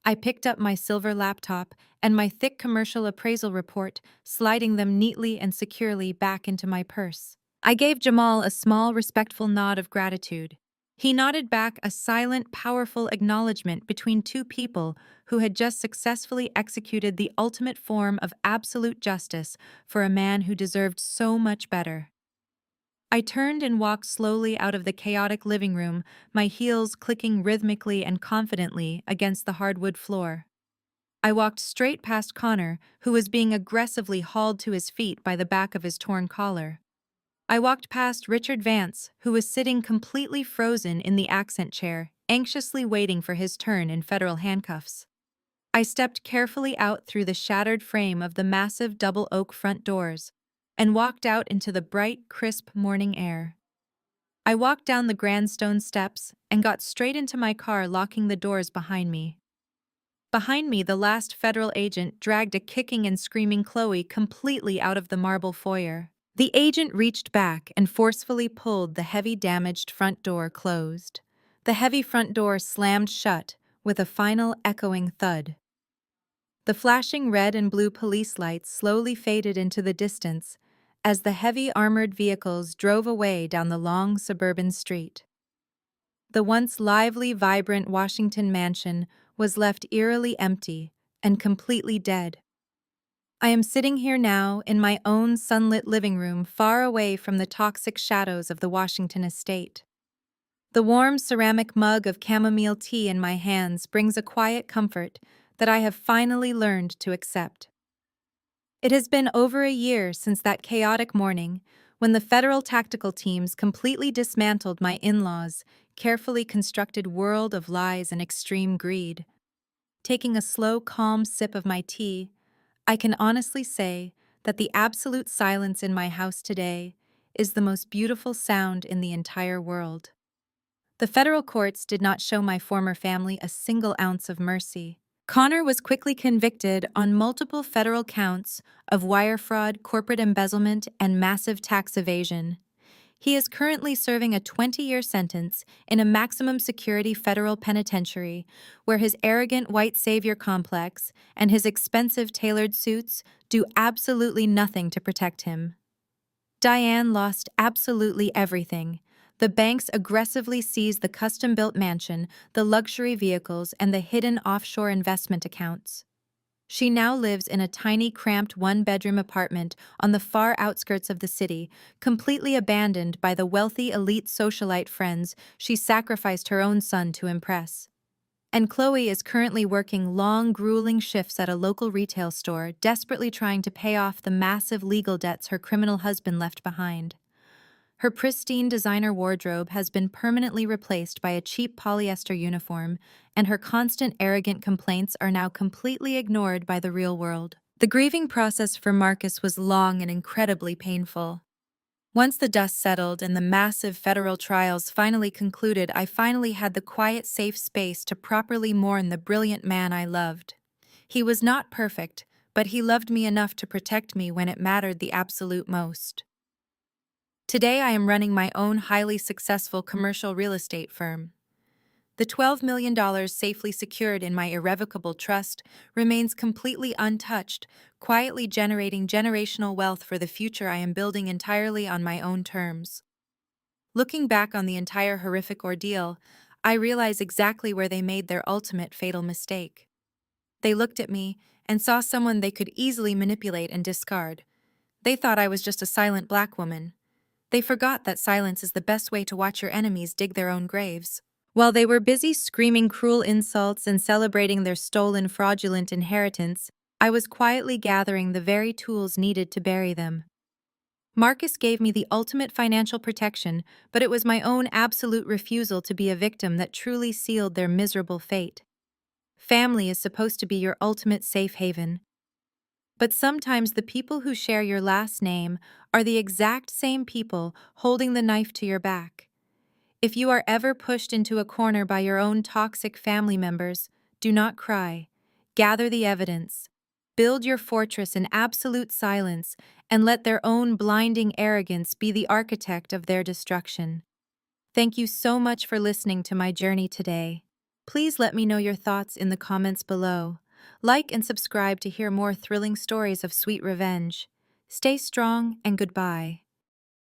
I picked up my silver laptop and my thick commercial appraisal report, sliding them neatly and securely back into my purse. I gave Jamal a small, respectful nod of gratitude. He nodded back, a silent, powerful acknowledgement between two people who had just successfully executed the ultimate form of absolute justice for a man who deserved so much better. I turned and walked slowly out of the chaotic living room, my heels clicking rhythmically and confidently against the hardwood floor. I walked straight past Connor, who was being aggressively hauled to his feet by the back of his torn collar. I walked past Richard Vance, who was sitting completely frozen in the accent chair, anxiously waiting for his turn in federal handcuffs. I stepped carefully out through the shattered frame of the massive double oak front doors and walked out into the bright, crisp morning air. I walked down the grand stone steps and got straight into my car, locking the doors behind me. Behind me, the last federal agent dragged a kicking and screaming Chloe completely out of the marble foyer. The agent reached back and forcefully pulled the heavy, damaged front door closed. The heavy front door slammed shut with a final echoing thud. The flashing red and blue police lights slowly faded into the distance as the heavy armored vehicles drove away down the long suburban street. The once lively, vibrant Washington mansion was left eerily empty and completely dead. I am sitting here now in my own sunlit living room, far away from the toxic shadows of the Washington estate. The warm ceramic mug of chamomile tea in my hands brings a quiet comfort that I have finally learned to accept. It has been over a year since that chaotic morning when the federal tactical teams completely dismantled my in-laws' carefully constructed world of lies and extreme greed. Taking a slow, calm sip of my tea, I can honestly say that the absolute silence in my house today is the most beautiful sound in the entire world. The federal courts did not show my former family a single ounce of mercy. Connor was quickly convicted on multiple federal counts of wire fraud, corporate embezzlement, and massive tax evasion. He is currently serving a 20-year sentence in a maximum security federal penitentiary, where his arrogant white savior complex and his expensive tailored suits do absolutely nothing to protect him. Diane lost absolutely everything. The banks aggressively seized the custom-built mansion, the luxury vehicles, and the hidden offshore investment accounts. She now lives in a tiny, cramped one-bedroom apartment on the far outskirts of the city, completely abandoned by the wealthy elite socialite friends she sacrificed her own son to impress. And Chloe is currently working long, grueling shifts at a local retail store, desperately trying to pay off the massive legal debts her criminal husband left behind. Her pristine designer wardrobe has been permanently replaced by a cheap polyester uniform, and her constant arrogant complaints are now completely ignored by the real world. The grieving process for Marcus was long and incredibly painful. Once the dust settled and the massive federal trials finally concluded, I finally had the quiet, safe space to properly mourn the brilliant man I loved. He was not perfect, but he loved me enough to protect me when it mattered the absolute most. Today I am running my own highly successful commercial real estate firm. The $12 million safely secured in my irrevocable trust remains completely untouched, quietly generating generational wealth for the future I am building entirely on my own terms. Looking back on the entire horrific ordeal, I realize exactly where they made their ultimate fatal mistake. They looked at me and saw someone they could easily manipulate and discard. They thought I was just a silent black woman. They forgot that silence is the best way to watch your enemies dig their own graves. While they were busy screaming cruel insults and celebrating their stolen fraudulent inheritance, I was quietly gathering the very tools needed to bury them. Marcus gave me the ultimate financial protection, but it was my own absolute refusal to be a victim that truly sealed their miserable fate. Family is supposed to be your ultimate safe haven. But sometimes the people who share your last name are the exact same people holding the knife to your back. If you are ever pushed into a corner by your own toxic family members, do not cry. Gather the evidence. Build your fortress in absolute silence and let their own blinding arrogance be the architect of their destruction. Thank you so much for listening to my journey today. Please let me know your thoughts in the comments below. Like and subscribe to hear more thrilling stories of sweet revenge. Stay strong and goodbye.